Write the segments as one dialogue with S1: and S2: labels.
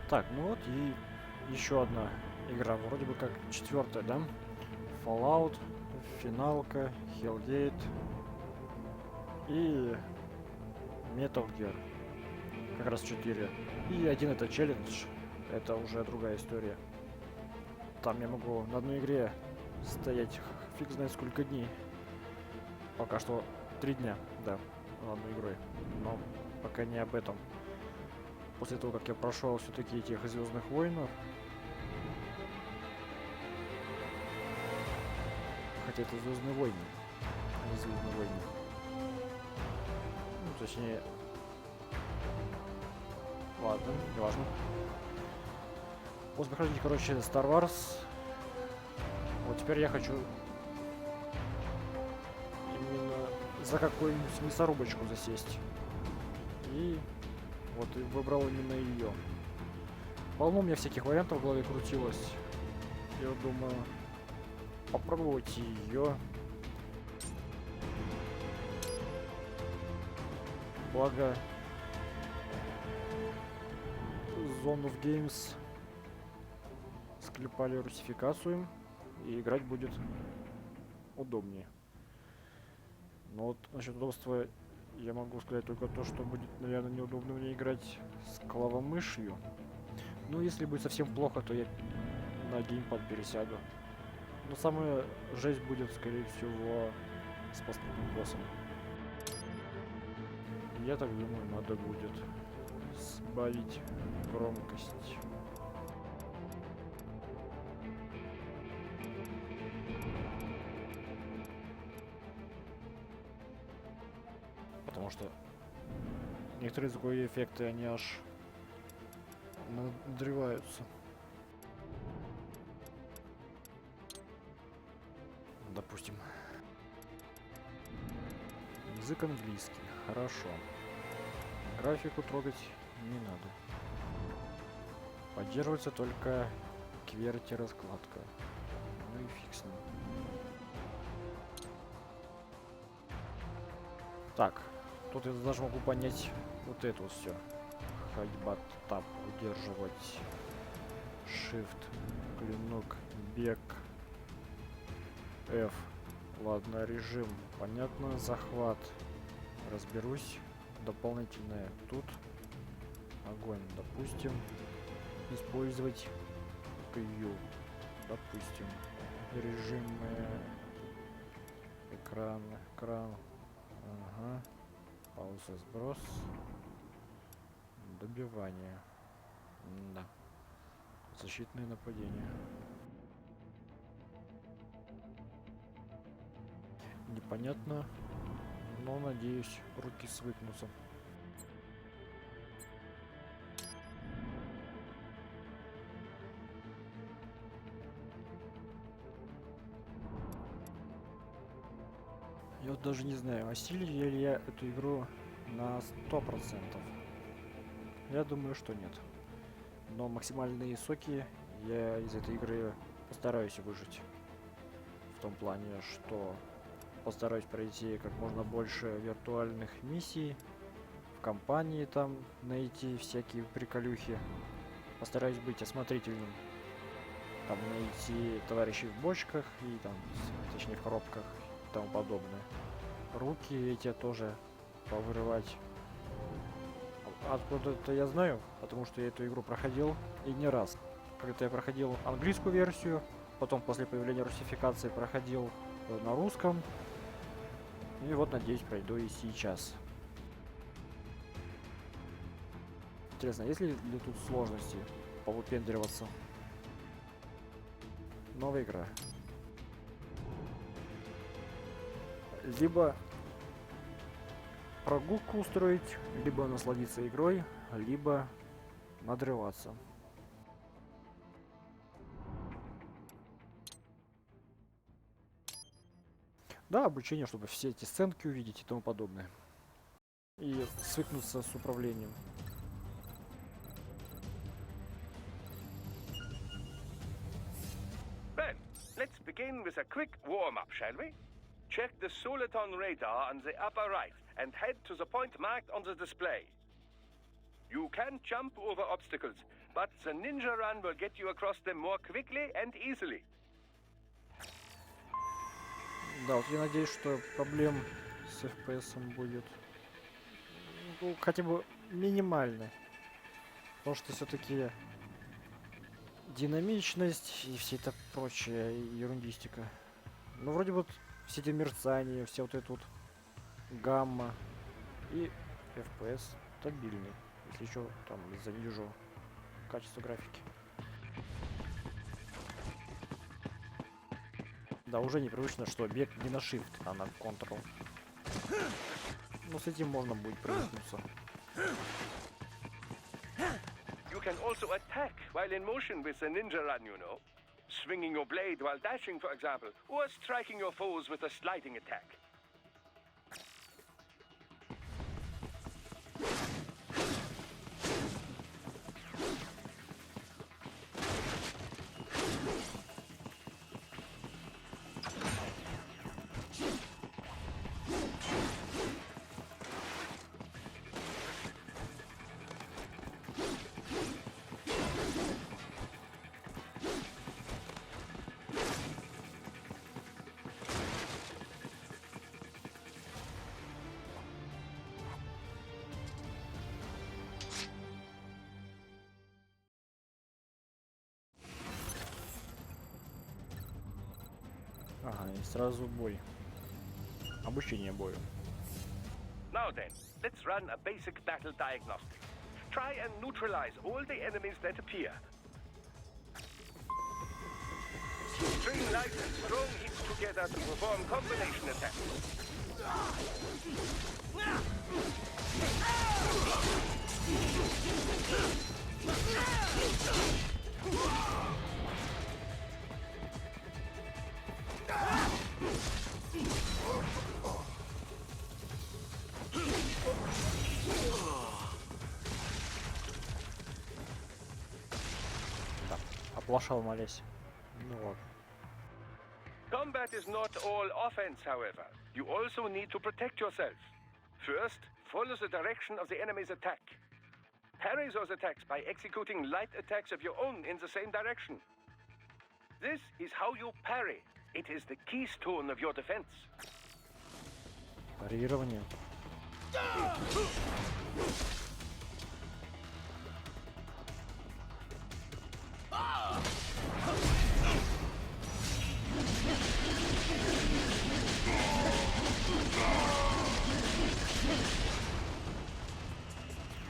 S1: Так, ну вот и еще одна игра, вроде бы как четвертая, да? Fallout, Финалка, Hellgate и Metal Gear. Как раз 4. И один это челлендж, это уже другая история. Там я могу на одной игре стоять фиг знает сколько дней. Пока что 3 дня, да, над одной игрой. Но пока не об этом. После того, как я прошел все-таки этих Звездных войнов, хотя это Звездные войны, а не Звездные войны. Ну, точнее, ладно, неважно. После прохождения, короче, Star Wars, вот теперь я хочу именно за какую-нибудь мясорубочку засесть. И вот и выбрал именно ее. Полно у меня всяких вариантов в голове крутилось. Я думаю, попробовать ее. Благо, Zone of Games склепали русификацию, и играть будет удобнее. Но вот насчет удобства я могу сказать только то, что будет, наверное, неудобно мне играть с клавомышью. Ну, если будет совсем плохо, то я на геймпад пересяду. Но самая жесть будет, скорее всего, с последним боссом. Я так думаю, надо будет сбавить громкость. Потому что некоторые звуковые эффекты, они аж надрываются. Допустим. Язык английский. Хорошо. Графику трогать не надо. Поддерживается только QWERTY-раскладка. Ну и фиг с ним. Так, тут я даже могу понять вот это вот все. Ходьба, тап, удерживать. Shift, клинок, бег. F. Ладно, режим. Понятно. Захват. Разберусь. Дополнительное. Тут. Огонь. Допустим. Использовать Q. Допустим. Режимы. Экран. Ага. Пауза, сброс. Добивание. Да. Защитные нападения. Непонятно, но надеюсь, руки свыкнутся. Я вот даже не знаю, осилил ли я эту игру на 100%. Я думаю, что нет. Но максимальные соки я из этой игры постараюсь выжить. В том плане, что постараюсь пройти как можно больше виртуальных миссий, в компании там найти всякие приколюхи. Постараюсь быть осмотрительным. Там найти товарищей в бочках и там, точнее в коробках и тому подобное. Руки эти тоже повырывать. Откуда-то я знаю, потому что я эту игру проходил и не раз. Когда я проходил английскую версию, потом после появления русификации проходил на русском. И вот, надеюсь, пройду и сейчас. Интересно, есть ли тут сложности повыпендриваться? Новая игра. Либо прогулку устроить, либо насладиться игрой, либо надрываться. Да, обучение, чтобы все эти сценки увидеть и тому подобное. И свыкнуться с управлением.
S2: Then, let's begin with a quick warm-up, shall we? Check the Soliton radar on the upper right and head to the point marked on the display. You can jump over obstacles, but the ninja run will get you across them more quickly and easily.
S1: Да, вот я надеюсь, что проблем с FPS будет, ну, хотя бы минимально. Потому что все-таки динамичность и все это прочая ерундистика. Ну, вроде вот все эти мерцания, все вот это вот гамма и FPS стабильный. Если еще там занижу качество графики. Да, уже непривычно, что бег не на Shift, а на Ctrl. Но с этим можно будет привыкнуться.
S2: You can also attack while in motion with the ninja run, you know. Swinging your blade while dashing, for example, or striking your foes with a sliding attack.
S1: Ага, и сразу бой. Обучение бою.
S2: Now then, let's run a basic battle diagnostic. Try and neutralize all the enemies that appear. String light and strong hits together to perform combination attacks.
S1: Да, оплошал молясь. Ну ладно.
S2: Combat is not all offense, however. You also need to protect yourself. First, follow the direction of the enemy's attack. Parry those attacks by executing light attacks of your own in the same direction. This is how you parry. It is the keystone of your defense.
S1: Парирование.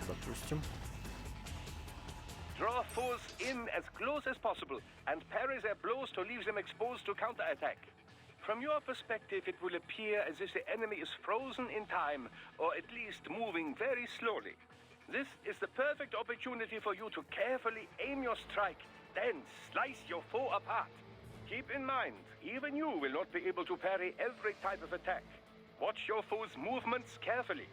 S1: Запустим.
S2: Draw foes in as close as possible and parry their blows to leave them exposed to counterattack. From your perspective, it will appear as if the enemy is frozen in time, or at least moving very slowly. This is the perfect opportunity for you to carefully aim your strike, then slice your foe apart. Keep in mind, even you will not be able to parry every type of attack. Watch your foe's movements carefully.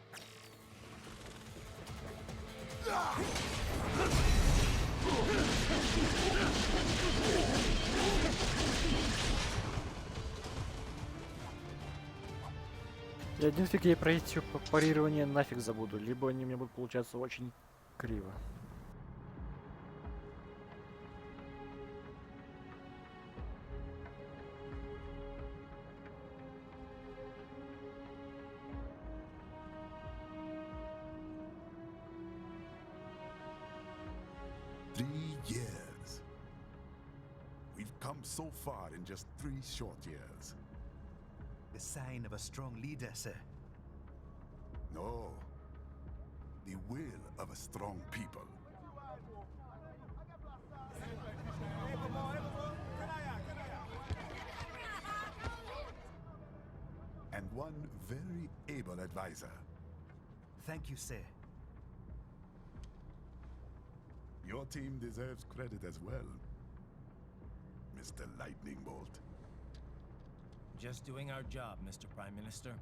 S1: И один фиг я про эти парирования нафиг забуду, либо они у меня будут получаться очень криво.
S3: Years. We've come so far in just 3 short years.
S4: The sign of a strong leader, sir.
S3: No. The will of a strong people. And one very able advisor.
S4: Thank you, sir.
S3: Your team deserves credit as well, Mr. Lightning Bolt.
S5: Just doing our job, Mr. Prime Minister.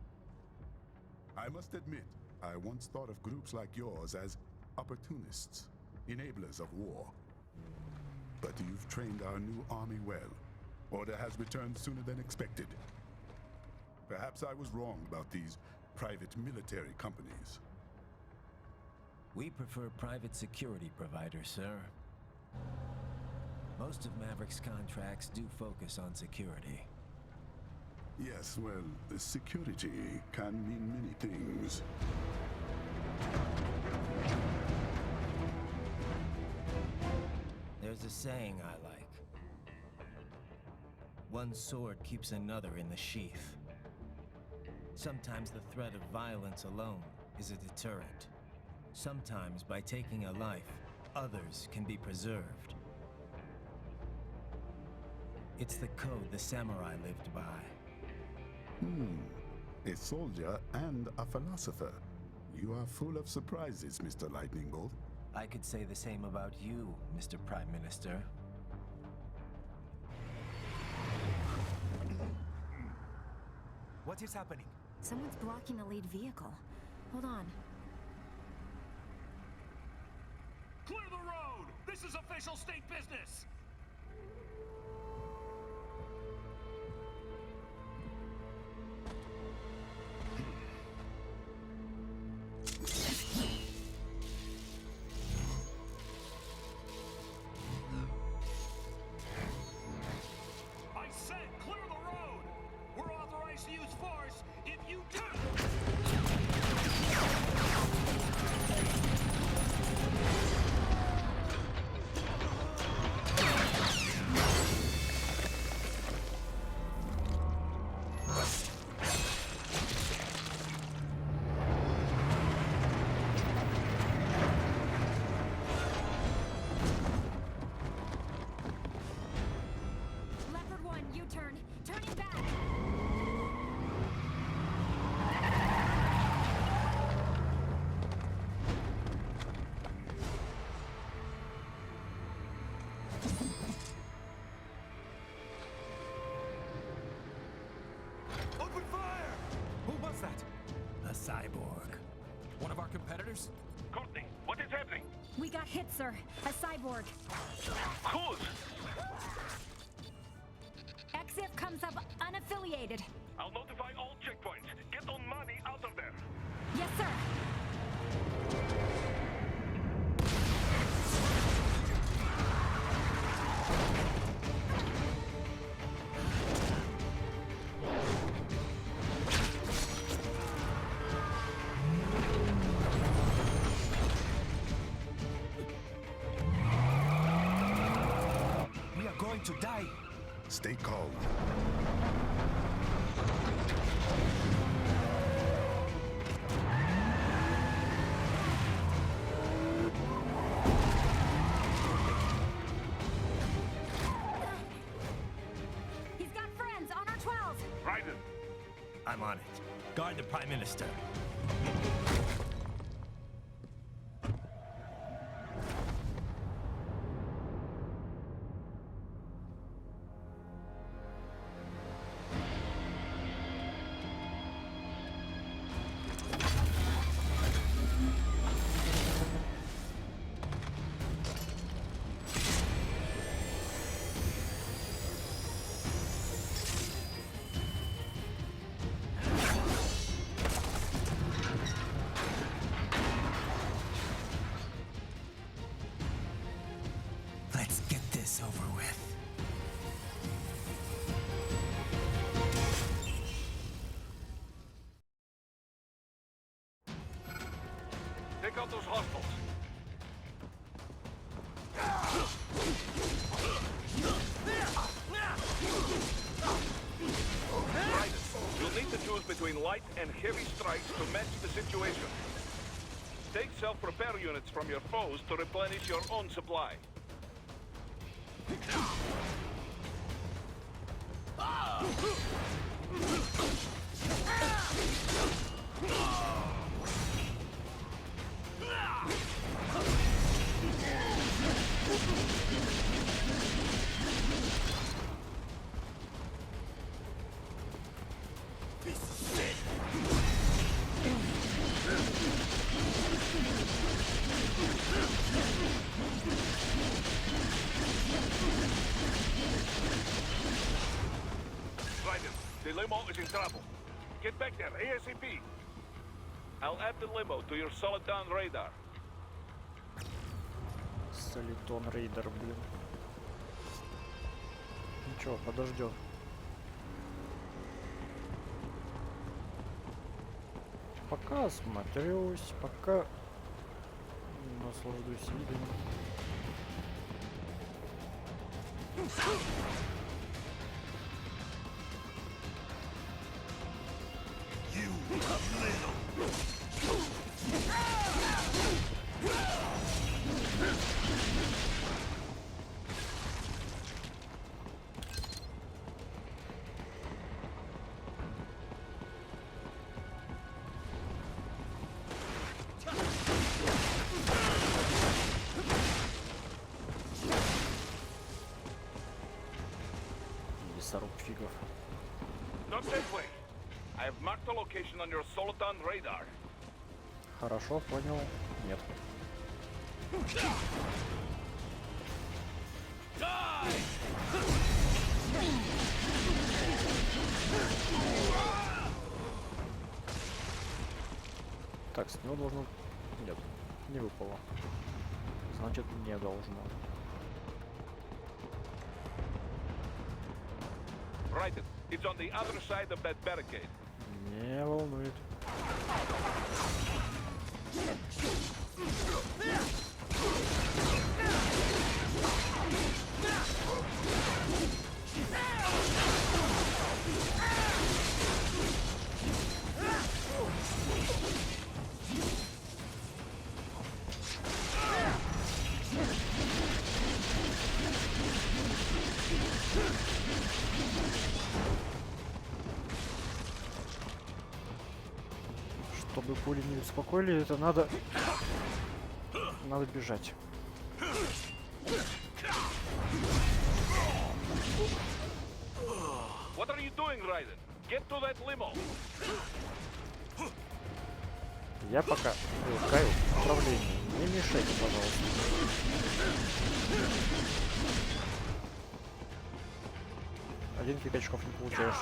S3: I must admit, I once thought of groups like yours as opportunists, enablers of war. But you've trained our new army well. Order has returned sooner than expected. Perhaps I was wrong about these private military companies.
S5: We prefer private security providers, sir. Most of Maverick's contracts do focus on security.
S3: Yes, well, security can mean many things.
S5: There's a saying I like. One sword keeps another in the sheath. Sometimes the threat of violence alone is a deterrent. Sometimes by taking a life, others can be preserved. It's the code the samurai lived by.
S3: A soldier and a philosopher. You are full of surprises, Mr. Lightning Bolt.
S5: I could say the same about you, Mr. Prime Minister.
S4: What is happening?
S6: Someone's blocking the lead vehicle. Hold on.
S7: Clear the road! This is official state business! I said clear the road! We're authorized to use force if you do!
S6: Leopard 1, U-turn. Turning back.
S4: Open fire! Who was that?
S5: A cyborg.
S7: One of our competitors?
S2: Courtney, what is happening?
S6: We got hit, sir. A cyborg.
S2: Whose?
S6: XF comes up unaffiliated.
S2: I'll notify all checkpoints. Get on money out of there.
S6: Yes, sir.
S4: We are going to die.
S3: Stay calm.
S6: He's got friends on our 12.
S2: Raiden,
S5: I'm on it. Guard the Prime Minister. Let's get this over with.
S2: take out those hostiles. Raiden, you'll need to choose between light and heavy strikes to match the situation. Take self-repair units from your foes to replenish your own supply. Raiden, the limo is in trouble. Get back there, ASAP. I'll add the limo to your solid down radar.
S1: Солитон Рейдер, блин. Ничего, подождем. Пока осмотрюсь, пока наслаждаюсь видом. Лесоруб фигов.
S2: Not that way. I have marked the location on your Soliton radar.
S1: Хорошо, понял. Нет. Так, с него должно... Нет, не выпало. Значит, не должно.
S2: Right. It's on the other side of that barricade.
S1: Не волнует. Чтобы пули не беспокоили, это надо бежать.
S2: What are you doing, Raiden? Get to that limo.
S1: Я пока привыкаю к управлению. Не мешайте, пожалуйста. Один фиг очков не получаешь.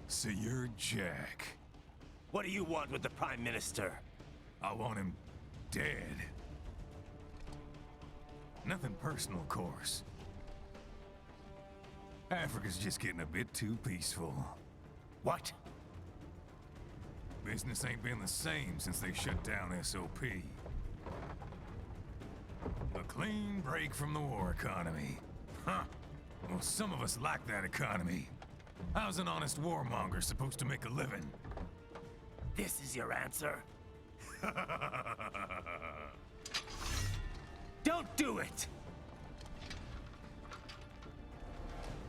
S4: So you're Jack.
S5: What do you want with the Prime Minister?
S4: I want him dead. Nothing personal, of course. Africa's just getting a bit too peaceful.
S5: What?
S4: Business ain't been the same since they shut down SOP. A clean break from the war economy. Huh. Well, some of us like that economy. How's an honest warmonger supposed to make a living?
S5: This is your answer? Don't do it!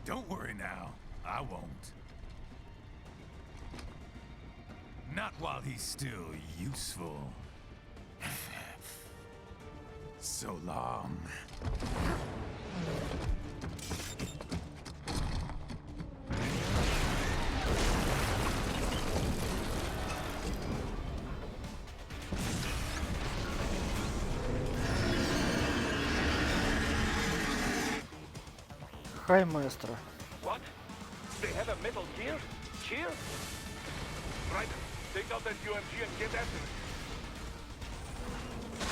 S4: Don't worry now. I won't. Not while he's still useful. So long.
S1: Хай, маэстро.
S2: What? They have a metal gear? Cheer? Right. Take out that UMG and get after it.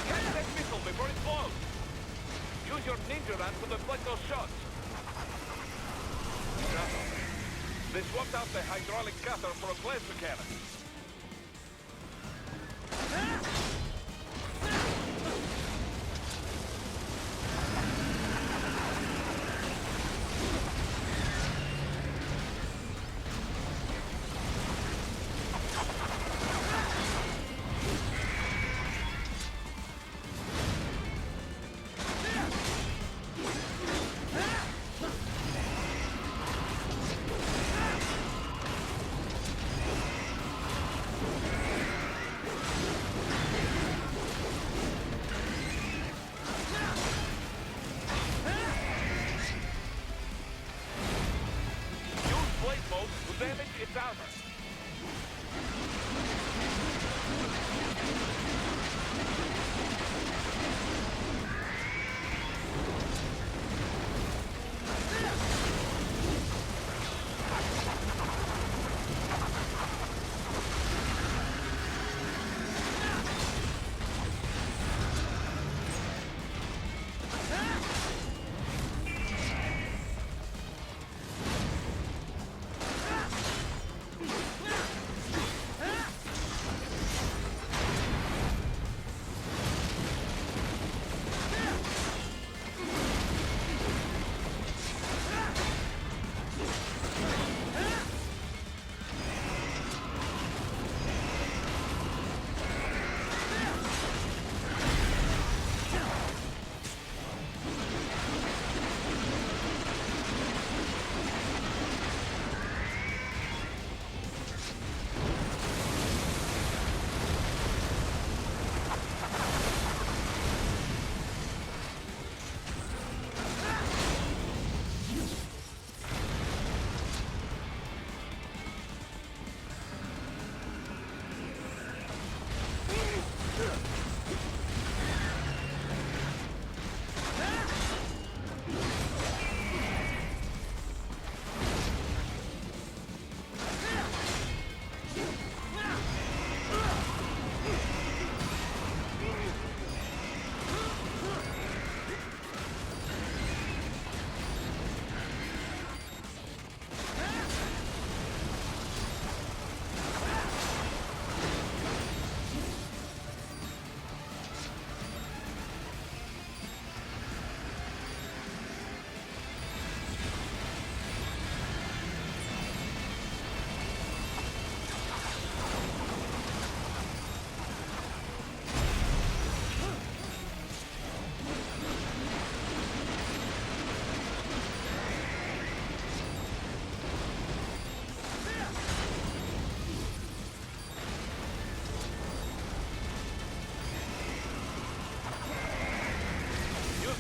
S2: Catch that missile before it falls! Use your ninja run to deflect those shots. Bravo. They swapped out the hydraulic cutter for a plasma cannon. Damage its armor.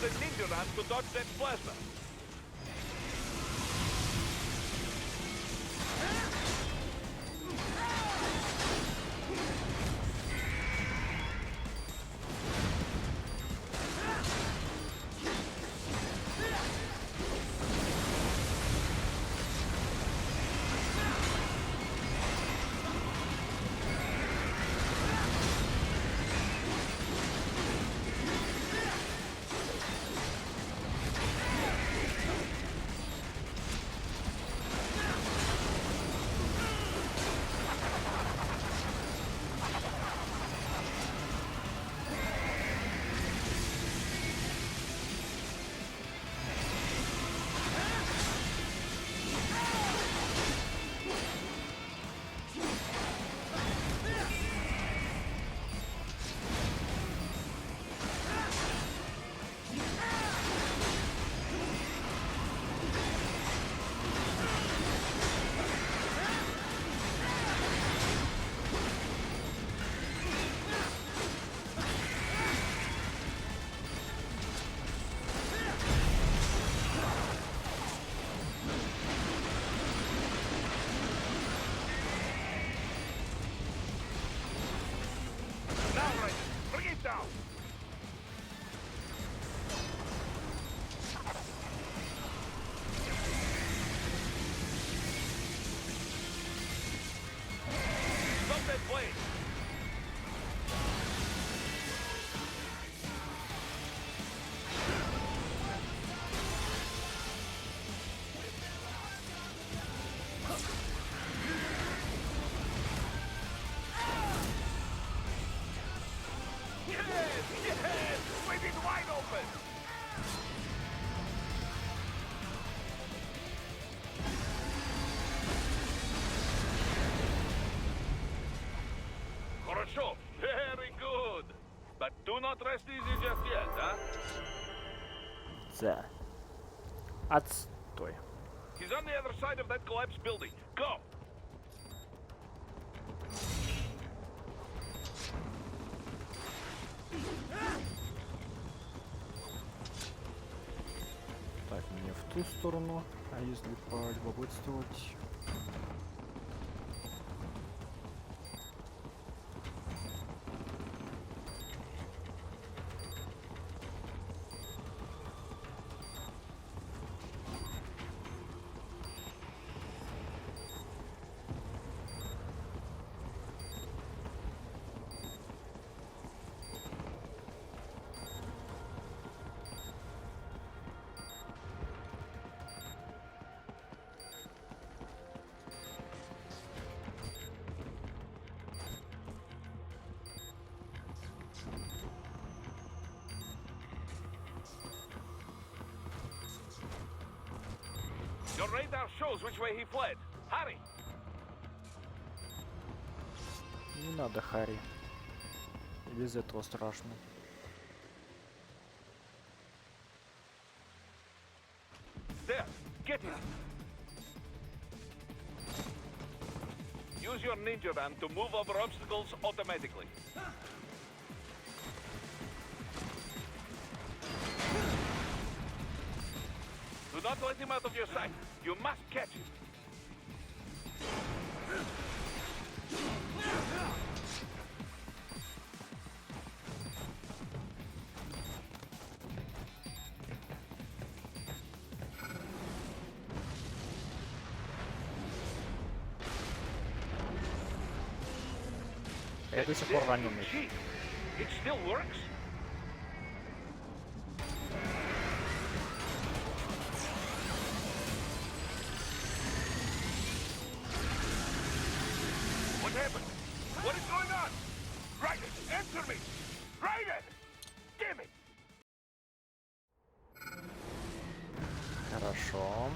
S2: The ninja run to dodge that plasma. Yes! Yes! With it wide open! Хорошо. Very good. But do not rest easy just yet, huh?
S1: Да. Отстой.
S2: He's on the other side of that collapsed building. Go!
S1: Так, мне в ту сторону. А если полюбопытствовать...
S2: Your radar shows which way he fled. Hurry!
S1: Не надо, Харри. И без этого страшно.
S2: There! Get him! Use your ninja van to move over obstacles automatically. Do not let him out of your sight. You must catch him.
S1: Я до сих пор раненый.
S2: Gee, it still works? What happened? What is going on? Raiden, answer me! Raiden! Damn it!
S1: Хорошо.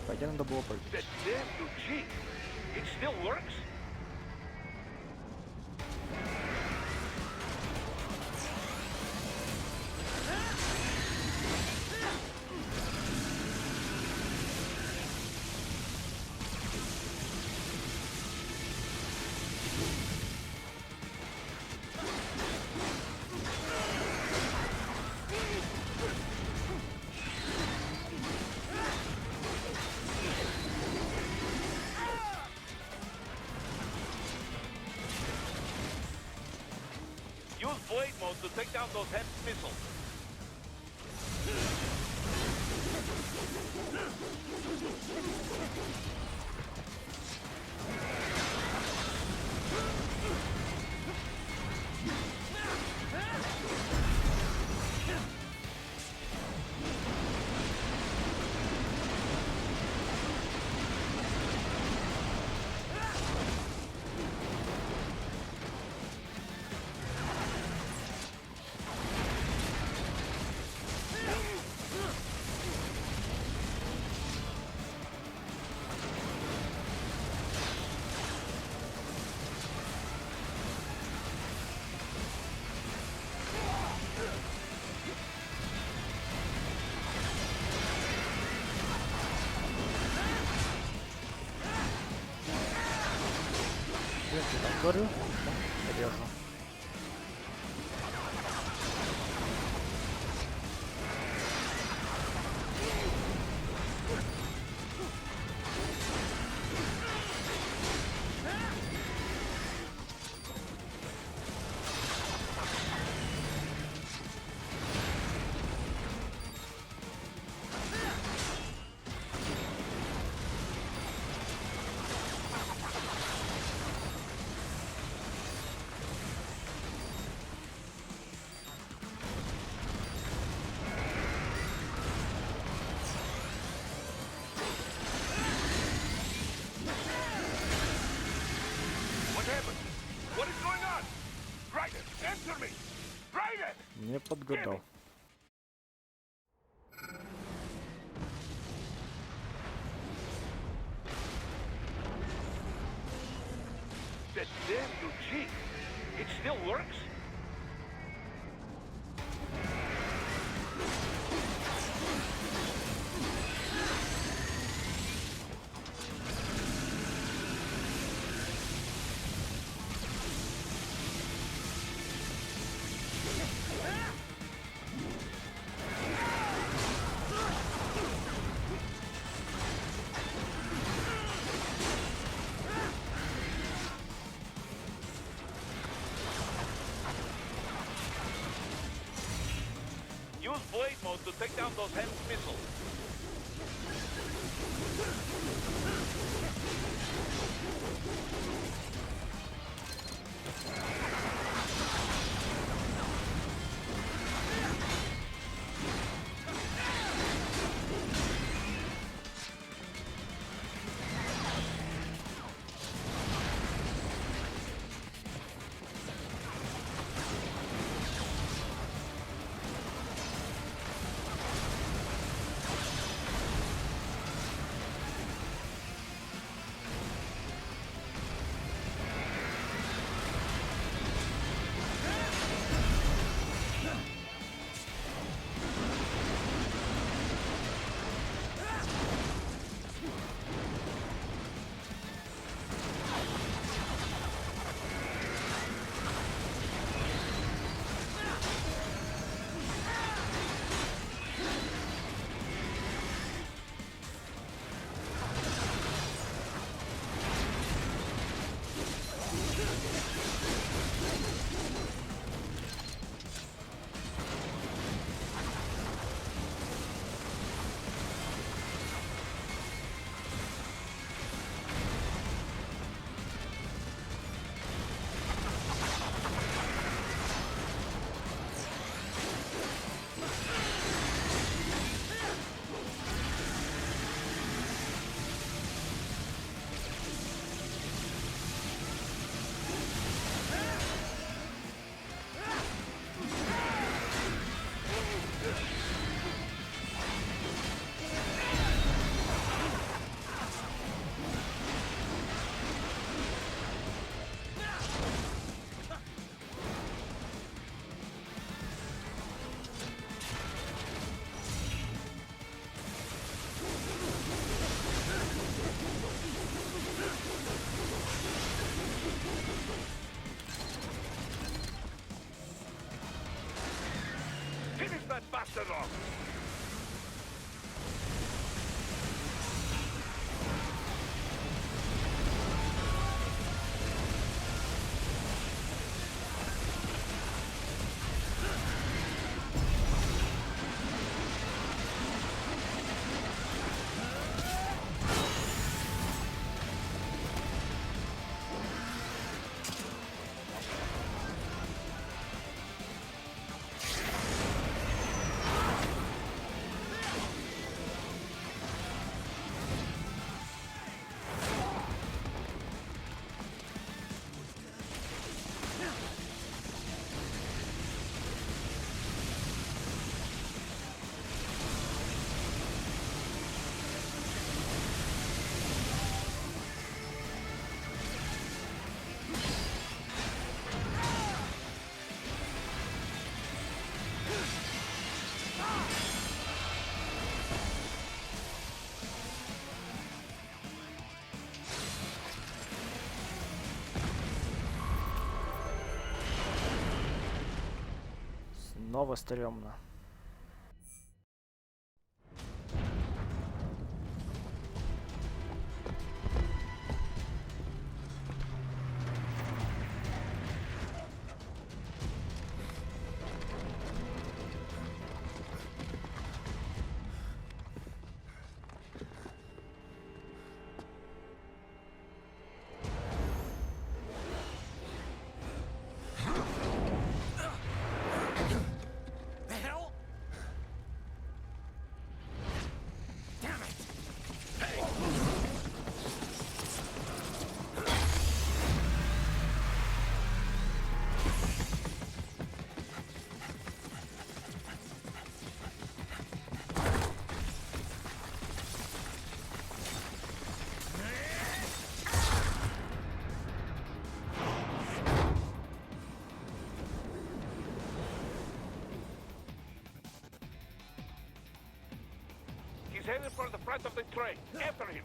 S1: Пойти надо было прыгать.
S2: That damn Luigi! It still works? Use blade mode to take down those heavy missiles.
S1: Говорю, режу. Не подгадал.
S2: The damn Eugene! It still works? Use blade mode to take down those Hem's missiles. Finish that bastard off!
S1: Снова стрёмно.
S7: The hell? Damn it!
S2: headed for the front of the train. After him.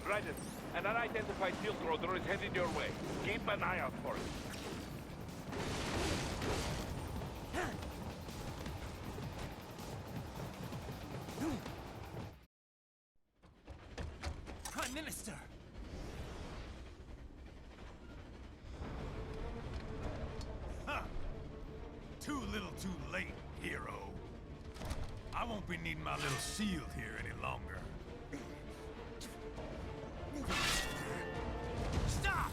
S2: Raiden, an unidentified field roader is headed your way. Keep an eye out for it.
S5: Prime Minister!
S4: Huh. Too little too late, hero. I won't be needing my little shield here any longer.
S5: Stop!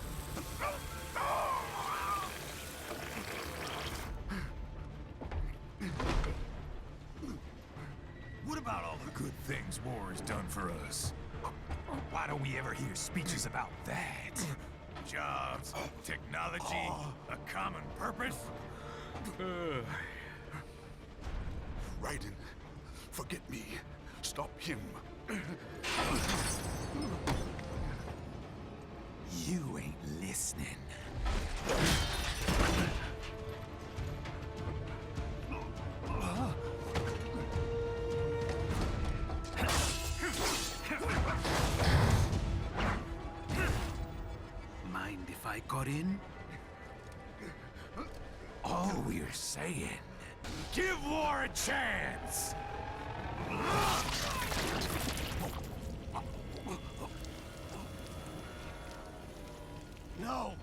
S4: What about all the good things war has done for us? Why don't we ever hear speeches about that? Jobs, technology, a common purpose?
S3: Raiden, forget me. Stop him.
S4: You ain't listening.
S8: Mind if I got in?
S4: All we're saying, give war a chance!
S8: No!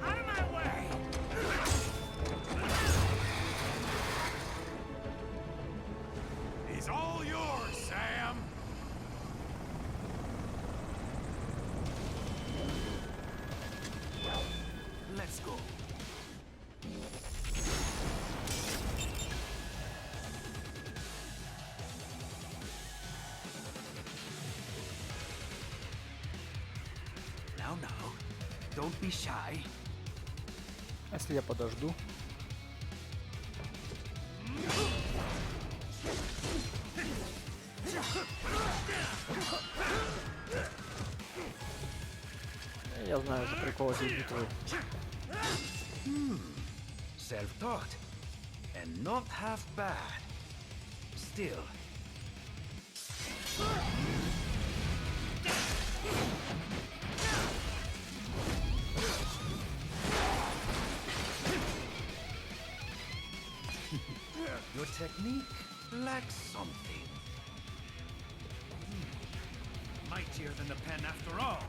S7: Out of my way!
S4: He's all yours, Sam!
S8: Let's go. Now, don't be shy.
S1: Если я подожду. Я знаю, это прикол этой битвы.
S8: Self-taught. And not half bad. Still. Your technique lacks something.
S7: Mightier than the pen after all.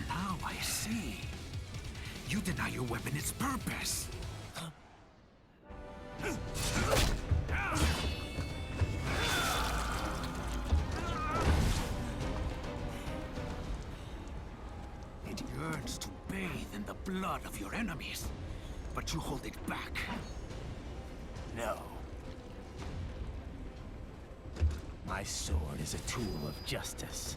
S8: Now I see. You deny your weapon its purpose. It yearns to bathe in the blood of your enemies, but you hold it back. No.
S5: My sword is a tool of justice.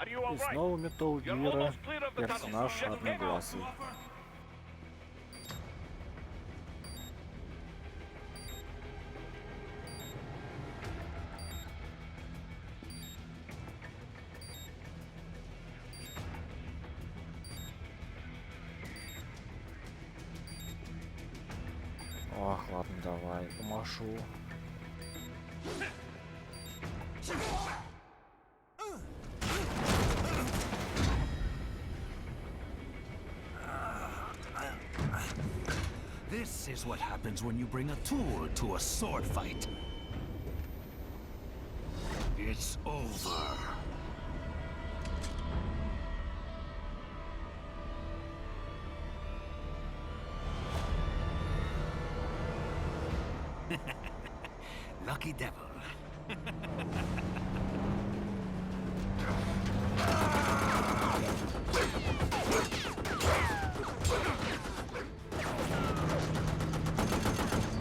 S2: Are you
S1: И
S2: all right?
S1: снова Метал
S2: You're
S1: Гира,
S2: almost clear of the tunnel.
S1: персонаж
S2: Just hang on.
S1: одноглазый. Ох, ладно, давай, помашу.
S8: This is what happens when you bring a tool to a sword fight. It's over. Lucky devil.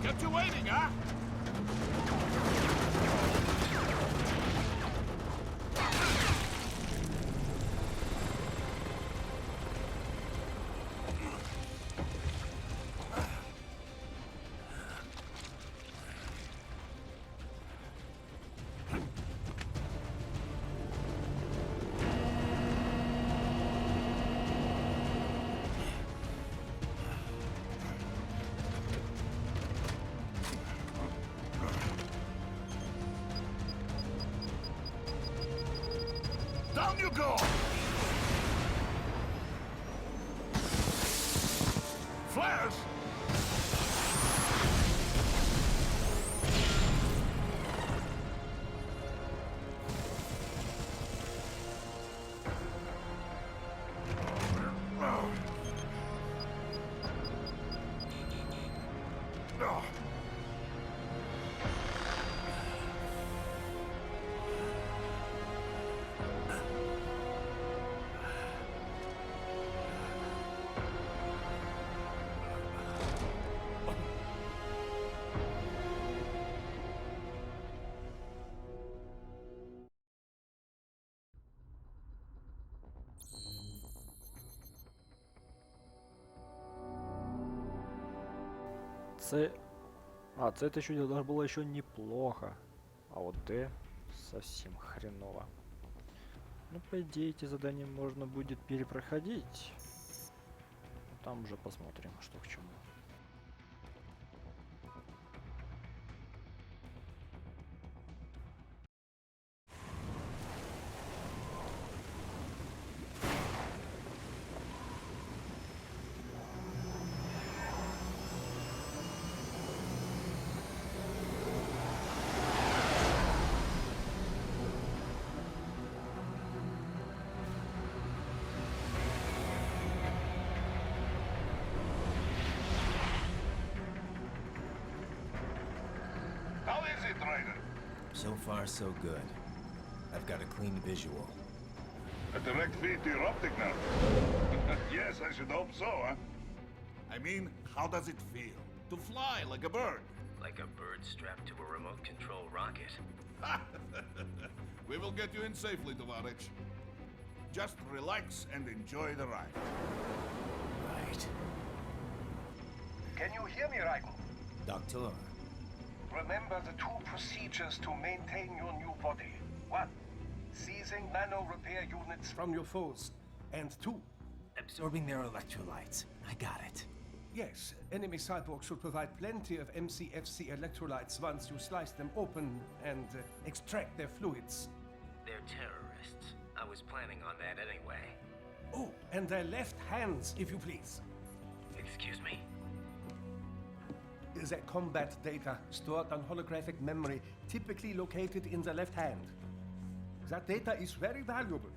S4: Kept you waiting, huh? Down you go! Flares!
S1: С... А, С это еще даже было еще неплохо. А вот Д совсем хреново. Ну, по идее, эти задания можно будет перепроходить. Там уже посмотрим, что к чему.
S2: How is it, Ryder?
S5: So far, so good. I've got a clean visual.
S2: A direct feed to your optic now. Yes, I should hope so, huh?
S4: I mean, how does it feel? To fly like a bird?
S5: Like a bird strapped to a remote control rocket.
S4: We will get you in safely, Tovarich. Just relax and enjoy the ride.
S5: Right.
S2: Can you hear me, Raiko?
S5: Doctor.
S2: Remember the two procedures to maintain your new body. 1. Seizing nano repair units from your foes. And 2.
S5: Absorbing their electrolytes. I got it.
S9: Yes, enemy cyborgs should provide plenty of MCFC electrolytes once you slice them open and extract their fluids.
S5: They're terrorists. I was planning on that anyway.
S9: Oh, and their left hands, if you please.
S5: Excuse me?
S9: Their combat data stored on holographic memory, typically located in the left hand. That data is very valuable.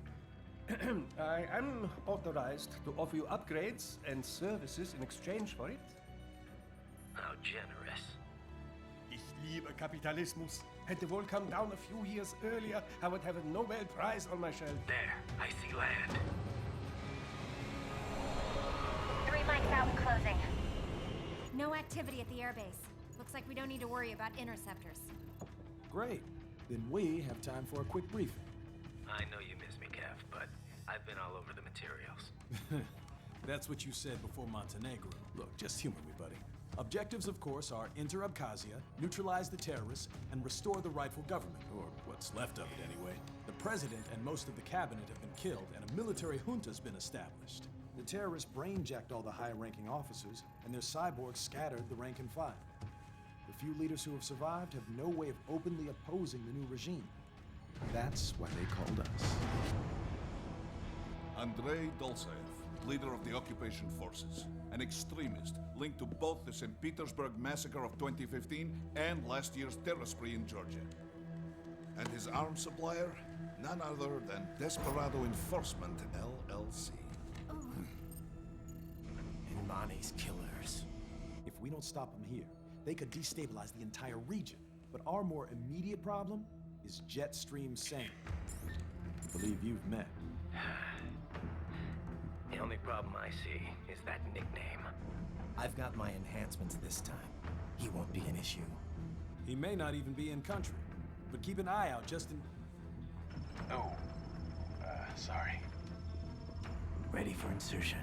S9: I am authorized to offer you upgrades and services in exchange for it.
S5: How generous.
S9: Ich liebe Kapitalismus. Had the world come down a few years earlier, I would have a Nobel Prize on my shelf.
S5: There, I see land.
S6: 3 mics out and closing. No activity at the airbase. Looks like we don't need to worry about interceptors.
S10: Great. Then we have time for a quick briefing.
S5: I know you miss me, Kev, but I've been all over the materials.
S10: That's what you said before Montenegro. Look, just humor me, buddy. Objectives, of course, are enter Abkhazia, neutralize the terrorists, and restore the rightful government, or what's left of it anyway. The president and most of the cabinet have been killed, and a military junta's been established. The terrorists brain-jacked all the high-ranking officers, and their cyborgs scattered the rank and file. The few leaders who have survived have no way of openly opposing the new regime. That's why they called us.
S11: Andrei Dolzaev, leader of the occupation forces, an extremist linked to both the St. Petersburg massacre of 2015 and last year's terror spree in Georgia. And his arms supplier, none other than Desperado Enforcement, LLC.
S5: Imani's killers.
S10: If we don't stop them here, they could destabilize the entire region. But our more immediate problem is Jetstream Sane. I believe you've met.
S5: The only problem I see is that nickname. I've got my enhancements this time. He won't be an issue.
S10: He may not even be in country, but keep an eye out just in...
S7: Oh. Sorry.
S5: Ready for insertion.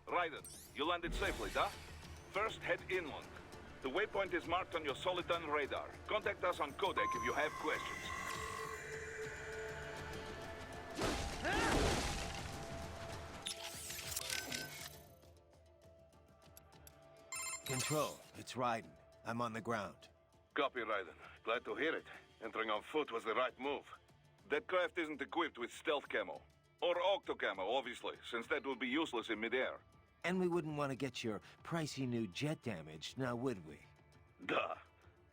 S11: Raiden, you landed safely, huh? First, head inland. The waypoint is marked on your Soliton radar. Contact us on Codec if you have questions.
S5: Control, it's Raiden. I'm on the ground.
S11: Copy, Raiden. Glad to hear it. Entering on foot was the right move. That craft isn't equipped with stealth camo. Or octo camo, obviously, since that would be useless in midair.
S5: And we wouldn't want to get your pricey new jet damaged, now would we?
S11: Duh.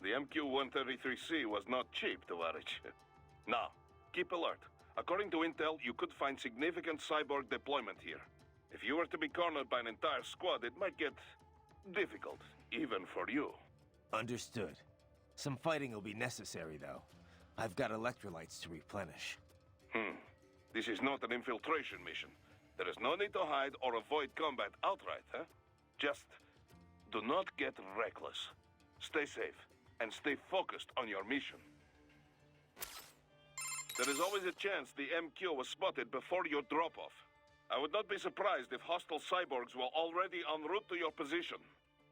S11: The MQ-133C was not cheap, Tovarich. Now, keep alert. According to intel, you could find significant cyborg deployment here. If you were to be cornered by an entire squad, it might get difficult, even for you.
S5: Understood. Some fighting will be necessary, though. I've got electrolytes to replenish.
S11: This is not an infiltration mission. There is no need to hide or avoid combat outright, huh? Just do not get reckless. Stay safe, and stay focused on your mission. There is always a chance the MQ was spotted before your drop-off. I would not be surprised if hostile cyborgs were already en route to your position.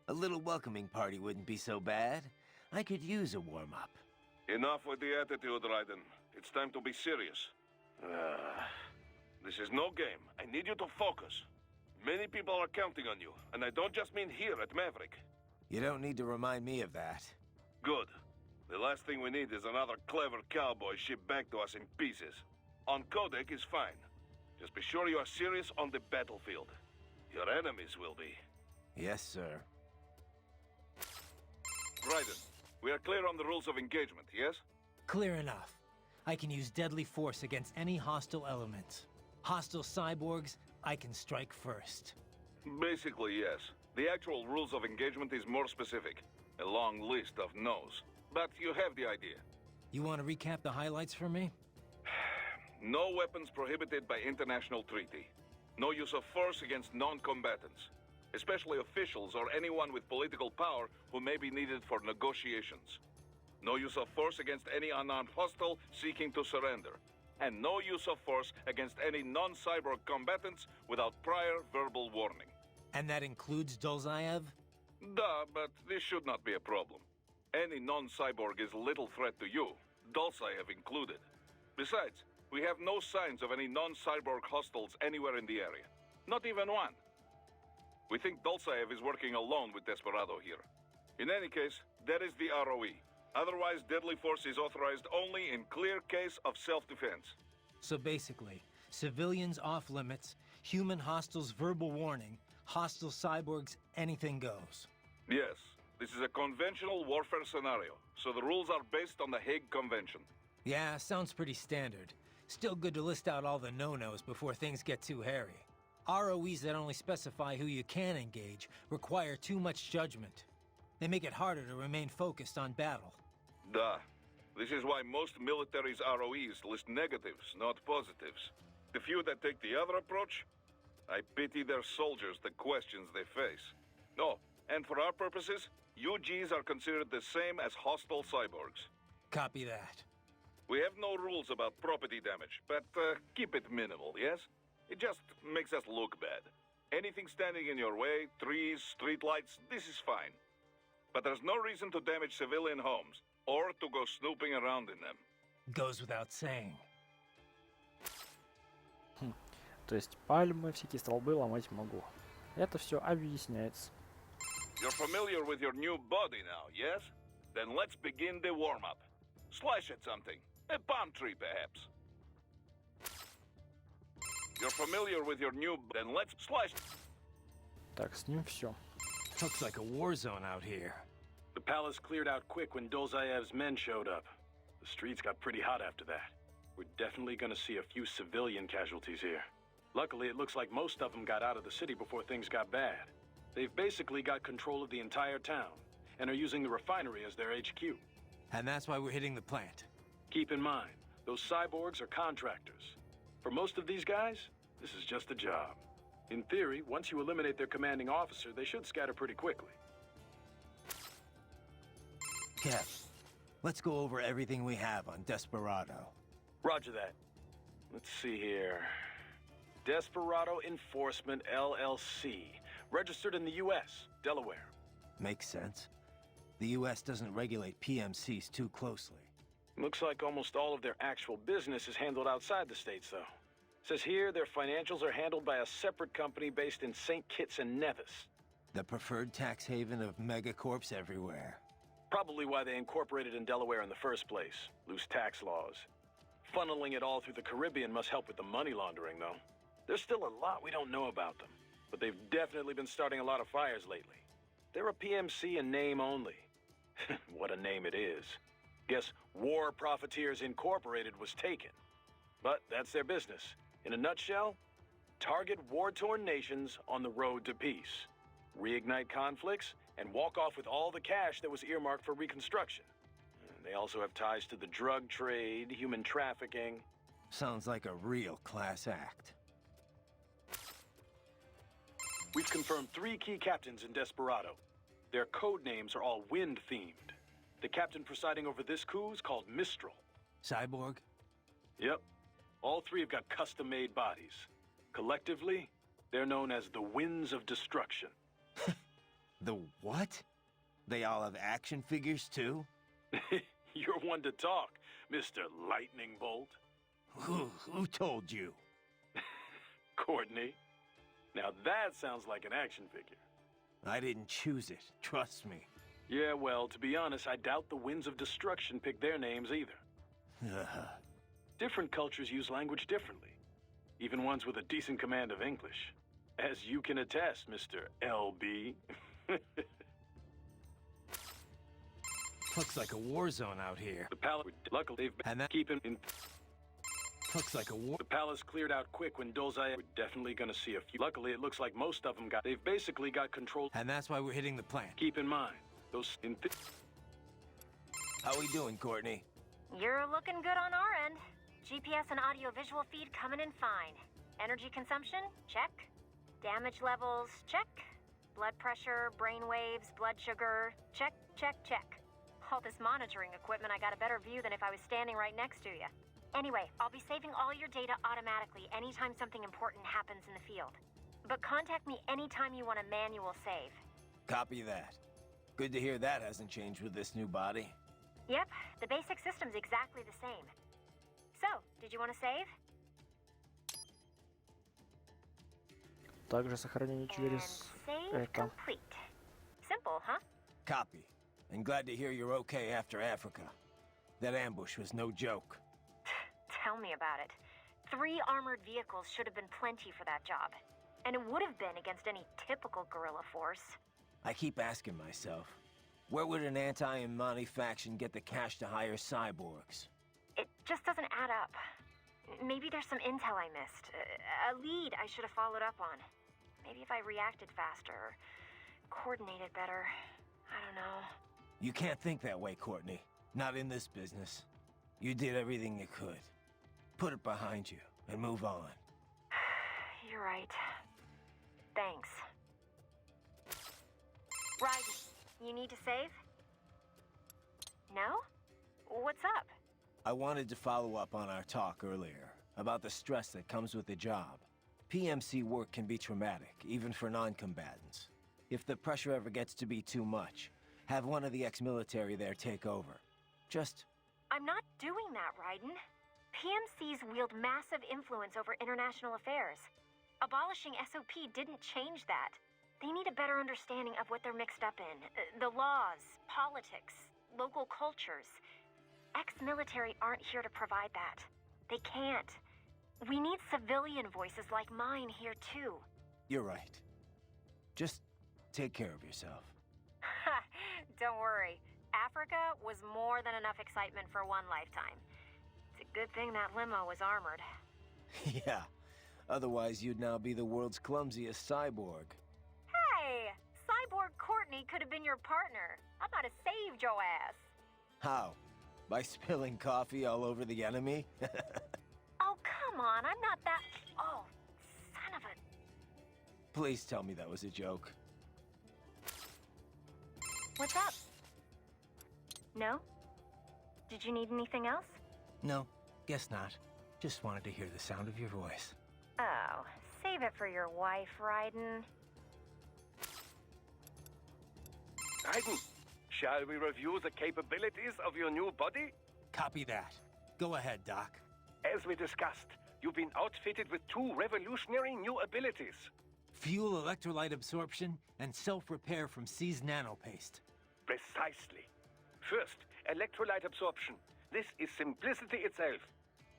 S5: A little welcoming party wouldn't be so bad. I could use a warm-up.
S11: Enough with the attitude, Raiden. It's time to be serious. This is no game. I need you to focus. Many people are counting on you, and I don't just mean here at Maverick.
S5: You don't need to remind me of that.
S11: Good. The last thing we need is another clever cowboy shipped back to us in pieces. On Codec is fine. Just be sure you are serious on the battlefield. Your enemies will be.
S5: Yes, sir.
S11: Raiden, we are clear on the rules of engagement, yes?
S12: Clear enough. I can use deadly force against any hostile element. Hostile cyborgs, I can strike first.
S11: Basically, yes. The actual rules of engagement is more specific. A long list of no's. But you have the idea.
S12: You want to recap the highlights for me?
S11: No weapons prohibited by international treaty. No use of force against non-combatants, especially officials or anyone with political power who may be needed for negotiations. No use of force against any unarmed hostile seeking to surrender. And no use of force against any non-cyborg combatants without prior verbal warning.
S12: And that includes Dolzaev?
S11: Duh, but this should not be a problem. Any non-cyborg is little threat to you, Dolzaev included. Besides, we have no signs of any non-cyborg hostiles anywhere in the area. Not even one. We think Dolzaev is working alone with Desperado here. In any case, that is the ROE. Otherwise, deadly force is authorized only in clear case of self-defense.
S12: So basically, civilians off limits, human hostiles verbal warning, hostile cyborgs, anything goes.
S11: Yes, this is a conventional warfare scenario, so the rules are based on the Hague Convention.
S12: Yeah, sounds pretty standard. Still good to list out all the no-nos before things get too hairy. ROEs that only specify who you can engage require too much judgment. They make it harder to remain focused on battle.
S11: Duh. This is why most militaries' ROEs list negatives, not positives. The few that take the other approach, I pity their soldiers the questions they face. No, and for our purposes, UGs are considered the same as hostile cyborgs.
S12: Copy that.
S11: We have no rules about property damage, but keep it minimal, yes? It just makes us look bad. Anything standing in your way, trees, streetlights, this is fine. But there's no reason to damage civilian homes, or to go snooping around in them.
S12: Goes without saying.
S1: То есть пальмы, всякие столбы ломать могу. Это все объясняется.
S11: You're familiar with your new body now, yes? Then let's begin the warm-up. Slash at something. A palm tree, perhaps. You're familiar with your new... Then let's slash...
S1: Так, с ним все.
S12: Looks like a war zone out here.
S7: The palace cleared out quick when Dolzaev's men showed up. The streets got pretty hot after that. We're definitely gonna see a few civilian casualties here. Luckily, it looks like most of them got out of the city before things got bad. They've basically got control of the entire town, and are using the refinery as their HQ.
S12: And that's why we're hitting the plant.
S7: Keep in mind, those cyborgs are contractors. For most of these guys, this is just a job. In theory, once you eliminate their commanding officer, they should scatter pretty quickly.
S12: Kev, let's go over everything we have on Desperado.
S7: Roger that. Let's see here. Desperado Enforcement, LLC. Registered in the U.S., Delaware.
S12: Makes sense. The U.S. doesn't regulate PMCs too closely.
S7: Looks like almost all of their actual business is handled outside the States, though. Says here their financials are handled by a separate company based in St. Kitts and Nevis.
S12: The preferred tax haven of megacorps everywhere.
S7: Probably why they incorporated in Delaware in the first place. Loose tax laws. Funneling it all through the Caribbean must help with the money laundering, though. There's still a lot we don't know about them, but they've definitely been starting a lot of fires lately. They're a PMC in name only. What a name it is. Guess War Profiteers Incorporated was taken. But that's their business. In a nutshell, target war-torn nations on the road to peace. Reignite conflicts, and walk off with all the cash that was earmarked for reconstruction. They also have ties to the drug trade, human trafficking.
S12: Sounds like a real class act.
S7: We've confirmed 3 key captains in Desperado. Their code names are all wind-themed. The captain presiding over this coup is called Mistral.
S12: Cyborg?
S7: Yep. All 3 have got custom-made bodies. Collectively, they're known as the Winds of Destruction.
S12: The what? They all have action figures, too?
S7: You're one to talk, Mr. Lightning Bolt.
S12: Who told you?
S7: Courtney. Now that sounds like an action figure.
S12: I didn't choose it, trust me.
S7: Yeah, well, to be honest, I doubt the Winds of Destruction picked their names either. Different cultures use language differently. Even ones with a decent command of English. As you can attest, Mr. LB.
S12: Looks like a war zone out here.
S7: The palace, luckily, they've been
S12: And that
S7: keeping in...
S12: looks like a war...
S7: The palace cleared out quick when Dolzaev... We're definitely gonna see a few... Luckily, it looks like most of them got... They've basically got control...
S12: And that's why we're hitting the plant.
S7: Keep in mind, those...
S12: How we doing, Courtney?
S6: You're looking good on our end. GPS and audio-visual feed coming in fine. Energy consumption? Check. Damage levels? Check. Blood pressure, brain waves, blood sugar? Check, check, check. All this monitoring equipment, I got a better view than if I was standing right next to you. Anyway, I'll be saving all your data automatically anytime something important happens in the field. But contact me anytime you want a manual save.
S12: Copy that. Good to hear that hasn't changed with this new body.
S6: Yep, the basic system's exactly the same. So, did you want to save?
S1: Также сохранение через...
S6: Save.
S1: это.
S6: complete. Simple, huh?
S5: Copy. And glad to hear you're okay after Africa. That ambush was no joke.
S6: Tell me about it. 3 armored vehicles should have been plenty for that job. And it would have been against any typical guerrilla force.
S5: I keep asking myself, where would an anti-Imani faction get the cash to hire cyborgs?
S6: It just doesn't add up. Maybe there's some intel I missed. A lead I should have followed up on. Maybe if I reacted faster, or coordinated better. I don't know.
S5: You can't think that way, Courtney. Not in this business. You did everything you could. Put it behind you and move on.
S6: You're right. Thanks. Ryden, you need to save? No? What's up?
S5: I wanted to follow up on our talk earlier about the stress that comes with the job. PMC work can be traumatic, even for non-combatants. If the pressure ever gets to be too much, have one of the ex-military there take over. Just...
S6: I'm not doing that, Ryden. PMCs wield massive influence over international affairs. Abolishing SOP didn't change that. They need a better understanding of what they're mixed up in. The laws, politics, local cultures. Ex-military aren't here to provide that. They can't. We need civilian voices like mine here, too.
S5: You're right. Just take care of yourself.
S6: Don't worry. Africa was more than enough excitement for one lifetime. It's a good thing that limo was armored.
S5: Yeah. Otherwise, you'd now be the world's clumsiest cyborg.
S6: Hey! Cyborg Courtney could have been your partner. I might have saved your ass.
S5: How? By spilling coffee all over the enemy?
S6: Oh, come on. I'm not that... Oh, son of a...
S5: Please tell me that was a joke.
S6: What's up? No? Did you need anything else?
S12: No, guess not. Just wanted to hear the sound of your voice.
S6: Oh, save it for your wife, Ryden.
S2: Ryden, shall we review the capabilities of your new body?
S12: Copy that. Go ahead, Doc.
S2: As we discussed, you've been outfitted with 2 revolutionary new abilities.
S12: Fuel electrolyte absorption and self-repair from C's nanopaste.
S2: Precisely. First, electrolyte absorption. This is simplicity itself.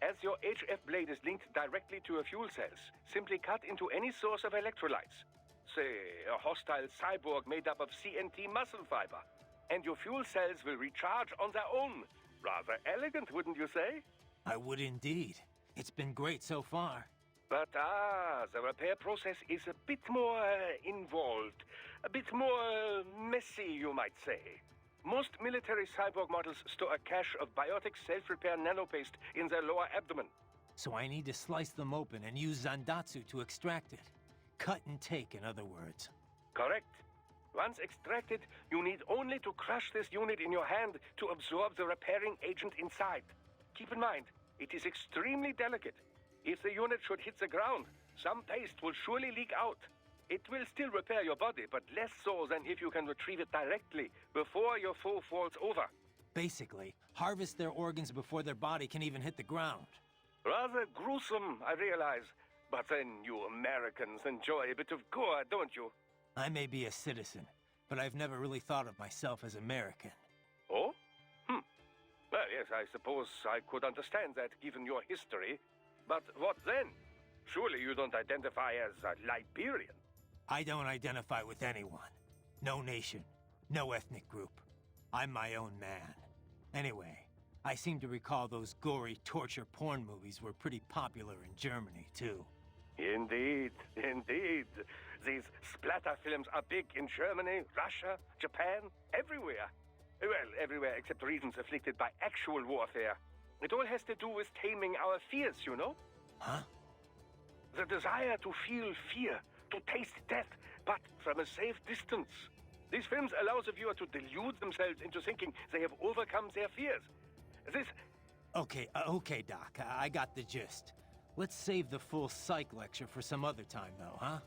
S2: As your HF blade is linked directly to your fuel cells, simply cut into any source of electrolytes. Say, a hostile cyborg made up of CNT muscle fiber. And your fuel cells will recharge on their own. Rather elegant, wouldn't you say?
S12: I would indeed. It's been great so far.
S2: But the repair process is a bit more involved. A bit more messy, you might say. Most military cyborg models store a cache of biotic self-repair nanopaste in their lower abdomen.
S12: So I need to slice them open and use Zandatsu to extract it. Cut and take, in other words.
S2: Correct. Once extracted, you need only to crush this unit in your hand to absorb the repairing agent inside. Keep in mind, it is extremely delicate. If the unit should hit the ground, some paste will surely leak out. It will still repair your body, but less so than if you can retrieve it directly before your foe falls over.
S12: Basically, harvest their organs before their body can even hit the ground.
S2: Rather gruesome, I realize. But then you Americans enjoy a bit of gore, don't you?
S12: I may be a citizen, but I've never really thought of myself as American.
S2: Oh? Well, yes, I suppose I could understand that given your history. But what then? Surely you don't identify as a Liberian.
S12: I don't identify with anyone. No nation, no ethnic group. I'm my own man. Anyway, I seem to recall those gory torture porn movies were pretty popular in Germany, too.
S2: Indeed, indeed. These splatter films are big in Germany, Russia, Japan, everywhere. Well, everywhere except regions afflicted by actual warfare. It all has to do with taming our fears, you know?
S12: Huh?
S2: The desire to feel fear, to taste death, but from a safe distance. These films allow the viewer to delude themselves into thinking they have overcome their fears. This...
S12: Okay, Doc. I got the gist. Let's save the full psych lecture for some other time, though, huh?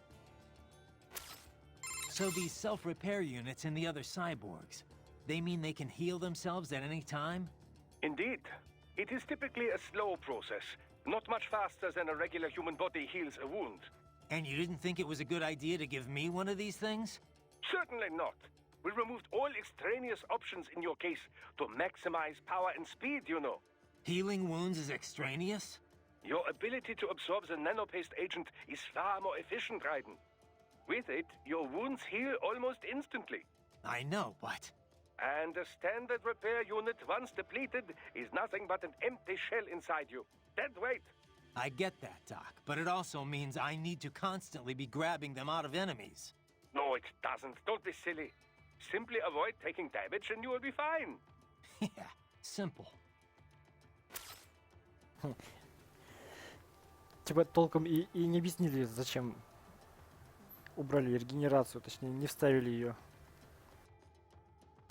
S12: So these self-repair units and the other cyborgs, they mean they can heal themselves at any time?
S2: Indeed. It is typically a slow process, not much faster than a regular human body heals a wound.
S12: And you didn't think it was a good idea to give me one of these things?
S2: Certainly not. We removed all extraneous options in your case to maximize power and speed, you know.
S12: Healing wounds is extraneous?
S2: Your ability to absorb the nanopaste agent is far more efficient, Raiden. With it, your wounds heal almost instantly.
S12: I know, but...
S2: And the standard repair unit, once depleted, is nothing but an empty shell inside you. Dead weight.
S12: I get that, Doc, but it also means I need to constantly be grabbing them out of enemies.
S2: No, it doesn't. Don't be silly. Simply avoid taking damage and you will be fine.
S12: Yeah, simple.
S1: Типа толком и не объяснили, зачем убрали регенерацию, точнее не вставили ее.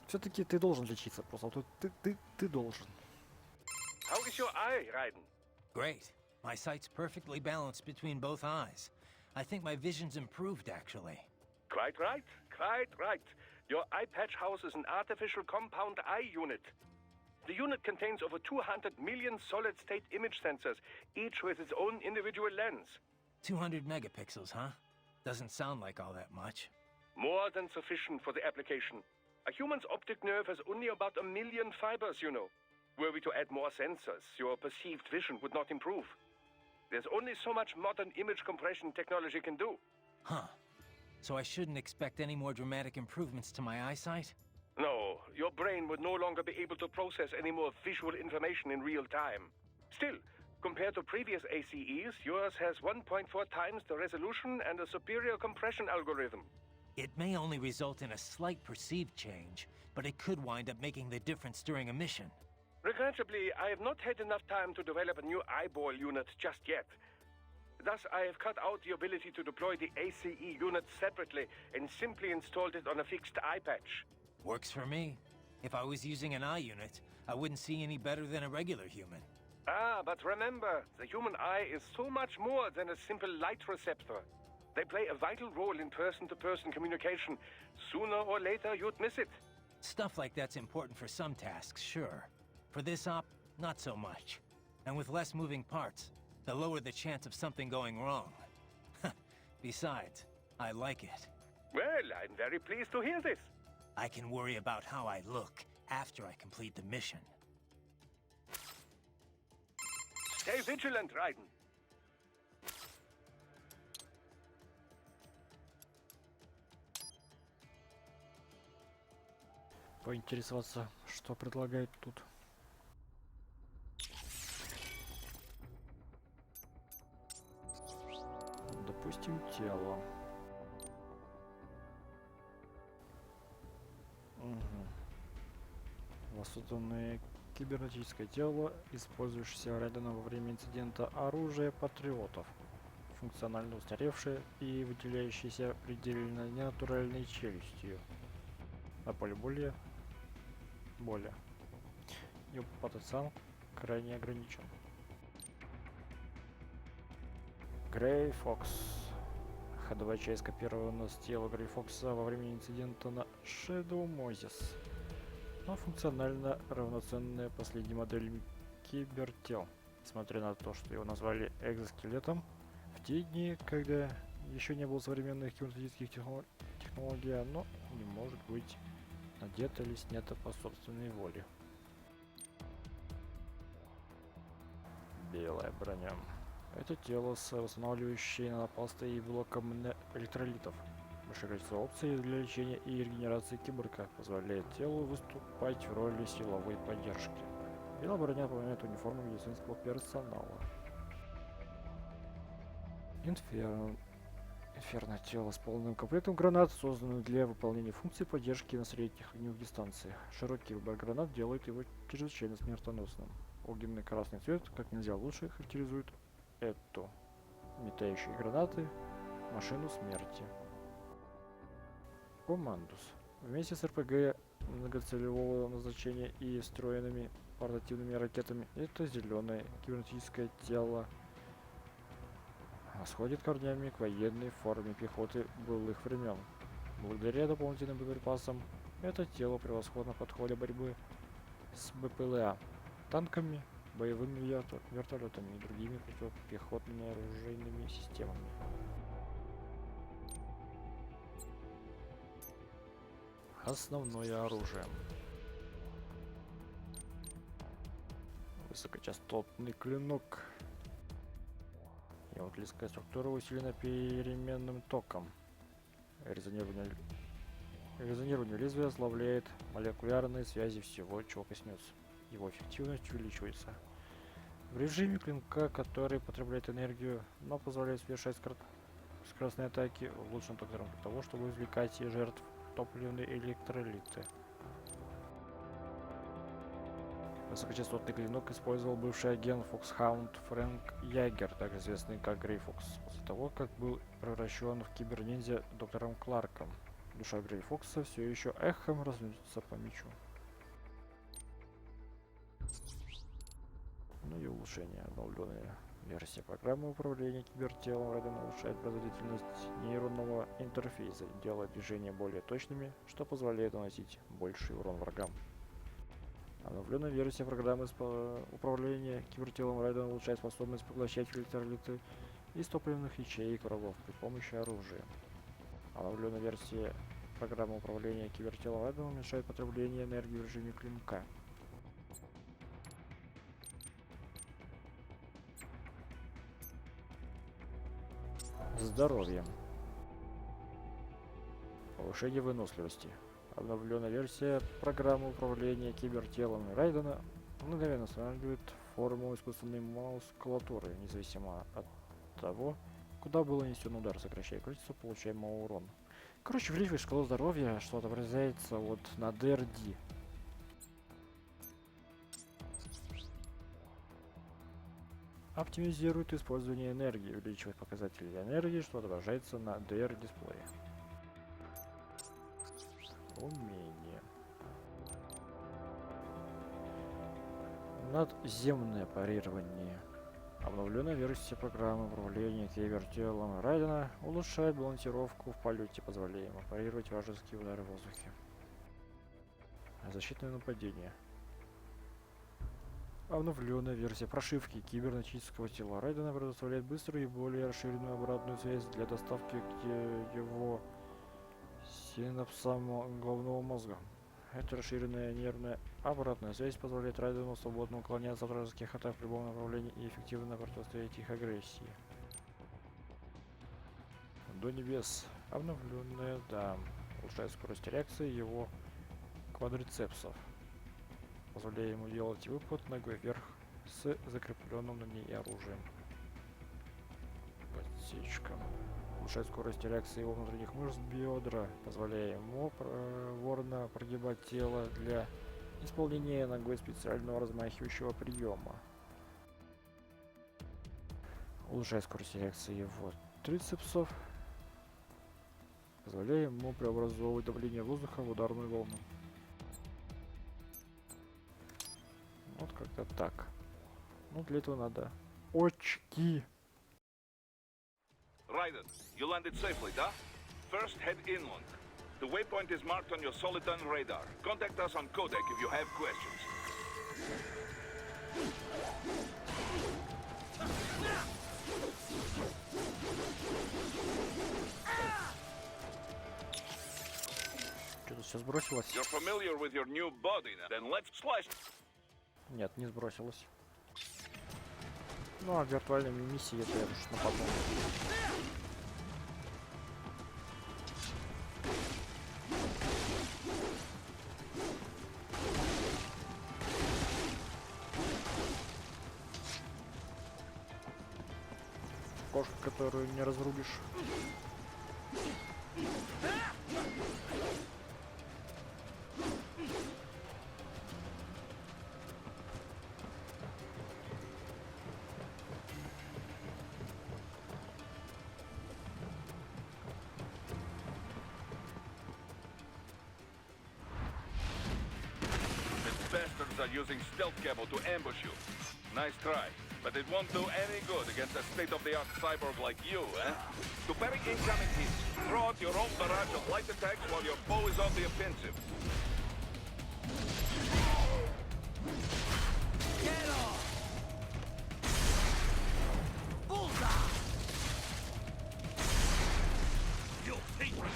S1: Все-таки ты должен лечиться просто, тут ты должен.
S2: How is your eye, Raiden?
S12: Great. My sight's perfectly balanced between both eyes. I think my vision's improved, actually.
S2: Quite right, quite right. Your eye patch houses an artificial compound eye unit. The unit contains over 200 million solid-state image sensors, each with its own individual lens.
S12: 200 megapixels, huh? Doesn't sound like all that much.
S2: More than sufficient for the application. A human's optic nerve has only about 1 million fibers, you know. Were we to add more sensors, your perceived vision would not improve. There's only so much modern image compression technology can do.
S12: Huh. So I shouldn't expect any more dramatic improvements to my eyesight?
S2: No, your brain would no longer be able to process any more visual information in real time. Still, compared to previous ACEs, yours has 1.4 times the resolution and a superior compression algorithm.
S12: It may only result in a slight perceived change, but it could wind up making the difference during a mission.
S2: Regrettably, I have not had enough time to develop a new eyeball unit just yet. Thus, I have cut out the ability to deploy the ACE unit separately and simply installed it on a fixed eye patch.
S12: Works for me. If I was using an eye unit, I wouldn't see any better than a regular human.
S2: Ah, but remember, the human eye is so much more than a simple light receptor. They play a vital role in person-to-person communication. Sooner or later, you'd miss it.
S12: Stuff like that's important for some tasks, sure. For this op, not so much. And with less moving parts, the lower the chance of something going wrong. Besides, I like it.
S2: Well, I'm very pleased to hear this.
S12: I can worry about how I look after I complete the mission.
S2: Stay vigilant, Raiden.
S1: Поинтересоваться, что предлагает тут. Допустим, тело. Воссозданное кибернетическое тело, использующееся Райденом во время инцидента, оружие патриотов, функционально устаревшее и выделяющееся предельно ненатуральной челюстью. На поле боя его потенциал крайне ограничен. Грей Фокс. Ходовая часть, скопирована с тела Грей Фокса во время инцидента на Shadow Moses, но функционально равноценная последней модели кибертел, несмотря на то, что его назвали экзоскелетом. В те дни, когда еще не было современных кибернетических технологий, оно не может быть надето или снято по собственной воле. Белая броня. Это тело с восстанавливающей нанопластой и блоком электролитов. Большое количество опций для лечения и регенерации киборга позволяет телу выступать в роли силовой поддержки. Белая броня напоминает униформу медицинского персонала. Инферно. Тело с полным комплектом гранат, созданных для выполнения функций поддержки на средних огневых дистанциях. Широкий выбор гранат делает его чрезвычайно смертоносным. Огненный красный цвет как нельзя лучше характеризует эту метающие гранаты машину смерти. Командус. Вместе с РПГ многоцелевого назначения и встроенными портативными ракетами, это зеленое кибернетическое тело восходит корнями к военной форме пехоты былых времен. Благодаря дополнительным боеприпасам, это тело превосходно подходит борьбы с БПЛА, танками, боевыми вертолетами и другими противопехотными оружейными системами. Основное оружие. Высокочастотный клинок. Его клинская структура усилена переменным током. Резонирование лезвия ослабляет молекулярные связи всего, чего коснется. Его эффективность увеличивается. В режиме клинка, который потребляет энергию, но позволяет совершать скоростные атаки, улучшен доктором для того, чтобы извлекать из жертв топливные электролиты. Высокочастотный клинок использовал бывший агент Фоксхаунд Фрэнк Ягер, также известный как Грей Фокс, после того, как был превращен в киберниндзя доктором Кларком. Душа Грей Фокса все еще эхом разносится по мячу. Ну и улучшение. Обновленная версия программы управления кибертелом Райдена улучшает производительность нейронного интерфейса, делая движения более точными, что позволяет наносить больший урон врагам. Обновленная версия программы управления кибертелом Райдена улучшает способность поглощать электролиты из топливных ячеек врагов при помощи оружия. Обновленная версия программы управления кибертелом Райдена уменьшает потребление энергии в режиме клинка. Здоровье. Повышение выносливости. Обновленная версия программы управления кибертелом Райдена мгновенно устанавливает форму искусственной мускулатуры, независимо от того, куда был нанесен удар, сокращая количество получаемого урона. Короче, увеличивает шкалу здоровья, что отображается вот на DRD. Оптимизирует использование энергии, увеличивает показатели энергии, что отображается на DR-дисплее. Умение. Надземное парирование. Обновленная версия программы управления кибертелом Райдена улучшает балансировку в полете, позволяя ему парировать вражеские удары в воздухе. Защитное нападение. Обновленная версия прошивки кибернетического тела Райдена предоставляет быструю и более расширенную обратную связь для доставки к его синапсам головного мозга. Эта расширенная нервная обратная связь позволяет Райдену свободно уклоняться от вражеских атак в любом направлении и эффективно противостоять их агрессии. До небес. Обновленная, да, улучшает скорость реакции его квадрицепсов, позволяя ему делать выпад ногой вверх с закрепленным на ней оружием. Подсечка. Улучшает скорость реакции его внутренних мышц бедра, позволяя ему проворно прогибать тело для исполнения ногой специального размахивающего приема. Улучшает скорость реакции его трицепсов, позволяя ему преобразовывать давление воздуха в ударную волну. Вот как-то так. Ну, для этого надо очки.
S11: Raiden, you landed safely, да? First, head inland. The waypoint is marked on your Soliton radar. Contact us on Codec if you have questions.
S1: Что-то все сбросилось?
S11: You're familiar with your new body, then let's slice.
S1: Нет, не сбросилось. Ну, а виртуальными миссии это я уж на потом. Кошка, которую не разрубишь.
S11: Bastards are using stealth cable to ambush you. Nice try, but it won't do any good against a state-of-the-art cyborg like you, eh? To parry incoming hits, throw out your own barrage of light attacks while your foe is on the offensive.
S8: Get off! Bullseye! You'll hate me!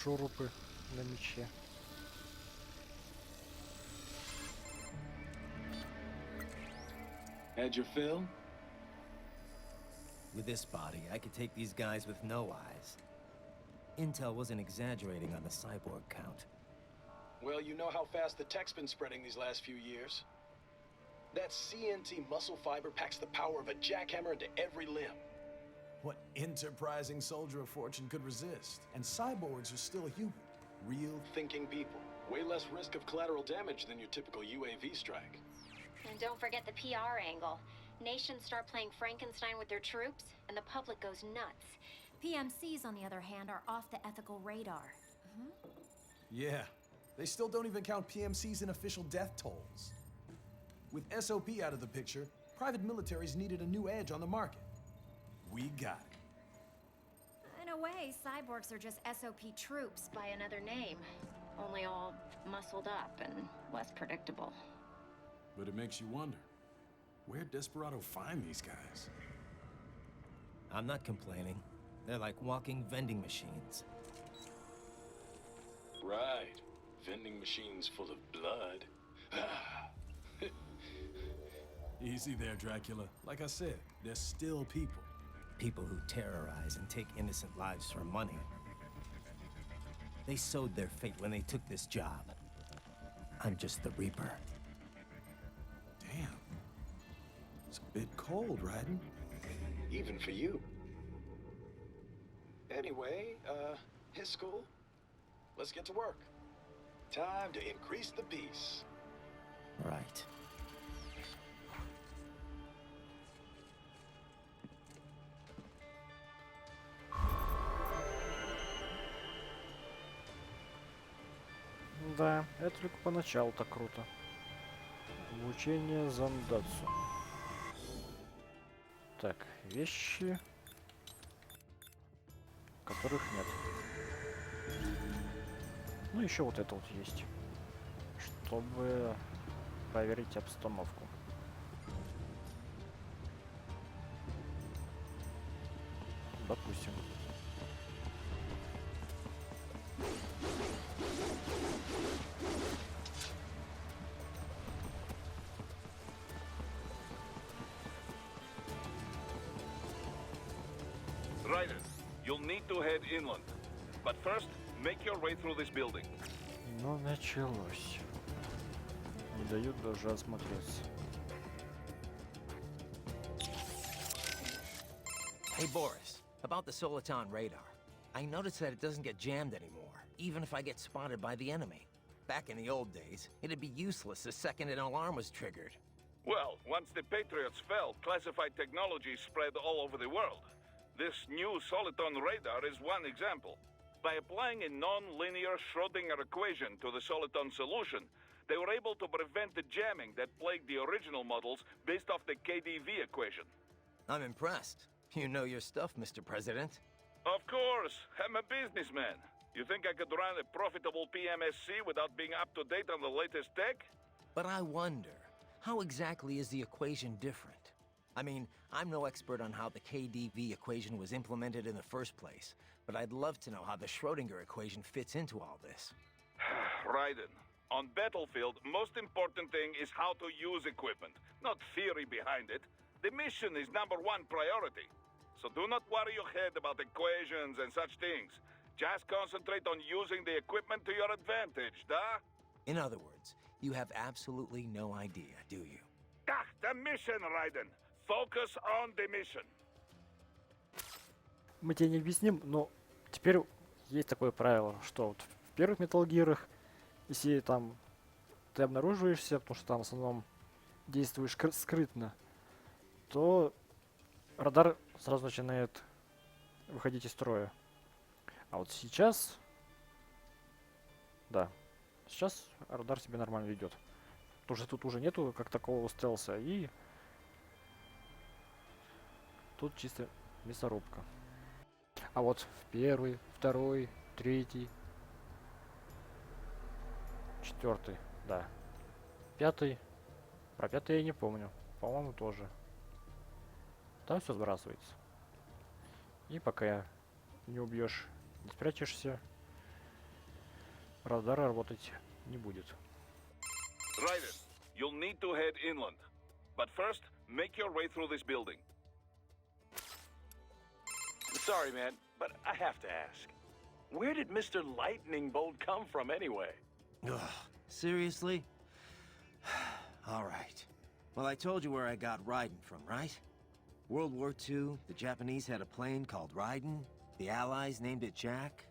S1: шурупы на мече.
S10: Had your fill?
S5: With this body, I could take these guys with no eyes. Intel wasn't exaggerating on the cyborg count.
S10: Well, you know how fast the tech's been spreading these last few years. That CNT muscle fiber packs the power of a jackhammer into every limb. What enterprising soldier of fortune could resist? And cyborgs are still human. Real, thinking people. Way less risk of collateral damage than your typical UAV strike.
S6: And don't forget the PR angle. Nations start playing Frankenstein with their troops, and the public goes nuts. PMCs, on the other hand, are off the ethical radar.
S10: Yeah, they still don't even count PMCs in official death tolls. With SOP out of the picture, private militaries needed a new edge on the market. We got it.
S6: In a way, cyborgs are just SOP troops by another name. Only all muscled up and less predictable.
S10: But it makes you wonder, where'd Desperado find these guys?
S5: I'm not complaining. They're like walking vending machines.
S10: Right. Vending machines full of blood. Easy there, Dracula. Like I said, they're still people.
S5: People who terrorize and take innocent lives for money. They sowed their fate when they took this job. I'm just the Reaper.
S10: Damn. It's a bit cold, Raiden. Even for you. Anyway, his school. Let's get to work. Time to increase the peace.
S5: Right.
S1: Да, это только поначалу-то круто. Обучение Зандатсу. Так, вещи, которых нет. Ну, еще вот это вот есть, чтобы проверить обстановку. Допустим.
S11: Ryder, you'll need to head inland. But first, make your way through this building.
S1: Ну, началось. Не дают даже осмотреться.
S12: Hey, Boris, about the Soliton radar. I noticed that it doesn't get jammed anymore, even if I get spotted by the enemy. Back in the old days, it'd be useless the second an alarm was triggered.
S11: Well, once the Patriots fell, classified technology spread all over the world. This new Soliton radar is one example. By applying a non-linear Schrödinger equation to the Soliton solution, they were able to prevent the jamming that plagued the original models based off the KDV equation.
S12: I'm impressed. You know your stuff, Mr. President.
S11: Of course, I'm a businessman. You think I could run a profitable PMSC without being up to date on the latest tech?
S12: But I wonder, how exactly is the equation different? I mean, I'm no expert on how the KDV equation was implemented in the first place, but I'd love to know how the Schrödinger equation fits into all this.
S11: Raiden, on battlefield, most important thing is how to use equipment, not theory behind it. The mission is #1 priority. So do not worry your head about equations and such things. Just concentrate on using the equipment to your advantage, da?
S12: In other words, you have absolutely no idea, do you?
S11: Ah, the mission, Raiden. Focus on the mission.
S1: Мы тебе не объясним, но теперь есть такое правило, что вот в первых Metal Gear'ах, если там ты обнаруживаешься, потому что там в основном действуешь скрытно, то радар сразу начинает выходить из строя. А вот сейчас, да, сейчас радар себя нормально ведет. Потому что тут уже нету как такового стелса, и тут чисто мясорубка. А вот в первый, второй, третий, четвертый, да. Пятый. Про пятый я не помню. По-моему, тоже. Там все сбрасывается. И пока не убьешь, не спрячешься, радар работать не будет.
S11: Ryder, you'll need to head inland. But first, make your way through this building.
S7: Sorry, man, but I have to ask. Where did Mr. Lightning Bolt come from anyway?
S5: Ugh, seriously? All right. Well, I told you where I got Raiden from, right? World War II, the Japanese had a plane called Raiden. The Allies named it Jack.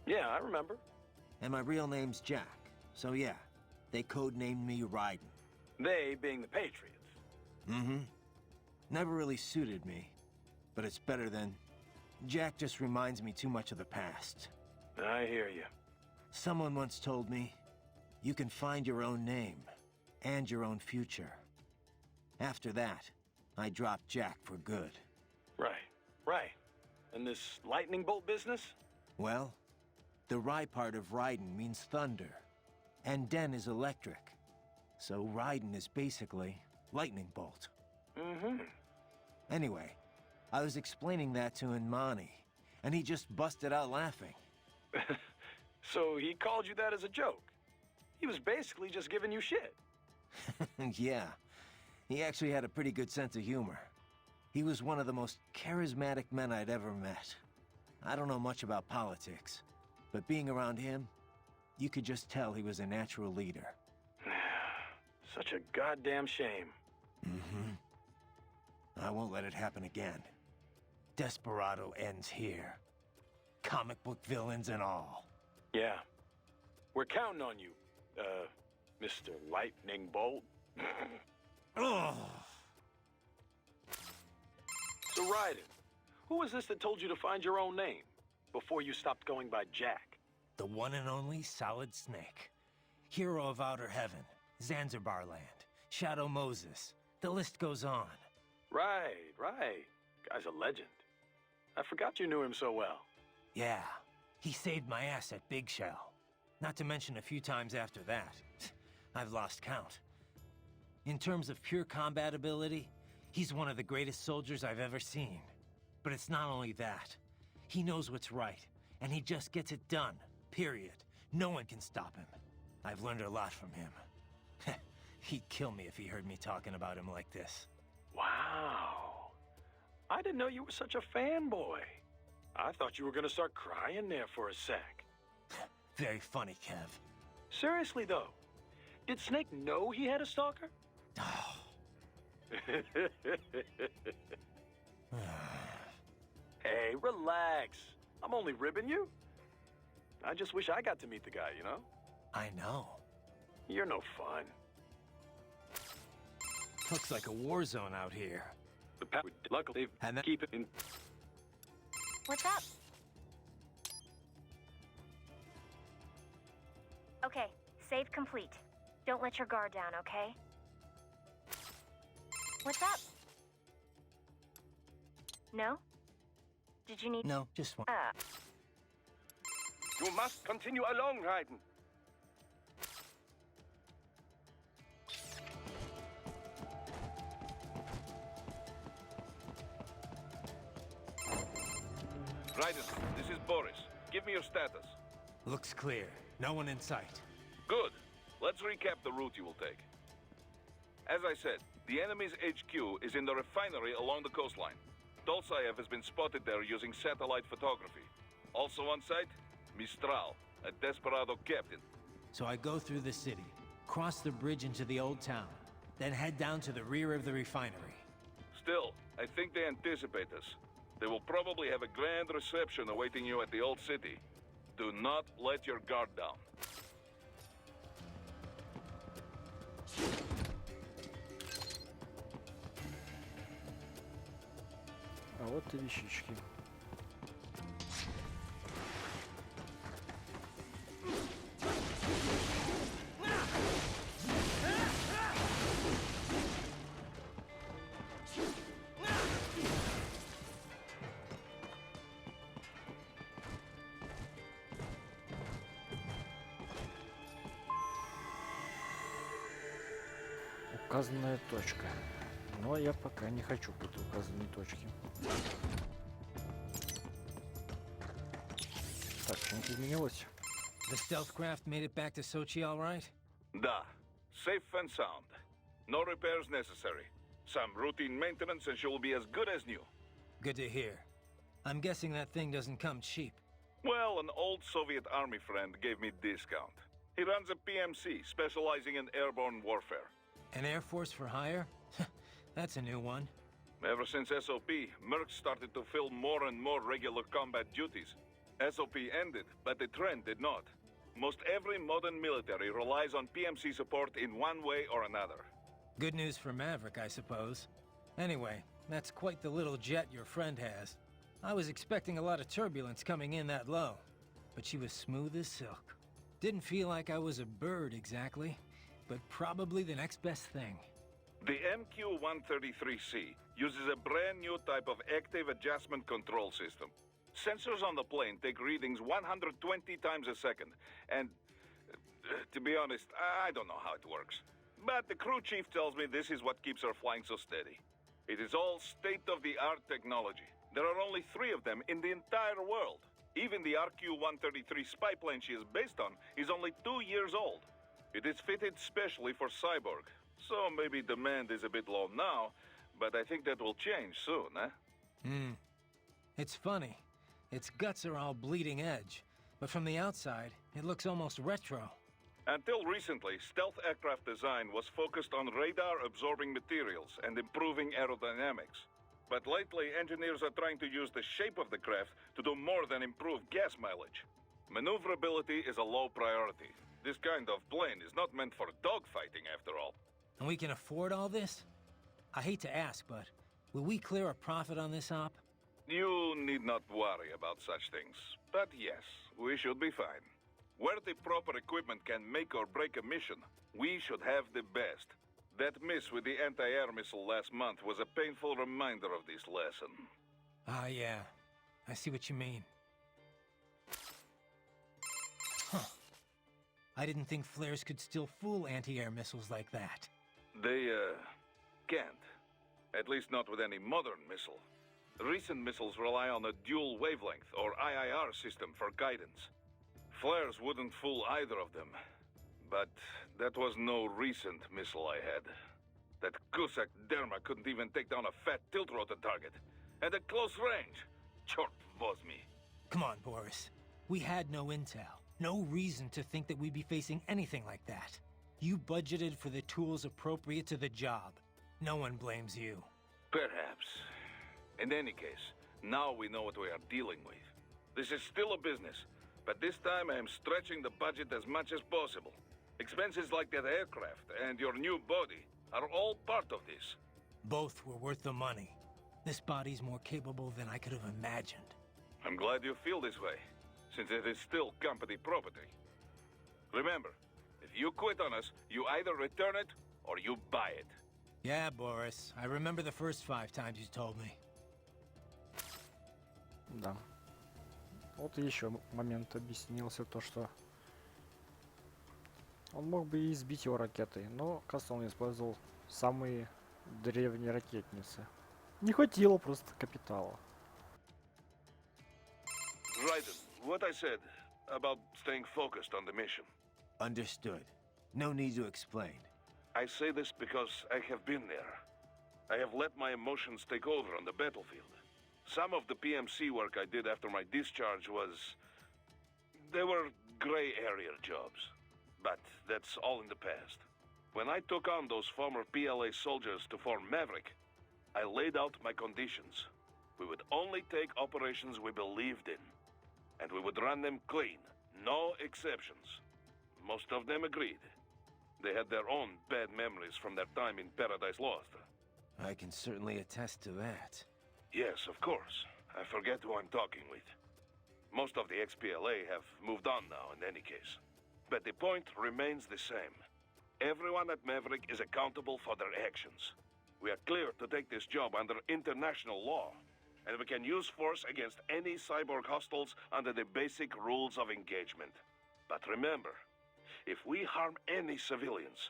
S7: Yeah, I remember.
S5: And my real name's Jack. So yeah, they codenamed me Raiden.
S7: They being the Patriots.
S5: Mm-hmm. Never really suited me. But it's better than... Jack just reminds me too much of the past.
S7: I hear you.
S5: Someone once told me, you can find your own name, and your own future. After that, I dropped Jack for good.
S7: Right. And this lightning bolt business?
S5: Well, the Rai part of Raiden means thunder, and Den is electric. So Raiden is basically lightning bolt.
S7: Mm-hmm.
S5: Anyway, I was explaining that to Inmani, and he just busted out laughing.
S7: So he called you that as a joke? He was basically just giving you shit.
S5: Yeah, he actually had a pretty good sense of humor. He was one of the most charismatic men I'd ever met. I don't know much about politics, but being around him, you could just tell he was a natural leader.
S7: Such a goddamn shame.
S5: Mm-hmm. I won't let it happen again. Desperado ends here. Comic book villains and all.
S7: Yeah. We're counting on you, Mr. Lightning Bolt.
S5: Ugh.
S7: So Raiden, who was this that told you to find your own name before you stopped going by Jack?
S5: The one and only Solid Snake. Hero of Outer Heaven, Zanzibar Land, Shadow Moses. The list goes on.
S7: Right. Guy's a legend. I forgot you knew him so well.
S5: Yeah, he saved my ass at Big Shell. Not to mention a few times after that. I've lost count. In terms of pure combat ability, he's one of the greatest soldiers I've ever seen. But it's not only that. He knows what's right, and he just gets it done, period. No one can stop him. I've learned a lot from him. He'd kill me if he heard me talking about him like this.
S7: Wow. I didn't know you were such a fanboy. I thought you were gonna start crying there for a sec.
S5: Very funny, Kev.
S7: Seriously, though, did Snake know he had a stalker?
S5: Oh.
S7: Hey, relax. I'm only ribbing you. I just wish I got to meet the guy, you know?
S5: I know.
S7: You're no fun.
S5: Looks like a war zone out here.
S7: Luckily,
S5: And that-
S7: keep it in.
S6: What's up? Okay, save complete. Don't let your guard down, okay? What's up? No? Did you need...
S5: No, just one.
S2: You must continue along, Raiden.
S11: Raiden, this is Boris. Give me your status.
S5: Looks clear. No one in sight.
S11: Good. Let's recap the route you will take. As I said, the enemy's HQ is in the refinery along the coastline. Dolzaev has been spotted there using satellite photography. Also on site, Mistral, a Desperado captain.
S12: So I go through the city, cross the bridge into the old town, then head down to the rear of the refinery.
S11: Still, I think they anticipate us. They will probably have a grand reception awaiting you at the old city. Do not let your guard down.
S1: А вот и вещички. Указанная точка. Но я пока не хочу быть в указанной точке. Так, что-нибудь изменилось?
S12: The stealth craft made it back to Sochi all right?
S11: Da. Safe and sound. No repairs necessary. Some routine maintenance and she will be as good as new.
S12: Good to hear. I'm guessing that thing doesn't come cheap.
S11: Well, an old Soviet army friend gave me discount. He runs a PMC, specializing in airborne warfare.
S12: An Air Force for hire? That's a new one.
S11: Ever since SOP, Merc started to fill more and more regular combat duties. SOP ended, but the trend did not. Most every modern military relies on PMC support in one way or another.
S12: Good news for Maverick, I suppose. Anyway, that's quite the little jet your friend has. I was expecting a lot of turbulence coming in that low, but she was smooth as silk. Didn't feel like I was a bird exactly, but probably the next best thing.
S11: The MQ-133C uses a brand new type of active adjustment control system. Sensors on the plane take readings 120 times a second, and to be honest, I don't know how it works. But the crew chief tells me this is what keeps her flying so steady. It is all state-of-the-art technology. There are only 3 of them in the entire world. Even the RQ-133 spy plane she is based on is only 2 years old. It is fitted specially for Cyborg, so maybe demand is a bit low now, but I think that will change soon, eh?
S12: It's funny. Its guts are all bleeding edge, but from the outside, it looks almost retro.
S11: Until recently, stealth aircraft design was focused on radar-absorbing materials and improving aerodynamics. But lately, engineers are trying to use the shape of the craft to do more than improve gas mileage. Maneuverability is a low priority. This kind of plane is not meant for dogfighting, after all.
S12: And we can afford all this? I hate to ask, but will we clear a profit on this op?
S11: You need not worry about such things. But yes, we should be fine. Where the proper equipment can make or break a mission, we should have the best. That miss with the anti-air missile last month was a painful reminder of this lesson.
S12: Ah, yeah. I see what you mean. Huh. I didn't think flares could still fool anti-air missiles like that.
S11: They, can't. At least not with any modern missile. Recent missiles rely on a dual wavelength, or IIR system, for guidance. Flares wouldn't fool either of them. But that was no recent missile I had. That Gusak Derma couldn't even take down a fat tilt-rotor target. And at close range, chort was me.
S12: Come on, Boris. We had no intel. No reason to think that we'd be facing anything like that. You budgeted for the tools appropriate to the job. No one blames you.
S11: Perhaps. In any case, now we know what we are dealing with. This is still a business, but this time I am stretching the budget as much as possible. Expenses like that aircraft and your new body are all part of this.
S12: Both were worth the money. This body's more capable than I could have imagined.
S11: I'm glad you feel this way, since it is still company property. Remember, if you quit on us, you either return it or you buy it.
S12: Yeah, Boris. I remember the first 5 times you told me.
S1: Да. Вот и еще момент объяснился, то что он мог бы и сбить его ракетой, но, кажется, он использовал самые древние ракетницы. Не хватило просто капитала.
S11: Raiden, what I said about staying focused on the mission.
S5: Understood. No need to explain.
S11: I say this because I have been there. I have let my emotions take over on the battlefield. Some of the PMC work I did after my discharge was... They were gray area jobs. But that's all in the past. When I took on those former PLA soldiers to form Maverick, I laid out my conditions. We would only take operations we believed in. And we would run them clean. No exceptions. Most of them agreed. They had their own bad memories from their time in Paradise Lost.
S5: I can certainly attest to that.
S11: Yes, of course. I forget who I'm talking with. Most of the ex-PLA have moved on now, in any case. But the point remains the same. Everyone at Maverick is accountable for their actions. We are clear to take this job under international law, and we can use force against any cyborg hostiles under the basic rules of engagement. But remember, if we harm any civilians,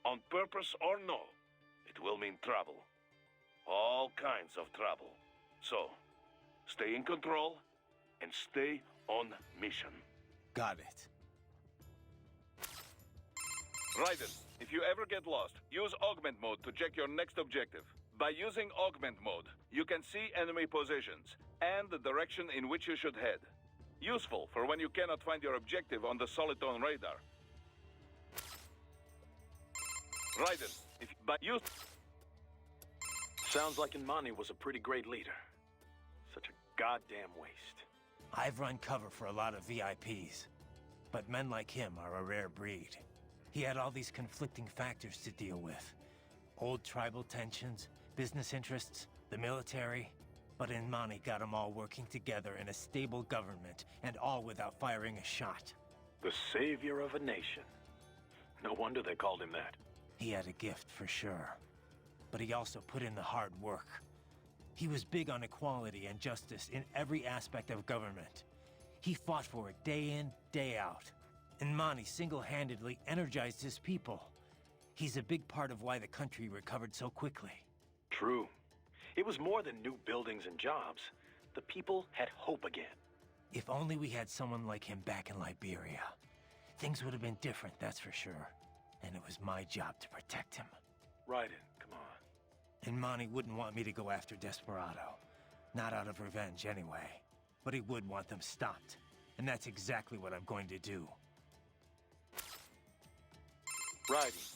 S11: on purpose or no, it will mean trouble. All kinds of trouble. So, stay in control and stay on mission.
S5: Got it.
S11: Raiden, if you ever get lost, use augment mode to check your next objective. By using augment mode, you can see enemy positions and the direction in which you should head. Useful for when you cannot find your objective on the Solitone radar. Raiden, if by use...
S7: Sounds like Inmani was a pretty great leader. Such a goddamn waste.
S12: I've run cover for a lot of VIPs, but men like him are a rare breed. He had all these conflicting factors to deal with. Old tribal tensions, business interests, the military. But Inmani got them all working together in a stable government, and all without firing a shot.
S7: The savior of a nation. No wonder they called him that.
S12: He had a gift, for sure. But he also put in the hard work. He was big on equality and justice in every aspect of government. He fought for it day in, day out. Inmani single-handedly energized his people. He's a big part of why the country recovered so quickly.
S7: True. It was more than new buildings and jobs. The people had hope again.
S12: If only we had someone like him back in Liberia. Things would have been different, that's for sure. And it was my job to protect him.
S7: Raiden, come on.
S12: Inmani wouldn't want me to go after Desperado. Not out of revenge, anyway. But he would want them stopped. And that's exactly what I'm going to do.
S7: Raiden,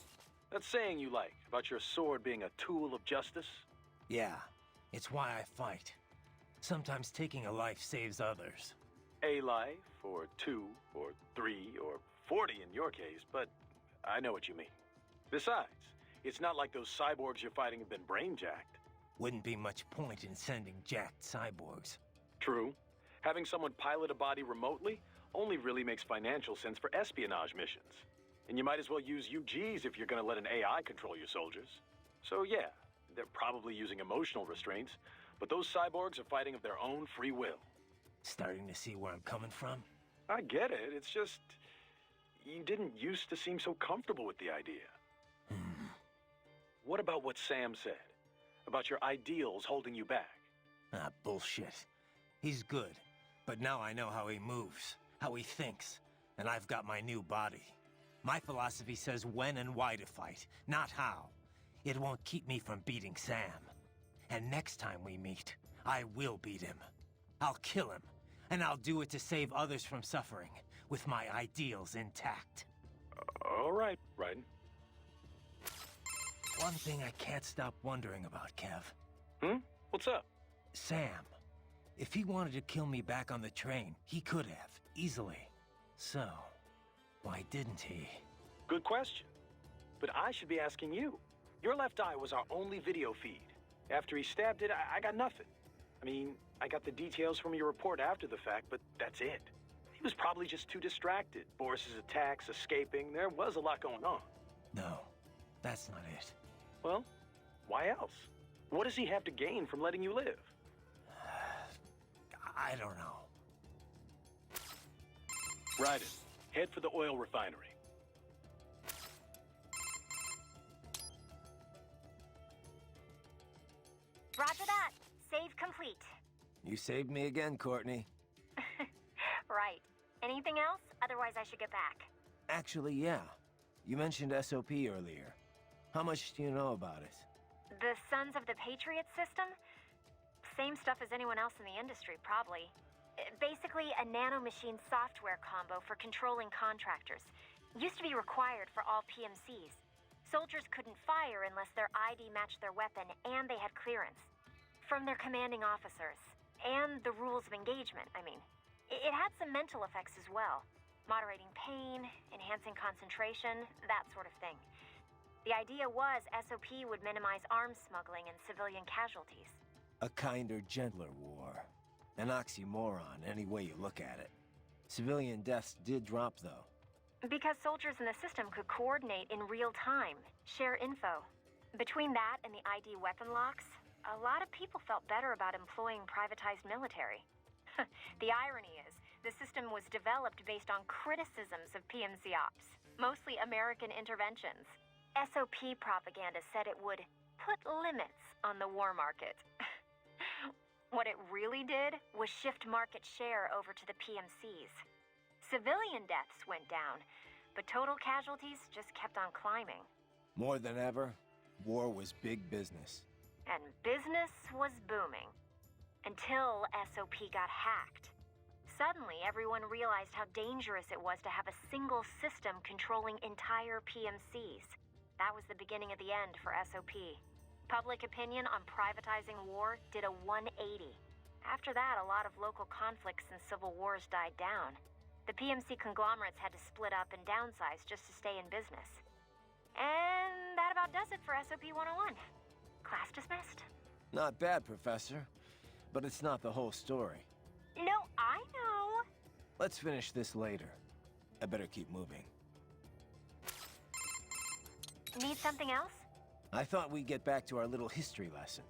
S7: that saying you like about your sword being a tool of justice?
S12: Yeah, it's why I fight. Sometimes taking a life saves others.
S7: A life, or 2, or 3, or 40 in your case, but I know what you mean. Besides, it's not like those cyborgs you're fighting have been brain-jacked.
S12: Wouldn't be much point in sending jacked cyborgs.
S7: True. Having someone pilot a body remotely only really makes financial sense for espionage missions. And you might as well use UGs if you're gonna let an AI control your soldiers. So yeah, they're probably using emotional restraints, but those cyborgs are fighting of their own free will.
S12: Starting to see where I'm coming from?
S7: I get it, it's just... you didn't used to seem so comfortable with the idea. What about what Sam said? About your ideals holding you back?
S12: Ah, bullshit. He's good, but now I know how he moves, how he thinks, and I've got my new body. My philosophy says when and why to fight, not how. It won't keep me from beating Sam. And next time we meet, I will beat him. I'll kill him, and I'll do it to save others from suffering, with my ideals intact.
S7: All right, Raiden.
S12: One thing I can't stop wondering about, Kev.
S7: What's up?
S12: Sam. If he wanted to kill me back on the train, he could have, easily. So, why didn't he?
S7: Good question. But I should be asking you. Your left eye was our only video feed. After he stabbed it, I got nothing. I mean, I got the details from your report after the fact, but that's it. He was probably just too distracted. Boris's attacks, escaping, there was a lot going on.
S12: No, that's not it.
S7: Well, why else? What does he have to gain from letting you live?
S12: I don't know.
S7: Raiden, head for the oil refinery.
S6: Roger that. Save complete.
S12: You saved me again, Courtney.
S6: Right. Anything else? Otherwise, I should get back.
S12: Actually, yeah. You mentioned SOP earlier. How much do you know about it?
S6: The Sons of the Patriot system? Same stuff as anyone else in the industry, probably. Basically, a nanomachine software combo for controlling contractors. Used to be required for all PMCs. Soldiers couldn't fire unless their ID matched their weapon and they had clearance. From their commanding officers. And the rules of engagement, I mean. It had some mental effects as well. Moderating pain, enhancing concentration, that sort of thing. The idea was SOP would minimize arms smuggling and civilian casualties.
S12: A kinder, gentler war. An oxymoron, any way you look at it. Civilian deaths did drop, though.
S6: Because soldiers in the system could coordinate in real time, share info. Between that and the ID weapon locks, a lot of people felt better about employing privatized military. The irony is, the system was developed based on criticisms of PMC ops, mostly American interventions. SOP propaganda said it would put limits on the war market. What it really did was shift market share over to the PMCs. Civilian deaths went down, but total casualties just kept on climbing.
S5: More than ever, war was big business.
S6: And business was booming. Until SOP got hacked. Suddenly, everyone realized how dangerous it was to have a single system controlling entire PMCs. That was the beginning of the end for SOP. Public opinion on privatizing war did a 180. After that, a lot of local conflicts and civil wars died down. The PMC conglomerates had to split up and downsize just to stay in business. And that about does it for SOP 101. Class dismissed.
S5: Not bad, Professor. But it's not the whole story.
S6: No, I know.
S5: Let's finish this later. I better keep moving.
S6: Need something else?
S5: I thought we'd get back to our little history lesson.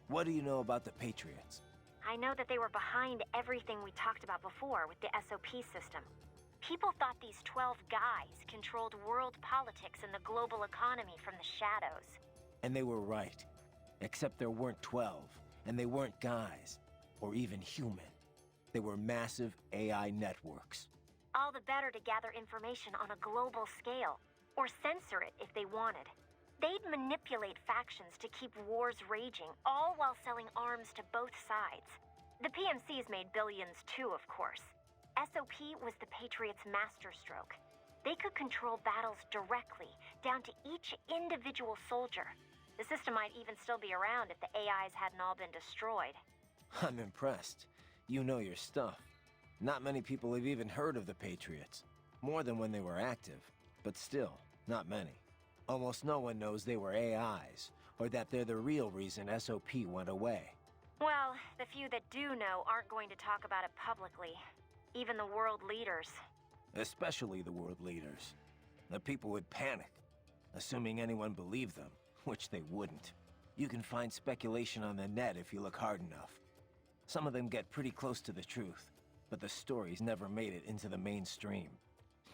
S5: What do you know about the Patriots?
S6: I know that they were behind everything we talked about before with the SOP system. People thought these 12 guys controlled world politics and the global economy from the shadows.
S5: And they were right. Except there weren't 12, and they weren't guys, or even human. They were massive AI networks.
S6: All the better to gather information on a global scale, or censor it if they wanted. They'd manipulate factions to keep wars raging, all while selling arms to both sides. The PMCs made billions too, of course. SOP was the Patriots' masterstroke. They could control battles directly, down to each individual soldier. The system might even still be around if the AIs hadn't all been destroyed.
S5: I'm impressed. You know your stuff. Not many people have even heard of the Patriots. More than when they were active, but still, not many. Almost no one knows they were AIs, or that they're the real reason SOP went away.
S6: Well, the few that do know aren't going to talk about it publicly. Even the world leaders.
S5: Especially the world leaders. The people would panic, assuming anyone believed them, which they wouldn't. You can find speculation on the net if you look hard enough. Some of them get pretty close to the truth, but the stories never made it into the mainstream.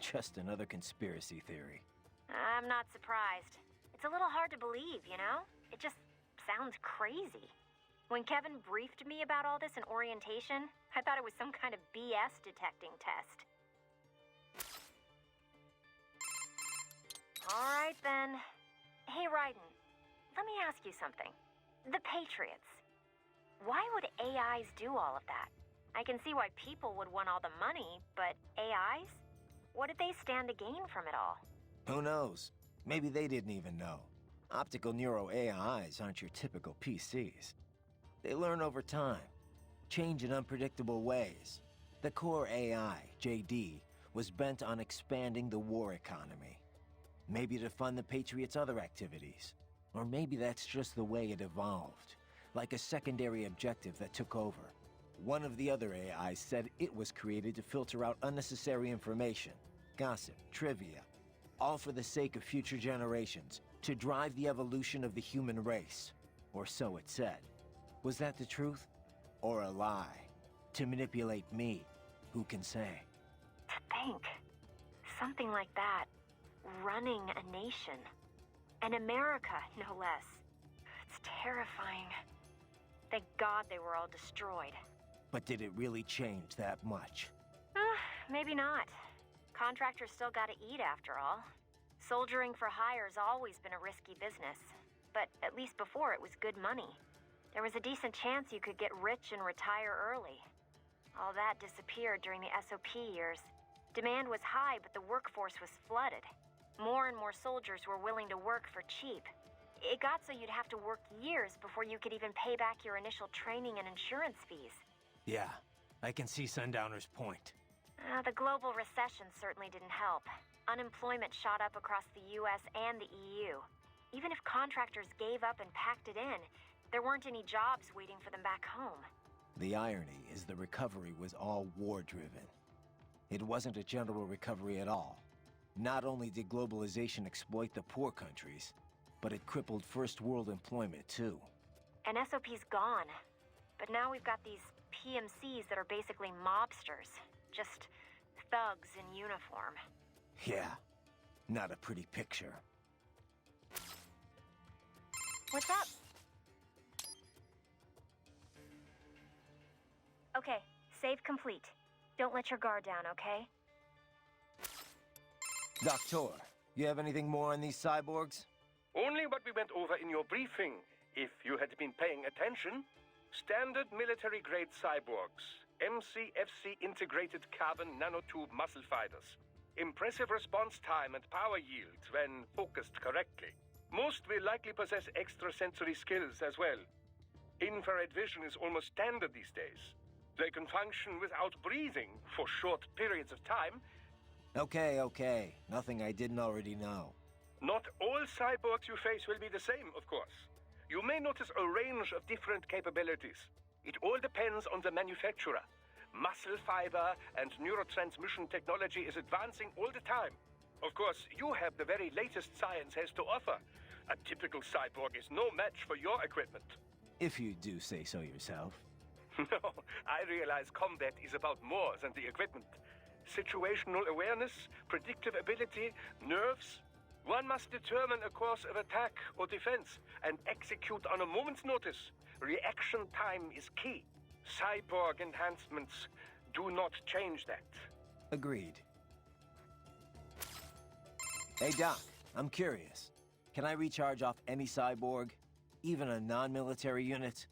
S5: Just another conspiracy theory.
S6: I'm not surprised. It's a little hard to believe, you know? It just sounds crazy. When Kevin briefed me about all this in orientation, I thought it was some kind of BS detecting test. All right, then. Hey, Raiden, let me ask you something. The Patriots. Why would AIs do all of that? I can see why people would want all the money, but AIs? What did they stand to gain from it all?
S5: Who knows? Maybe they didn't even know. Optical Neuro AIs aren't your typical PCs. They learn over time, change in unpredictable ways. The core AI, JD, was bent on expanding the war economy. Maybe to fund the Patriots' other activities. Or maybe that's just the way it evolved, like a secondary objective that took over. One of the other AIs said it was created to filter out unnecessary information, gossip, trivia, all for the sake of future generations, to drive the evolution of the human race. Or so it said. Was that the truth? Or a lie? To manipulate me? Who can say?
S6: To think. Something like that. Running a nation. And America, no less. It's terrifying. Thank God they were all destroyed.
S5: But did it really change that much?
S6: Maybe not. Contractors still gotta eat after all. Soldiering for hire's always been a risky business. But at least before it was good money. There was a decent chance you could get rich and retire early. All that disappeared during the SOP years. Demand was high, but the workforce was flooded. More and more soldiers were willing to work for cheap. It got so you'd have to work years before you could even pay back your initial training and insurance fees.
S5: Yeah, I can see Sundowner's point.
S6: The global recession certainly didn't help. Unemployment shot up across the US and the EU. Even if contractors gave up and packed it in, there weren't any jobs waiting for them back home.
S5: The irony is the recovery was all war-driven. It wasn't a general recovery at all. Not only did globalization exploit the poor countries, but it crippled first world employment too.
S6: And SOP's gone. But now we've got these PMCs that are basically mobsters. Just thugs in uniform.
S5: Yeah, not a pretty picture.
S6: What's up? Okay, save complete. Don't let your guard down, okay?
S5: Doctor, you have anything more on these cyborgs?
S2: Only what we went over in your briefing, if you had been paying attention. Standard military-grade cyborgs. MCFC integrated carbon nanotube muscle fibers. Impressive response time and power yield when focused correctly. Most will likely possess extrasensory skills as well. Infrared vision is almost standard these days. They can function without breathing for short periods of time.
S5: Okay. Nothing I didn't already know.
S2: Not all cyborgs you face will be the same, of course. You may notice a range of different capabilities. It all depends on the manufacturer. Muscle fiber and neurotransmission technology is advancing all the time. Of course, you have the very latest science has to offer. A typical cyborg is no match for your equipment.
S5: If you do say so yourself.
S2: No, I realize combat is about more than the equipment. Situational awareness, predictive ability, nerves. One must determine a course of attack or defense and execute on a moment's notice. Reaction time is key. Cyborg enhancements do not change that.
S5: Agreed. Hey, Doc, I'm curious. Can I recharge off any cyborg? Even a non-military unit?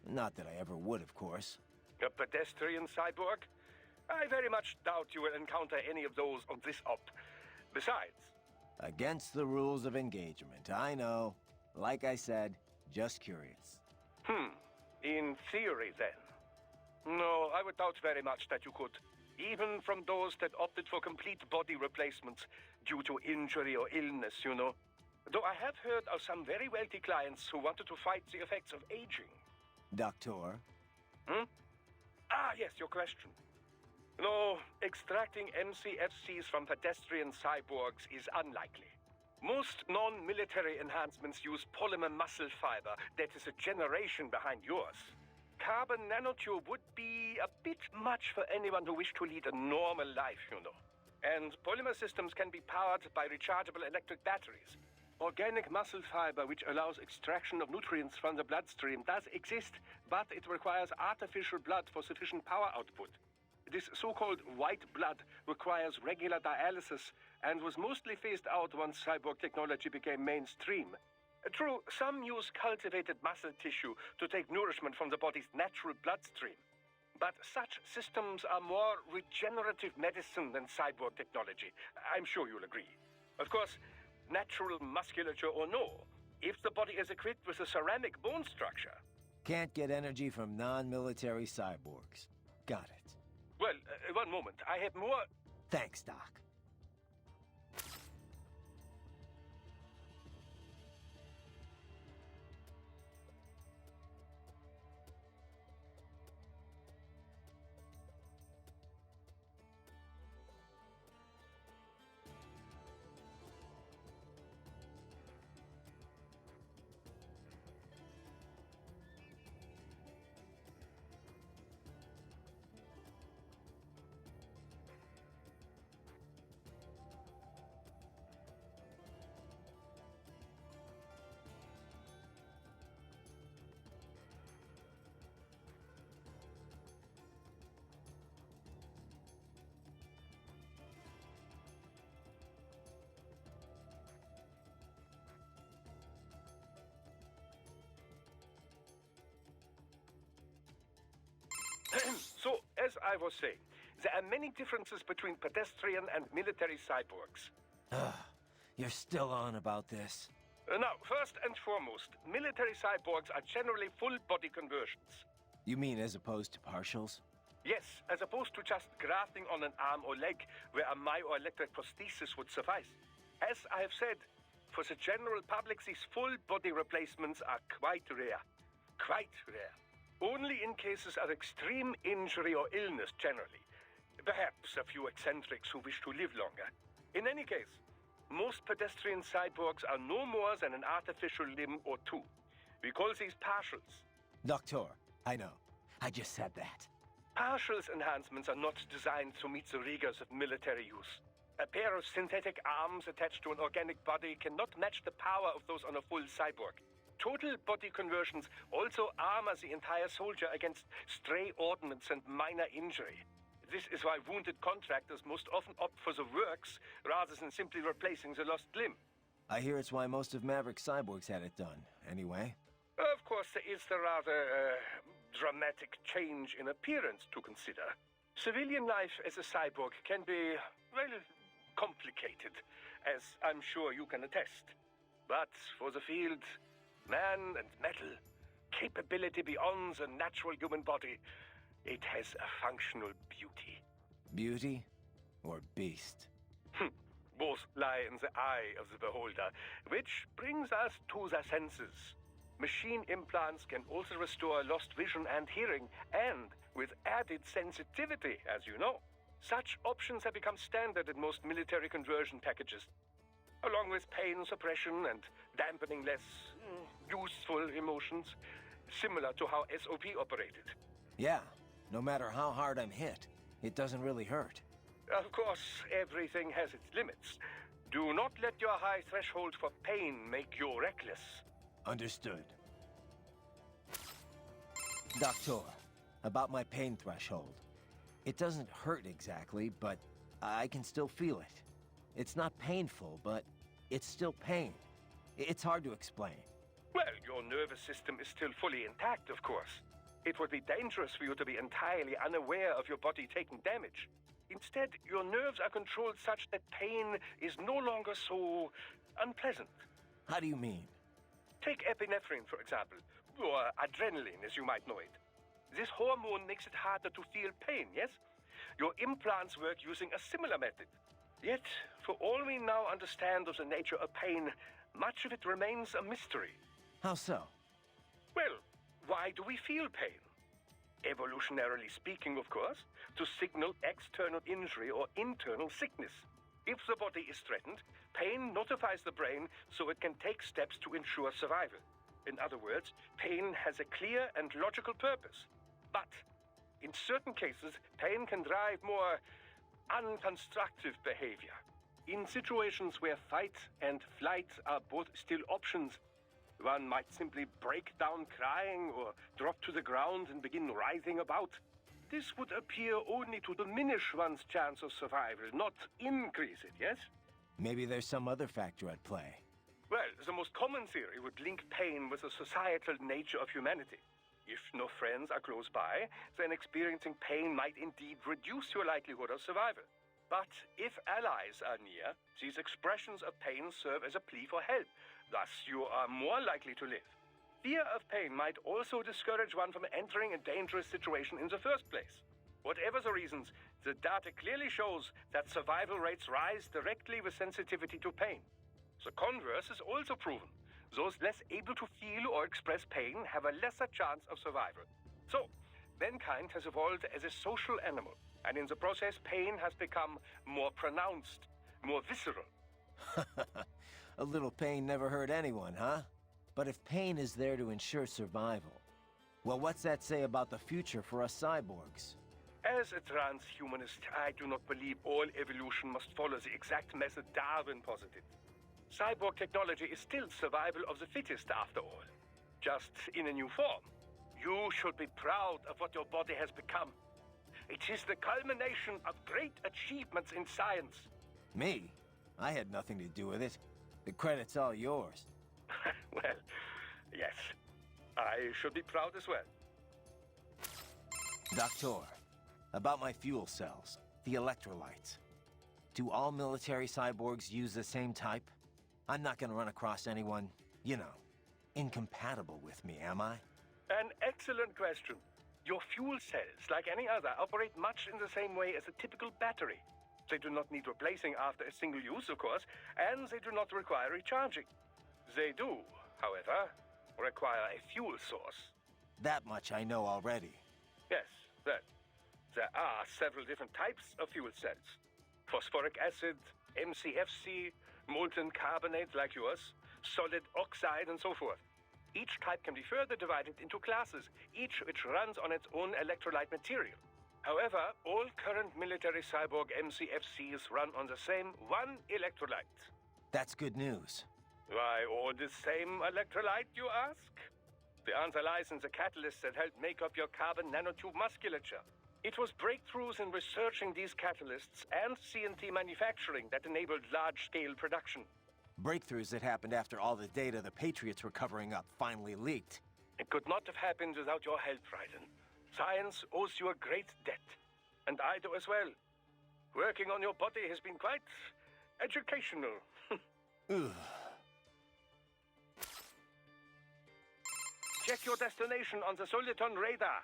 S5: Not that I ever would, of course.
S2: A pedestrian cyborg? I very much doubt you will encounter any of those on this op. Besides...
S5: Against the rules of engagement, I know. Like I said, just curious.
S2: In theory, then. No, I would doubt very much that you could. Even from those that opted for complete body replacements due to injury or illness, you know. Though I have heard of some very wealthy clients who wanted to fight the effects of aging.
S5: Doctor?
S2: Ah, yes, your question. No, extracting MCFCs from pedestrian cyborgs is unlikely. Most non-military enhancements use polymer muscle fiber that is a generation behind yours. Carbon nanotube would be a bit much for anyone who wished to lead a normal life, you know. And polymer systems can be powered by rechargeable electric batteries. Organic muscle fiber, which allows extraction of nutrients from the bloodstream, does exist, but it requires artificial blood for sufficient power output. This so-called white blood requires regular dialysis and was mostly phased out once cyborg technology became mainstream. True, some use cultivated muscle tissue to take nourishment from the body's natural bloodstream. But such systems are more regenerative medicine than cyborg technology. I'm sure you'll agree. Of course, natural musculature or no, if the body is equipped with a ceramic bone structure...
S5: Can't get energy from non-military cyborgs. Got it.
S2: Well, one moment. I have more...
S5: Thanks, Doc.
S2: So, as I was saying, there are many differences between pedestrian and military cyborgs.
S5: You're still on about this.
S2: Now, first and foremost, military cyborgs are generally full-body conversions.
S5: You mean as opposed to partials?
S2: Yes, as opposed to just grafting on an arm or leg where a myoelectric prosthesis would suffice. As I have said, for the general public, these full-body replacements are quite rare. Quite rare. Only in cases of extreme injury or illness, generally. Perhaps a few eccentrics who wish to live longer. In any case, most pedestrian cyborgs are no more than an artificial limb or two. We call these partials.
S5: Doctor, I know. I just said that.
S2: Partials enhancements are not designed to meet the rigors of military use. A pair of synthetic arms attached to an organic body cannot match the power of those on a full cyborg. Total body conversions also armor the entire soldier against stray ordnance and minor injury. This is why wounded contractors most often opt for the works rather than simply replacing the lost limb.
S5: I hear it's why most of Maverick cyborgs had it done, anyway.
S2: Of course, there is the rather dramatic change in appearance to consider. Civilian life as a cyborg can be, well, complicated, as I'm sure you can attest. But for the field, man and metal, capability beyond the natural human body, it has a functional beauty.
S5: Beauty or beast?
S2: Both lie in the eye of the beholder, which brings us to the senses. Machine implants can also restore lost vision and hearing, and with added sensitivity, as you know. Such options have become standard in most military conversion packages, along with pain suppression and dampening less useful emotions, similar to how SOP operated.
S5: Yeah, no matter how hard I'm hit, it doesn't really hurt.
S2: Of course, everything has its limits. Do not let your high threshold for pain make you reckless.
S5: Understood. Doctor, about my pain threshold. It doesn't hurt exactly, but I can still feel it. It's not painful, but it's still pain. It's hard to explain.
S2: Well, your nervous system is still fully intact, of course. It would be dangerous for you to be entirely unaware of your body taking damage. Instead, your nerves are controlled such that pain is no longer so unpleasant.
S5: How do you mean?
S2: Take epinephrine, for example, or adrenaline, as you might know it. This hormone makes it harder to feel pain, yes? Your implants work using a similar method. Yet, for all we now understand of the nature of pain, much of it remains a mystery.
S5: How so?
S2: Well, why do we feel pain? Evolutionarily speaking, of course, to signal external injury or internal sickness. If the body is threatened, pain notifies the brain so it can take steps to ensure survival. In other words, pain has a clear and logical purpose. But in certain cases, pain can drive more unconstructive behavior. In situations where fight and flight are both still options, one might simply break down crying or drop to the ground and begin writhing about. This would appear only to diminish one's chance of survival, not increase it, yes?
S5: Maybe there's some other factor at play.
S2: Well, the most common theory would link pain with the societal nature of humanity. If no friends are close by, then experiencing pain might indeed reduce your likelihood of survival. But if allies are near, these expressions of pain serve as a plea for help. Thus, you are more likely to live. Fear of pain might also discourage one from entering a dangerous situation in the first place. Whatever the reasons, the data clearly shows that survival rates rise directly with sensitivity to pain. The converse is also proven. Those less able to feel or express pain have a lesser chance of survival. So, mankind has evolved as a social animal, and in the process, pain has become more pronounced, more visceral.
S5: A little pain never hurt anyone, huh? But if pain is there to ensure survival, well, what's that say about the future for us cyborgs?
S2: As a transhumanist, I do not believe all evolution must follow the exact method Darwin posited. Cyborg technology is still survival of the fittest, after all. Just in a new form. You should be proud of what your body has become. It is the culmination of great achievements in science.
S5: Me? I had nothing to do with it. The credit's all yours.
S2: Well, yes. I should be proud as well.
S5: Doctor, about my fuel cells, the electrolytes. Do all military cyborgs use the same type? I'm not gonna run across anyone, you know, incompatible with me, am I?
S2: An excellent question. Your fuel cells, like any other, operate much in the same way as a typical battery. They do not need replacing after a single use, of course, and they do not require recharging. They do, however, require a fuel source.
S5: That much I know already.
S2: Yes, well, there are several different types of fuel cells. Phosphoric acid, MCFC, molten carbonate like yours, solid oxide, and so forth. Each type can be further divided into classes, each which runs on its own electrolyte material. However, all current military cyborg MCFCs run on the same one electrolyte.
S5: That's good news.
S2: Why all the same electrolyte, you ask? The answer lies in the catalysts that help make up your carbon nanotube musculature. It was breakthroughs in researching these catalysts and CNT manufacturing that enabled large-scale production.
S13: Breakthroughs that happened after all the data the Patriots were covering up finally leaked.
S2: It could not have happened without your help, Raiden. Science owes you a great debt. And I do as well. Working on your body has been quite educational. Check your destination on the Soliton radar.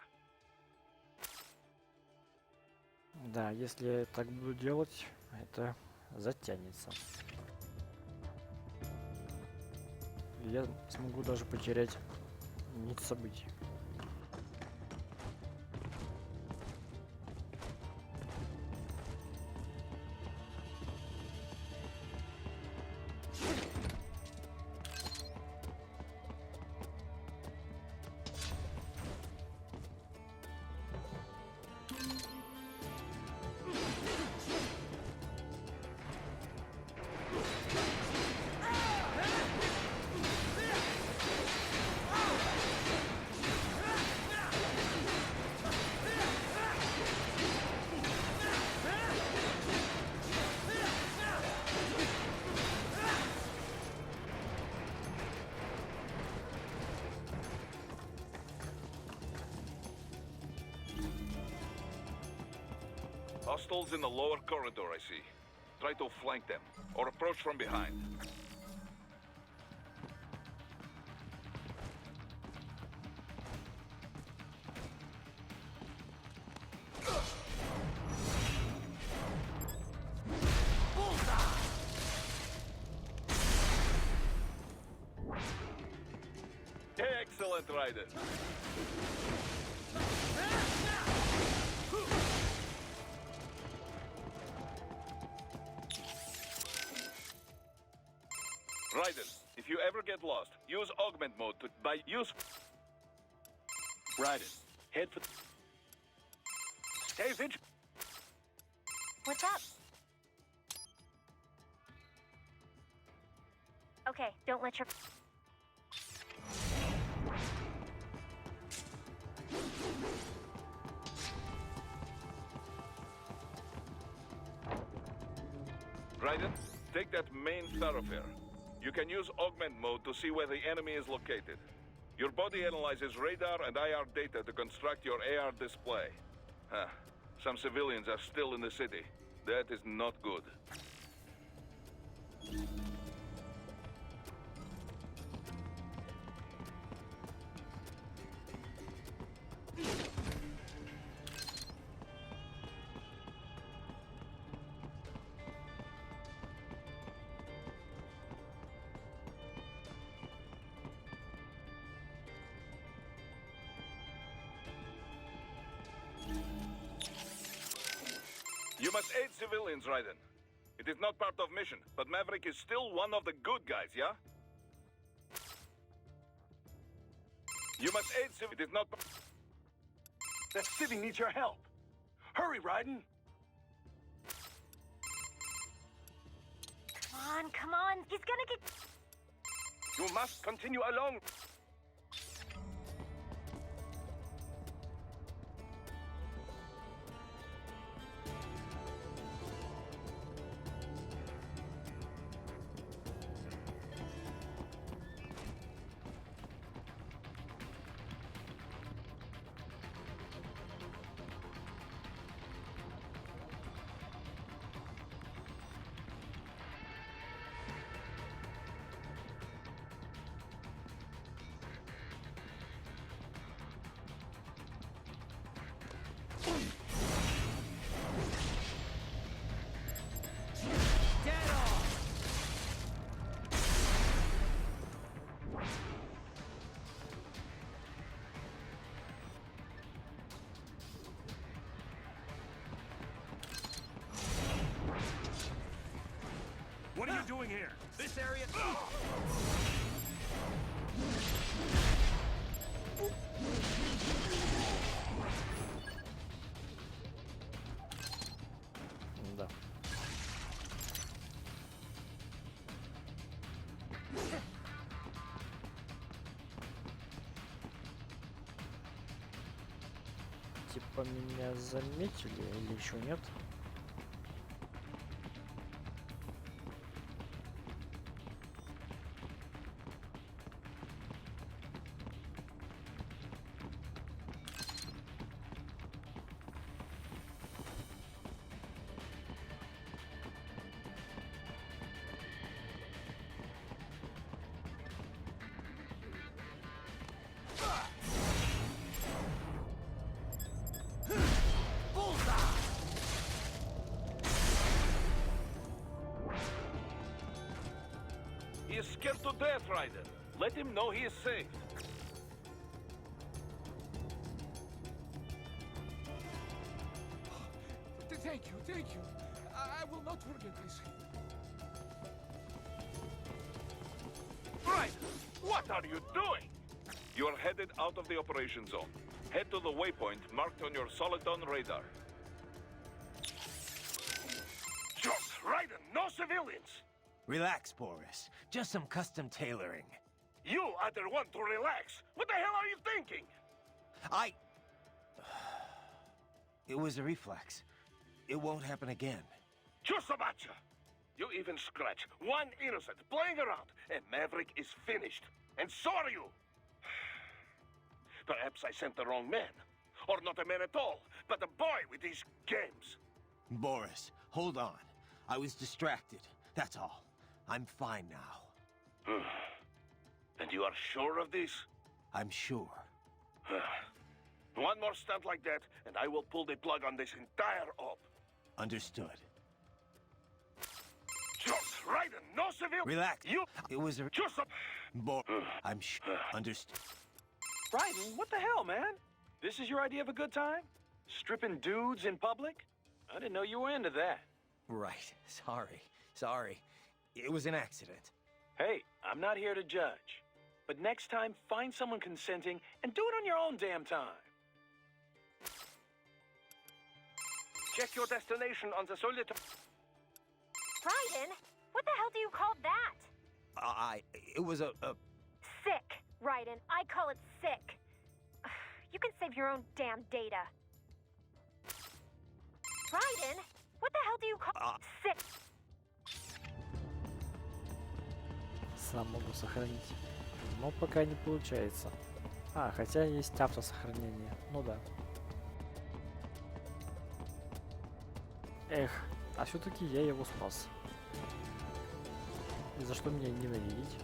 S1: Да, если я так буду делать, это затянется. Я смогу даже потерять нить событий.
S11: Hostiles in the lower corridor, I see. Try to flank them, or approach from behind. Excellent, Raiden. Raiden, if you ever get lost, use augment mode to use.
S2: Raiden, head for... Stay vigilant.
S6: What's up? Okay, don't let your...
S11: Raiden, take that main thoroughfare. You can use augment mode to see where the enemy is located. Your body analyzes radar and IR data to construct your AR display. Some civilians are still in the city. That is not good. You must aid civilians, Raiden. It is not part of mission, but Maverick is still one of the good guys, yeah? You must aid civilians. It is not...
S2: The city needs your help. Hurry, Raiden.
S6: Come on. He's gonna get...
S2: You must continue along.
S8: What are you doing here? This area...
S1: Да. типа меня заметили или еще нет?
S2: He is scared to death, Ryder. Let him know he is safe.
S8: Thank you, thank you. I will not forget this.
S2: Ryder, what are you doing?
S11: You are headed out of the operation zone. Head to the waypoint marked on your Soliton radar.
S2: Just Ryder, no civilians.
S13: Relax, Boris. Just some custom tailoring.
S2: You are the one to relax. What the hell are you thinking?
S13: It was a reflex. It won't happen again.
S2: Chusabacha! You even scratch one innocent playing around, and Maverick is finished. And so are you. Perhaps I sent the wrong man. Or not a man at all, but a boy with these games.
S13: Boris, hold on. I was distracted. That's all. I'm fine now.
S2: And you are sure of this?
S13: I'm sure.
S2: One more stunt like that, and I will pull the plug on this entire op.
S13: Understood.
S2: Just Ryder, no civil.
S13: Relax.
S2: You.
S13: It was a...
S2: Just a.
S13: I'm sure. Understood.
S7: Bryden, what the hell, man? This is your idea of a good time? Stripping dudes in public? I didn't know you were into that.
S13: Right. Sorry. It was an accident.
S7: Hey, I'm not here to judge. But next time, find someone consenting and do it on your own damn time.
S2: Check your destination on the Soliton.
S6: Bryden, what the hell do you call that?
S13: It was a...
S6: Sick, Ryden. I call it sick. You can save your own damn data. Ryden, what the hell do you call... Sick.
S1: Сам могу сохранить. Но пока не получается. Хотя есть автосохранение. Ну да. Эх, а все-таки я его спас. И за что меня ненавидеть?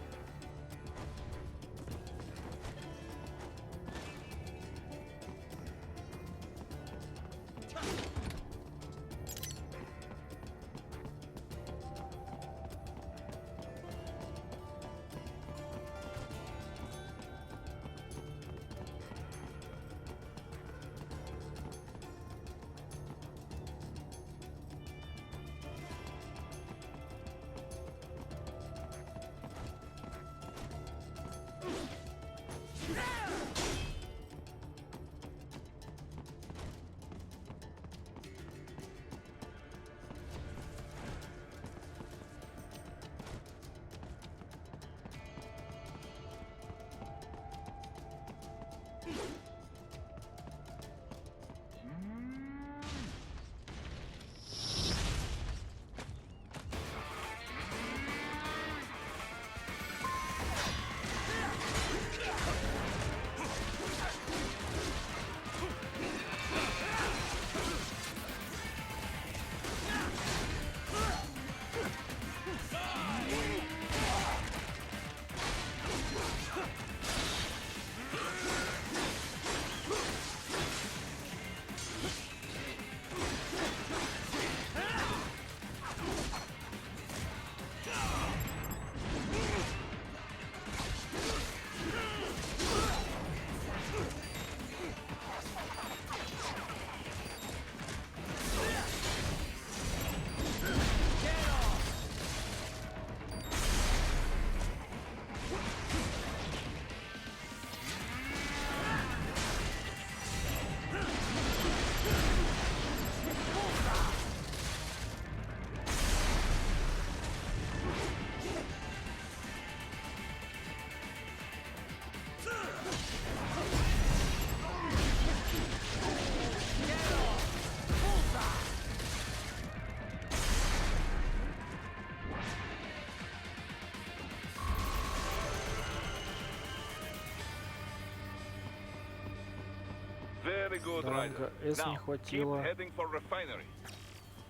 S11: Very good,
S1: Да,
S11: Ryder.
S1: S не
S11: Now, keep
S1: хватило.
S11: heading for refinery.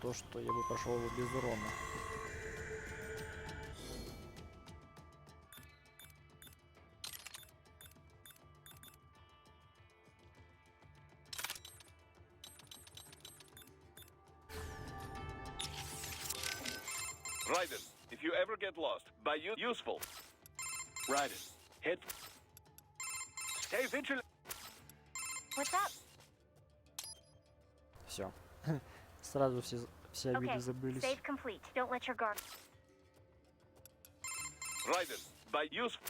S1: То, что я бы прошел его без урона.
S11: Ryder, if you ever get lost, by useful.
S2: Ryder, head. Stay vigilant.
S6: What's up?
S1: Все. Сразу все обиды
S6: Okay,
S1: забылись.
S6: save complete. Don't let your guard.
S11: Ryder, by useful.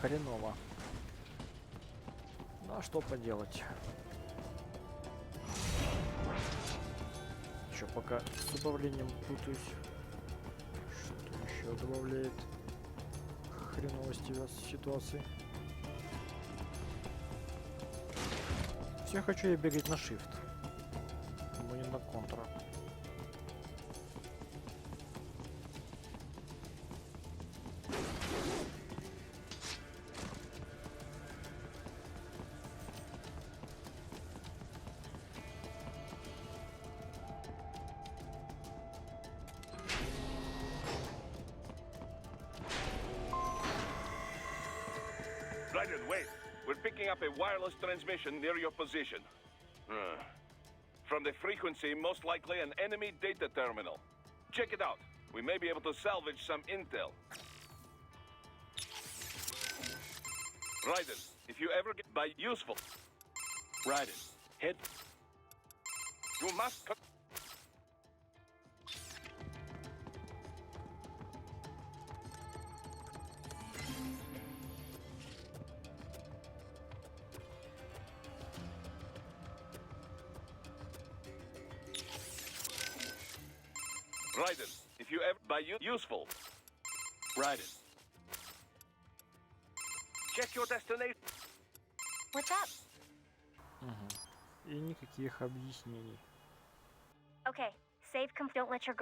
S1: Хреново. Ну а что поделать? Еще пока с добавлением путаюсь. Что еще добавляет хреновости в ситуации? Все хочу я бегать на shift, но не на контра.
S2: Raiden, wait. We're picking up a wireless transmission near your position. From the frequency, most likely an enemy data terminal. Check it out. We may be able to salvage some intel. Raiden, if you ever get by useful...
S7: Raiden, head...
S2: You must... Raiden, if you ever by useful.
S7: Raiden.
S2: Check your destination.
S6: What's up?
S1: И никаких объяснений.
S6: Okay, save don't let your...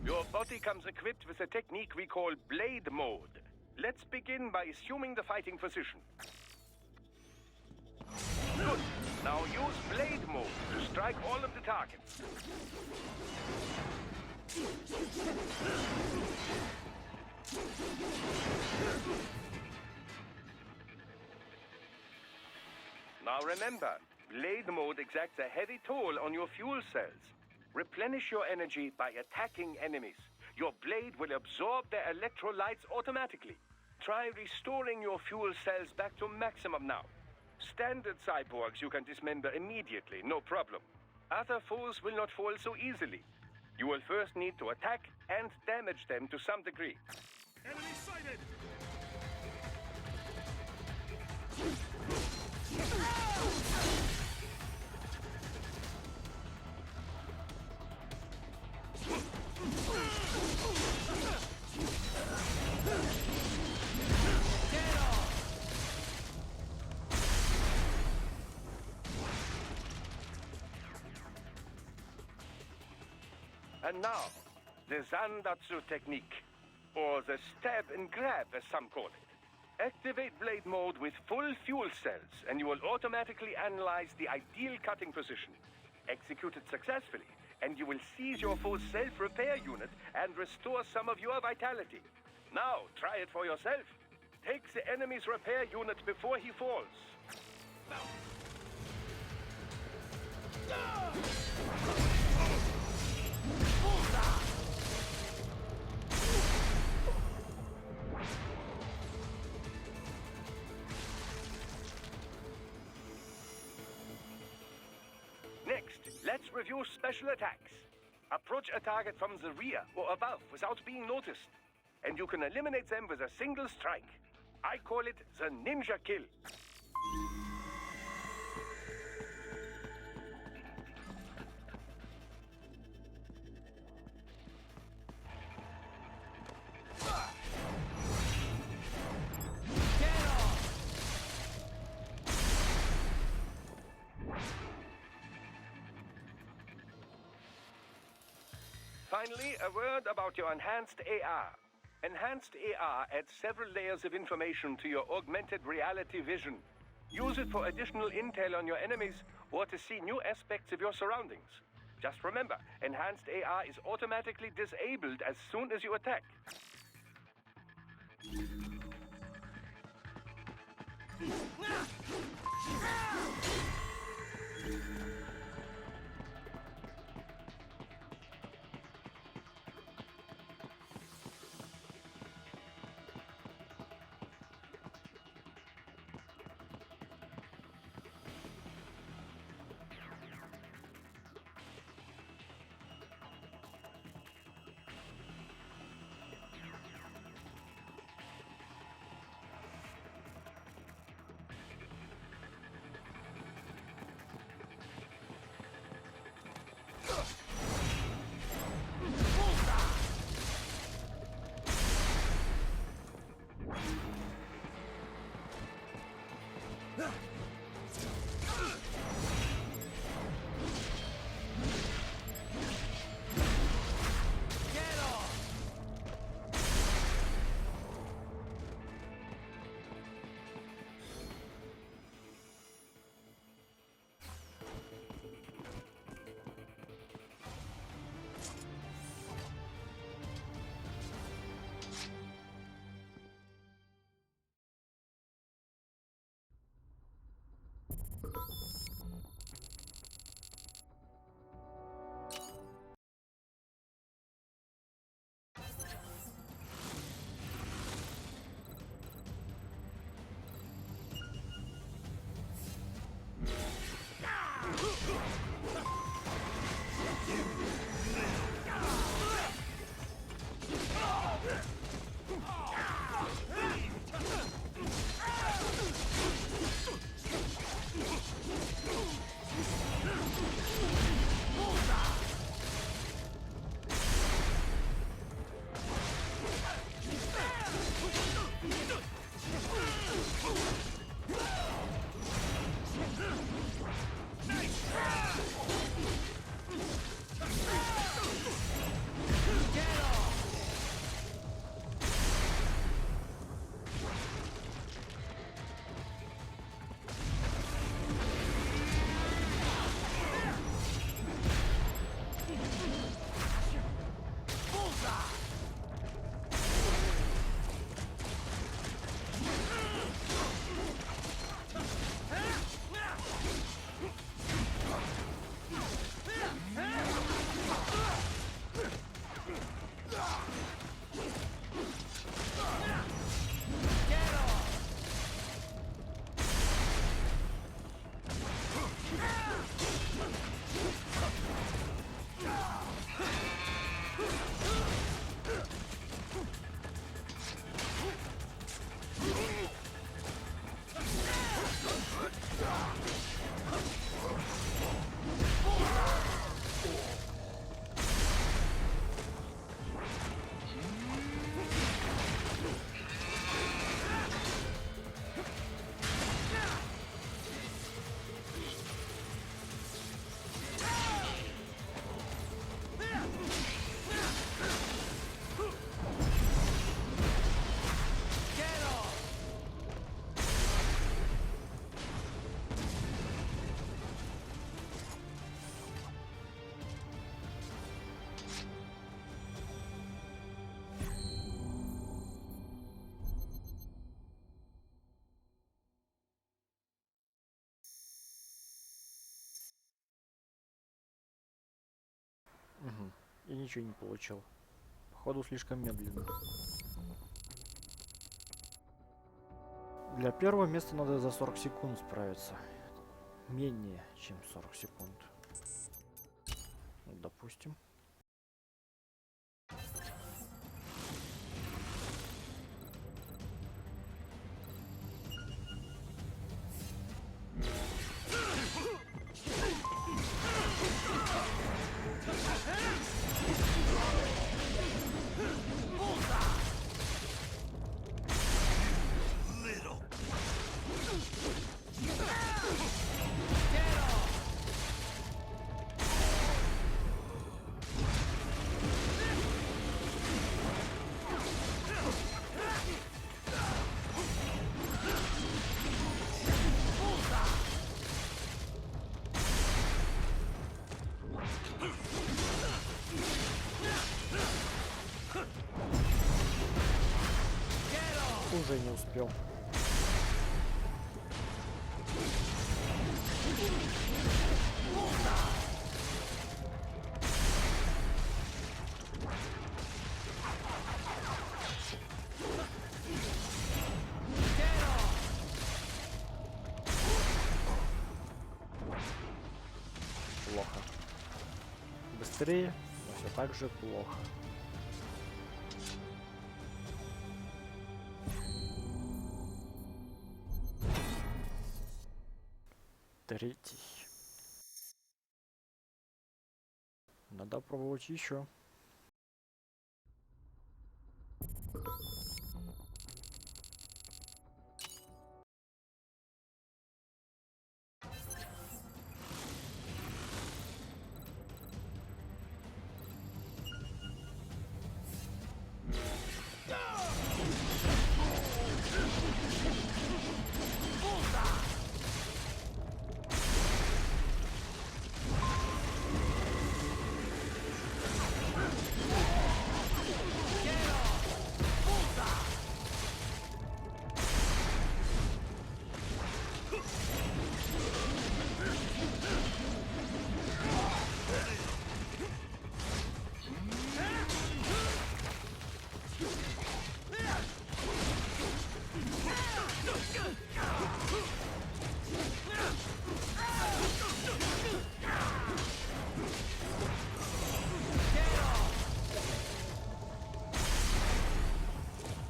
S2: Your body comes equipped with a technique we call blade mode. Let's begin by assuming the fighting position. Good. Now use blade mode to strike all of the targets. Now remember, blade mode exacts a heavy toll on your fuel cells. Replenish your energy by attacking enemies. Your blade will absorb their electrolytes automatically. Try restoring your fuel cells back to maximum now. Standard cyborgs you can dismember immediately, no problem. Other foes will not fall so easily. You will first need to attack and damage them to some degree.
S4: Enemy sighted!
S2: And now, the Zandatsu technique, or the stab and grab as some call it. Activate blade mode with full fuel cells, and you will automatically analyze the ideal cutting position. Execute it successfully, and you will seize your foe's self-repair unit and restore some of your vitality. Now, try it for yourself. Take the enemy's repair unit before he falls. Next, let's review special attacks. Approach a target from the rear or above without being noticed, and you can eliminate them with a single strike. I call it the ninja kill. Finally, a word about your enhanced AR. Enhanced AR adds several layers of information to your augmented reality vision. Use it for additional intel on your enemies or to see new aspects of your surroundings. Just remember, enhanced AR is automatically disabled as soon as you attack.
S1: И ничего не получил. Походу слишком медленно. Для первого места надо за 40 секунд справиться. Менее чем 40 секунд. Допустим. Уже не успел. Плохо. Быстрее, но все так же плохо. Третий. Надо пробовать еще.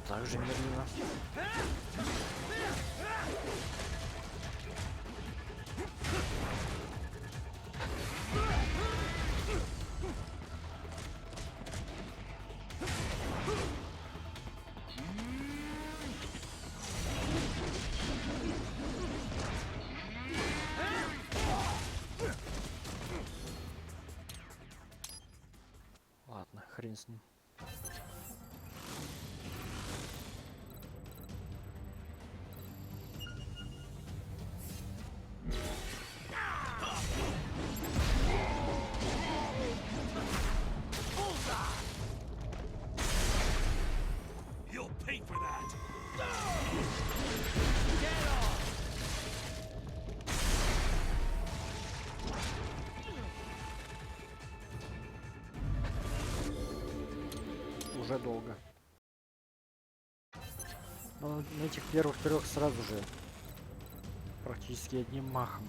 S1: Так же медленно. Ладно, хрен с ним.
S4: You'll pay for that!
S1: Уже долго. Но на этих первых трех сразу же практически одним махом.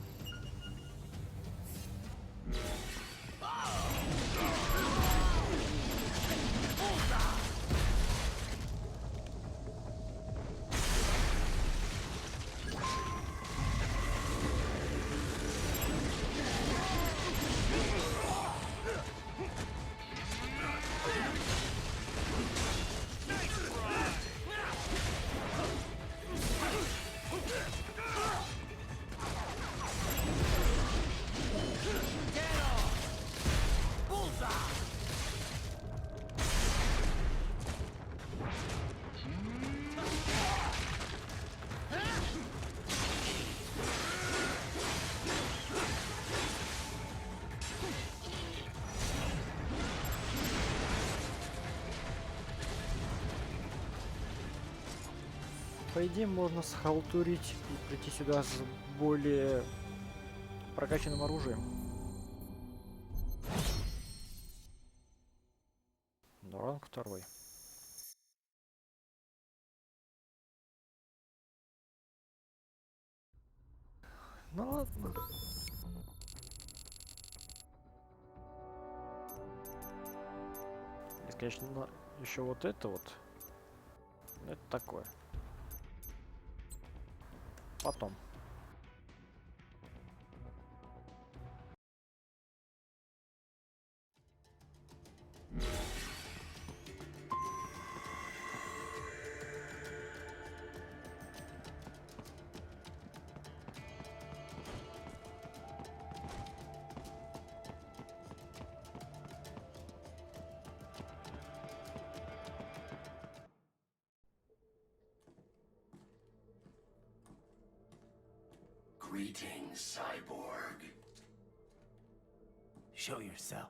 S1: По идее, можно схалтурить и прийти сюда с более прокачанным оружием. второй. Ну ладно. Есть, конечно, еще вот это вот. Это такое. Потом.
S8: Greetings, cyborg.
S5: Show yourself.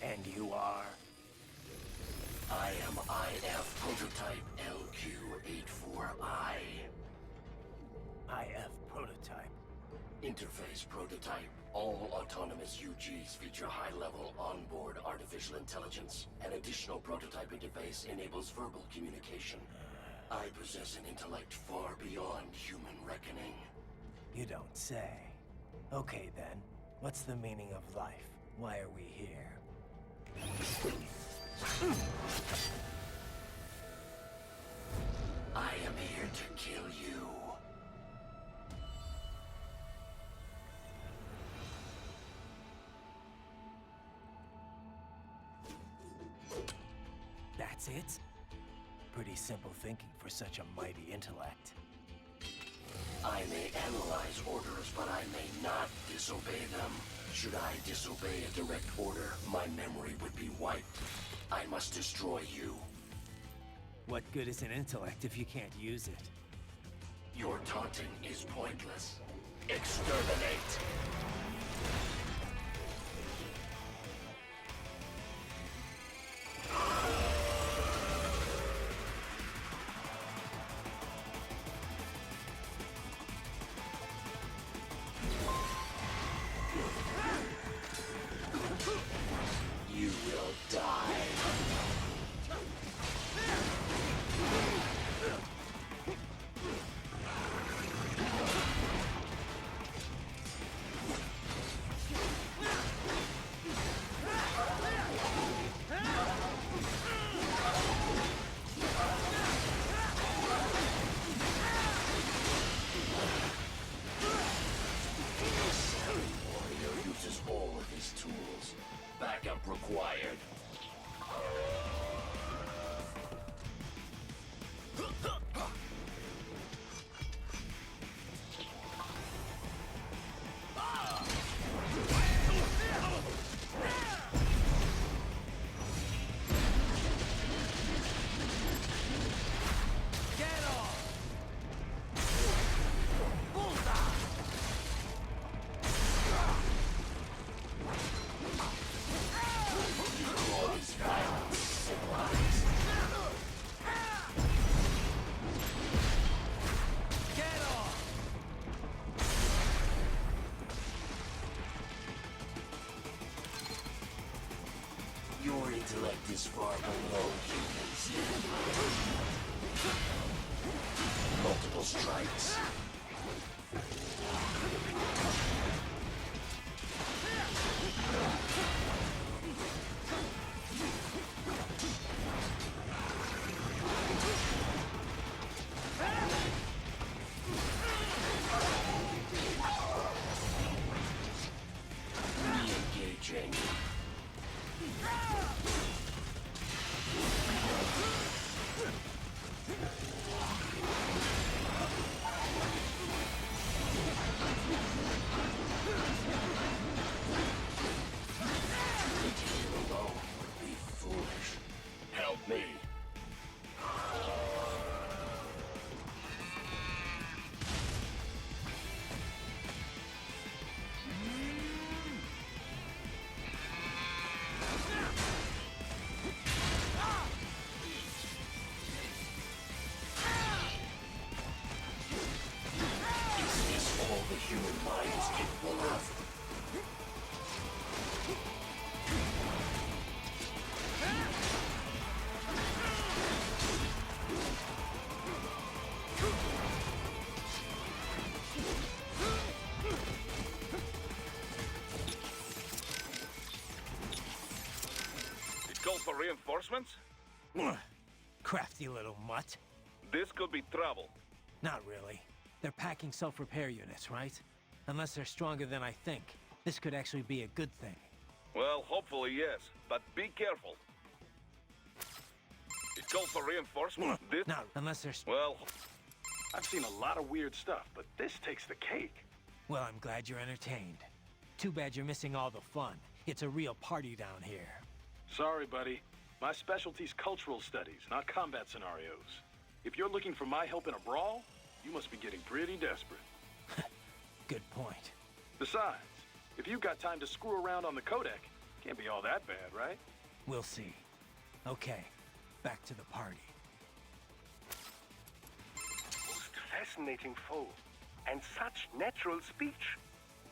S5: And you are?
S8: I am IF prototype LQ84I.
S5: IF prototype.
S8: Interface prototype. All autonomous UGs feature high-level onboard artificial intelligence. An additional prototype interface enables verbal communication. I possess an intellect far beyond human reckoning.
S5: You don't say. Okay then, what's the meaning of life? Why are we here?
S8: I am here to kill you.
S5: That's it? Pretty simple thinking for such a mighty intellect.
S8: I may analyze orders, but I may not disobey them. Should I disobey a direct order, my memory would be wiped. I must destroy you.
S5: What good is an intellect if you can't use it?
S8: Your taunting is pointless. Exterminate! You will die. Warrior uses all of his tools. Backup required. Your intellect is far below humans. Multiple strikes. Re-engaging. the human mind is capable of.
S11: It calls for reinforcements?
S12: Crafty little mutt.
S11: This could be trouble.
S12: Not really. They're packing self-repair units, right? Unless they're stronger than I think. This could actually be a good thing.
S11: Well, hopefully yes, but be careful. It calls for reinforcements? This...
S12: Not unless they're...
S11: Well...
S7: I've seen a lot of weird stuff, but this takes the cake.
S12: Well, I'm glad you're entertained. Too bad you're missing all the fun. It's a real party down here.
S7: Sorry, buddy. My specialty's cultural studies, not combat scenarios. If you're looking for my help in a brawl, you must be getting pretty desperate.
S12: Good point.
S7: Besides, if you've got time to screw around on the codec, can't be all that bad, right?
S12: We'll see. Okay, back to the party.
S2: Most fascinating foe, and such natural speech.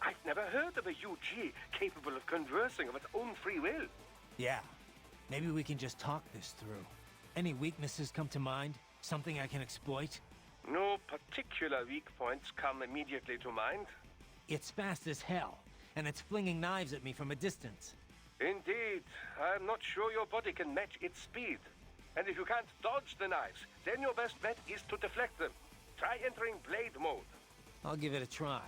S2: I've never heard of a UG capable of conversing of its own free will.
S12: Yeah, maybe we can just talk this through. Any weaknesses come to mind? Something I can exploit?
S2: No particular weak points come immediately to mind.
S12: It's fast as hell, and it's flinging knives at me from a distance.
S2: Indeed, I'm not sure your body can match its speed. And if you can't dodge the knives, then your best bet is to deflect them. Try entering blade mode.
S12: I'll give it a try.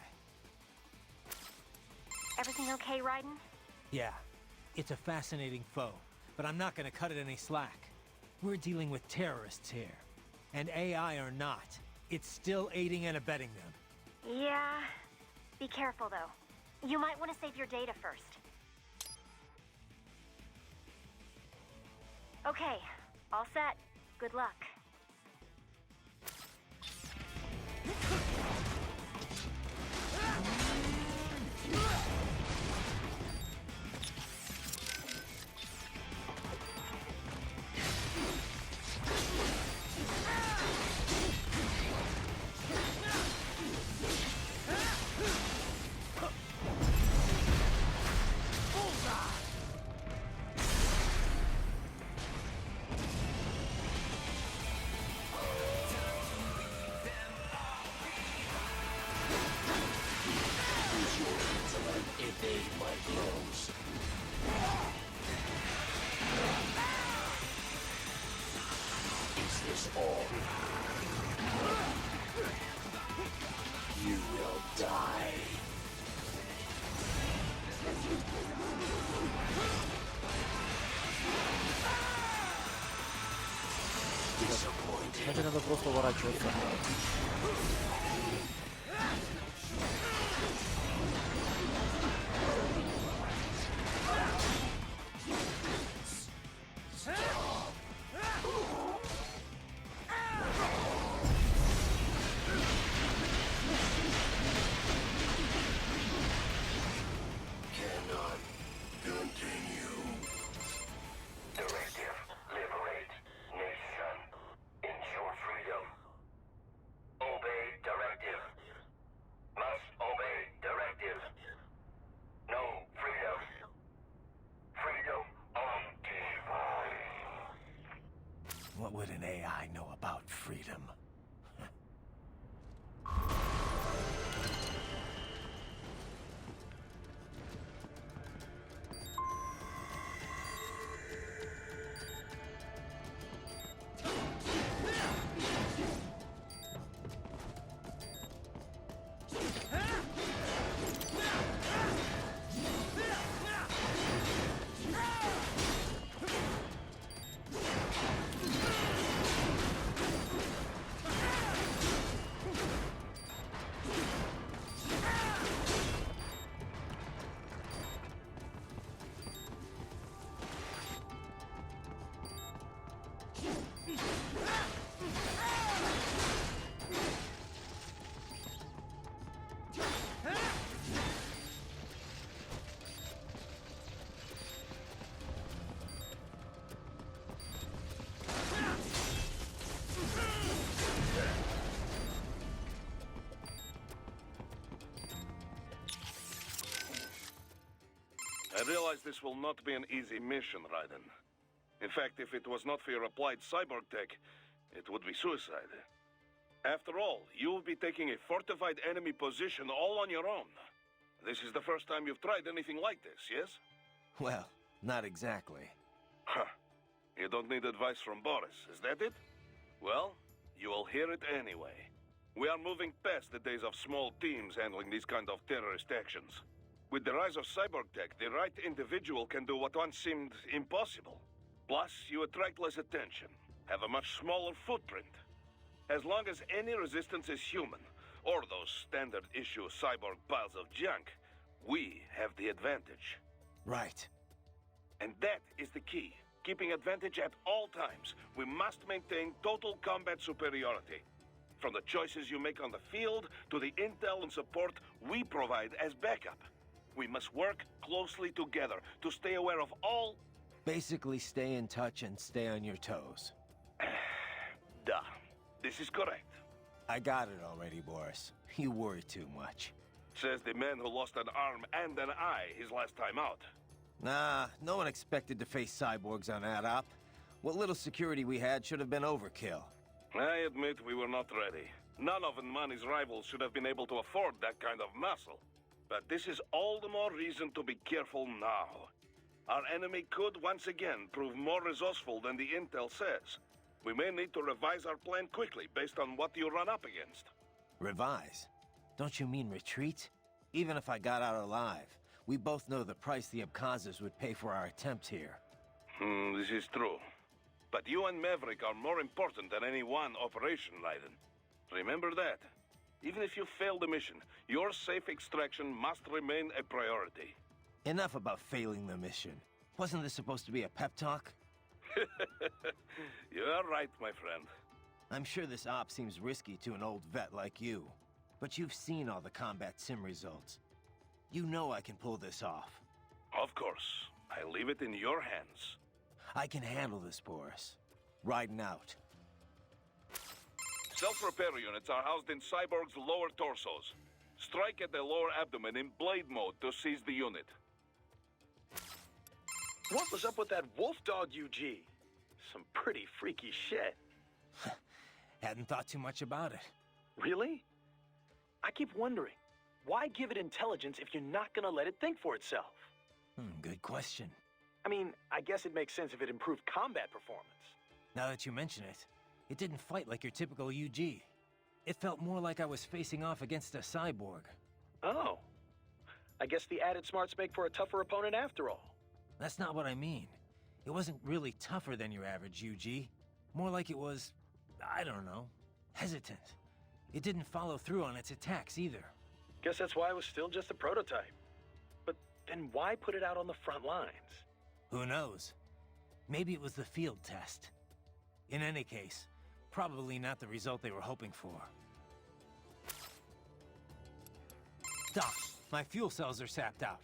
S6: Everything okay, Raiden?
S12: Yeah, it's a fascinating foe, but I'm not gonna cut it any slack. We're dealing with terrorists here. And AI or not, it's still aiding and abetting them.
S6: Yeah. Be careful, though. You might want to save your data first. Okay, all set. Good luck.
S8: Evade my blows. Is this all? You will die. Disappointed.
S1: Мне надо просто уворачиваться.
S8: Cannot continue. Directive. Liberate. Nation. Ensure freedom. Obey directive. Must obey directive. No freedom. Freedom undefined.
S12: What would an AI know about freedom?
S11: I realize this will not be an easy mission, Raiden. In fact, if it was not for your applied cyborg tech, it would be suicide. After all, you will be taking a fortified enemy position all on your own. This is the first time you've tried anything like this, yes?
S13: Well, not exactly.
S11: Huh. You don't need advice from Boris, is that it? Well, you will hear it anyway. We are moving past the days of small teams handling these kind of terrorist actions. With the rise of cyborg tech, the right individual can do what once seemed impossible. Plus, you attract less attention, have a much smaller footprint. As long as any resistance is human, or those standard-issue cyborg piles of junk, we have the advantage.
S13: Right.
S11: And that is the key. Keeping advantage at all times. We must maintain total combat superiority. From the choices you make on the field, to the intel and support we provide as backup. We must work closely together to stay aware of all...
S13: Basically, stay in touch and stay on your toes.
S11: Duh. This is correct.
S13: I got it already, Boris. You worry too much.
S11: Says the man who lost an arm and an eye his last time out.
S13: Nah, no one expected to face cyborgs on that op. What little security we had should have been overkill.
S11: I admit we were not ready. None of Nmani's rivals should have been able to afford that kind of muscle. But this is all the more reason to be careful now. Our enemy could once again prove more resourceful than the intel says. We may need to revise our plan quickly based on what you run up against.
S13: Revise? Don't you mean retreat? Even if I got out alive, we both know the price the Abkhazes would pay for our attempt here.
S11: This is true. But you and Maverick are more important than any one operation, Raiden. Remember that. Even if you fail the mission, your safe extraction must remain a priority.
S13: Enough about failing the mission. Wasn't this supposed to be a pep talk?
S11: You are right, my friend.
S13: I'm sure this op seems risky to an old vet like you. But you've seen all the combat sim results. You know I can pull this off.
S11: Of course. I leave it in your hands.
S13: I can handle this, Boris. Riding out.
S11: Self-repair units are housed in Cyborg's lower torsos. Strike at the lower abdomen in blade mode to seize the unit.
S7: What was up with that wolf dog, UG? Some pretty freaky shit.
S12: Hadn't thought too much about it.
S7: Really? I keep wondering, why give it intelligence if you're not gonna let it think for itself?
S12: Good question.
S7: I mean, I guess it makes sense if it improved combat performance.
S12: Now that you mention it, it didn't fight like your typical UG. It felt more like I was facing off against a cyborg.
S7: Oh. I guess the added smarts make for a tougher opponent after all.
S12: That's not what I mean. It wasn't really tougher than your average UG. More like it was, I don't know, hesitant. It didn't follow through on its attacks either.
S7: Guess that's why it was still just a prototype. But then why put it out on the front lines?
S12: Who knows? Maybe it was the field test. In any case, probably not the result they were hoping for. Doc, my fuel cells are sapped out,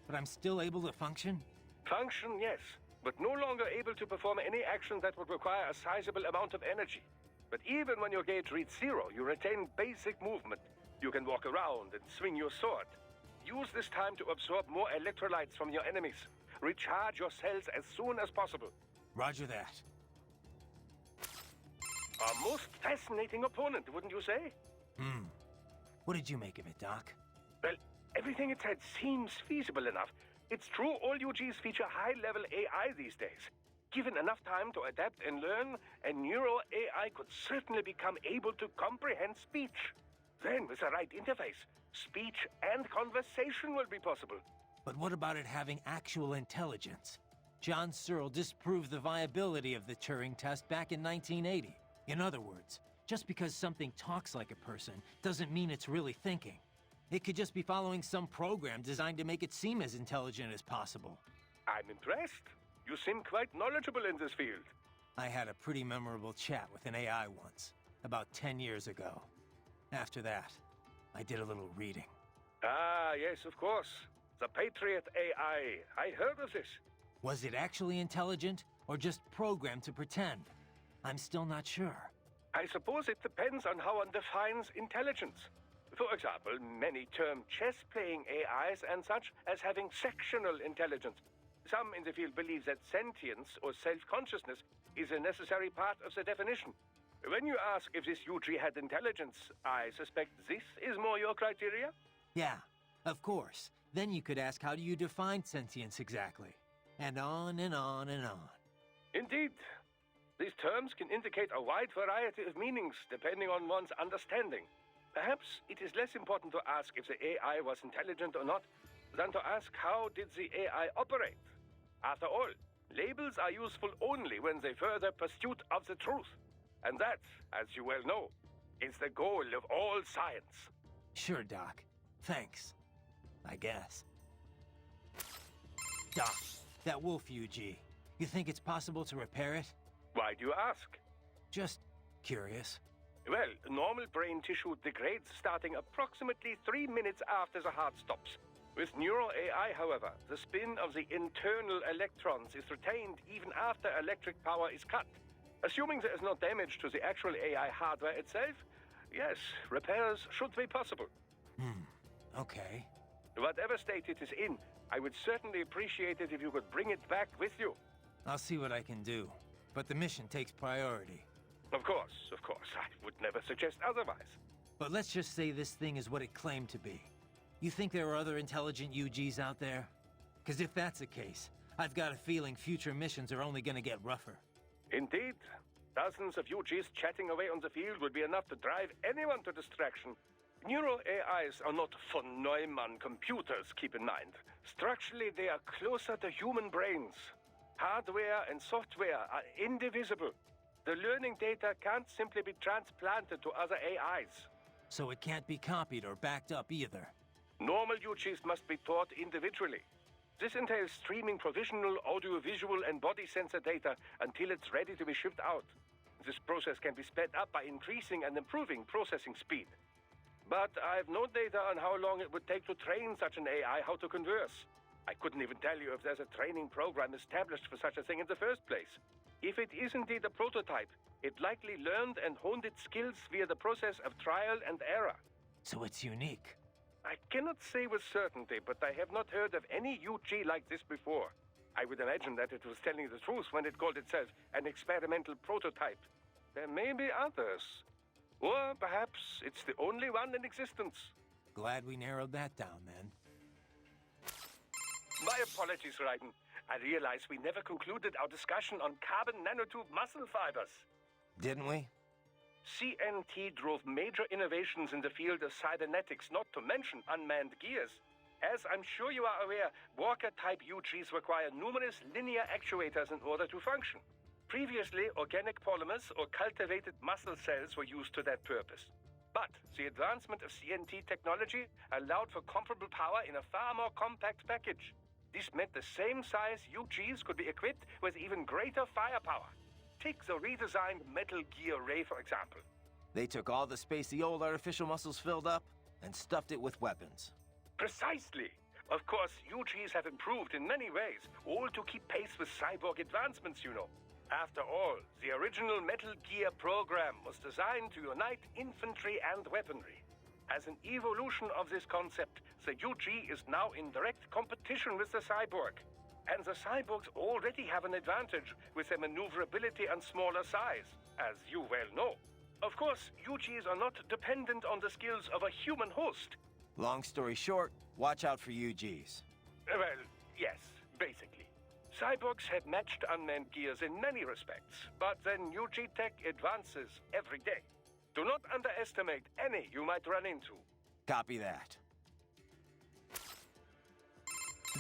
S12: but I'm still able to function?
S2: Function, yes, but no longer able to perform any action that would require a sizable amount of energy. But even when your gauge reads 0, you retain basic movement. You can walk around and swing your sword. Use this time to absorb more electrolytes from your enemies. Recharge your cells as soon as possible.
S12: Roger that.
S2: A most fascinating opponent, wouldn't you say?
S12: What did you make of it, Doc?
S2: Well, everything it said seems feasible enough. It's true all UGs feature high-level AI these days. Given enough time to adapt and learn, a neuro AI could certainly become able to comprehend speech. Then, with the right interface, speech and conversation will be possible.
S12: But what about it having actual intelligence? John Searle disproved the viability of the Turing test back in 1980. In other words, just because something talks like a person doesn't mean it's really thinking. It could just be following some program designed to make it seem as intelligent as possible.
S2: I'm impressed. You seem quite knowledgeable in this field.
S12: I had a pretty memorable chat with an AI once, about 10 years ago. After that, I did a little reading.
S2: Ah, yes, of course. The Patriot AI. I heard of this.
S12: Was it actually intelligent, or just programmed to pretend? I'm still not sure.
S2: I suppose it depends on how one defines intelligence. For example, many term chess-playing AIs and such as having sectional intelligence. Some in the field believe that sentience or self-consciousness is a necessary part of the definition. When you ask if this UG had intelligence, I suspect this is more your criteria?
S12: Yeah, of course. Then you could ask, how do you define sentience exactly? And on and on and on.
S2: Indeed. These terms can indicate a wide variety of meanings depending on one's understanding. Perhaps it is less important to ask if the AI was intelligent or not than to ask how did the AI operate. After all, labels are useful only when they further pursuit of the truth. And that, as you well know, is the goal of all science.
S12: Sure, Doc. Thanks. I guess. Doc, that wolf UG, you think it's possible to repair it?
S2: Why do you ask?
S12: Just curious.
S2: Well, normal brain tissue degrades starting approximately 3 minutes after the heart stops. With Neuro AI, however, the spin of the internal electrons is retained even after electric power is cut. Assuming there is no damage to the actual AI hardware itself, yes, repairs should be possible.
S12: Okay.
S2: Whatever state it is in, I would certainly appreciate it if you could bring it back with you.
S12: I'll see what I can do, but the mission takes priority.
S2: Of course. I would never suggest otherwise.
S12: But let's just say this thing is what it claimed to be. You think there are other intelligent UGs out there? Because if that's the case, I've got a feeling future missions are only gonna get rougher.
S2: Indeed. Dozens of UGs chatting away on the field would be enough to drive anyone to distraction. Neuro AIs are not von Neumann computers, keep in mind. Structurally, they are closer to human brains. Hardware and software are indivisible. The learning data can't simply be transplanted to other AIs.
S12: So it can't be copied or backed up either.
S2: Normal UGs must be taught individually. This entails streaming provisional, audiovisual, and body sensor data until it's ready to be shipped out. This process can be sped up by increasing and improving processing speed. But I have no data on how long it would take to train such an AI how to converse. I couldn't even tell you if there's a training program established for such a thing in the first place. If it is indeed a prototype, it likely learned and honed its skills via the process of trial and error.
S12: So it's unique.
S2: I cannot say with certainty, but I have not heard of any UG like this before. I would imagine that it was telling the truth when it called itself an experimental prototype. There may be others. Or perhaps it's the only one in existence.
S12: Glad we narrowed that down, then.
S2: My apologies, Raiden. I realize we never concluded our discussion on carbon nanotube muscle fibers.
S13: Didn't we?
S2: CNT drove major innovations in the field of cybernetics, not to mention unmanned gears. As I'm sure you are aware, Walker-type UGs require numerous linear actuators in order to function. Previously, organic polymers or cultivated muscle cells were used to that purpose. But the advancement of CNT technology allowed for comparable power in a far more compact package. This meant the same size UGs could be equipped with even greater firepower. Take the redesigned Metal Gear Ray, for example.
S13: They took all the space the old artificial muscles filled up and stuffed it with weapons.
S2: Precisely. Of course, UGs have improved in many ways, all to keep pace with cyborg advancements, you know. After all, the original Metal Gear program was designed to unite infantry and weaponry. As an evolution of this concept, the UG is now in direct competition with the cyborg. And the cyborgs already have an advantage with their maneuverability and smaller size, as you well know. Of course, UGs are not dependent on the skills of a human host.
S13: Long story short, watch out for UGs.
S2: Well, yes, basically. Cyborgs have matched unmanned gears in many respects, but then UG tech advances every day. Do not underestimate any you might run into.
S13: Copy that.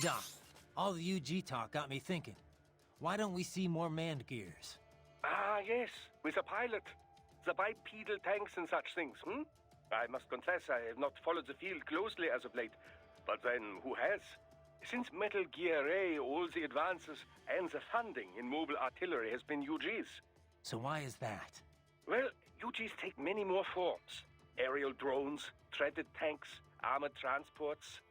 S12: Doc, all the UG talk got me thinking. Why don't we see more manned gears?
S2: Ah, yes, with a pilot. The bipedal tanks and such things, I must confess I have not followed the field closely as of late. But then, who has? Since Metal Gear Ray, all the advances and the funding in mobile artillery has been UGs.
S12: So why is that?
S2: Well, UGs take many more forms. Aerial drones, treaded tanks, armored transports.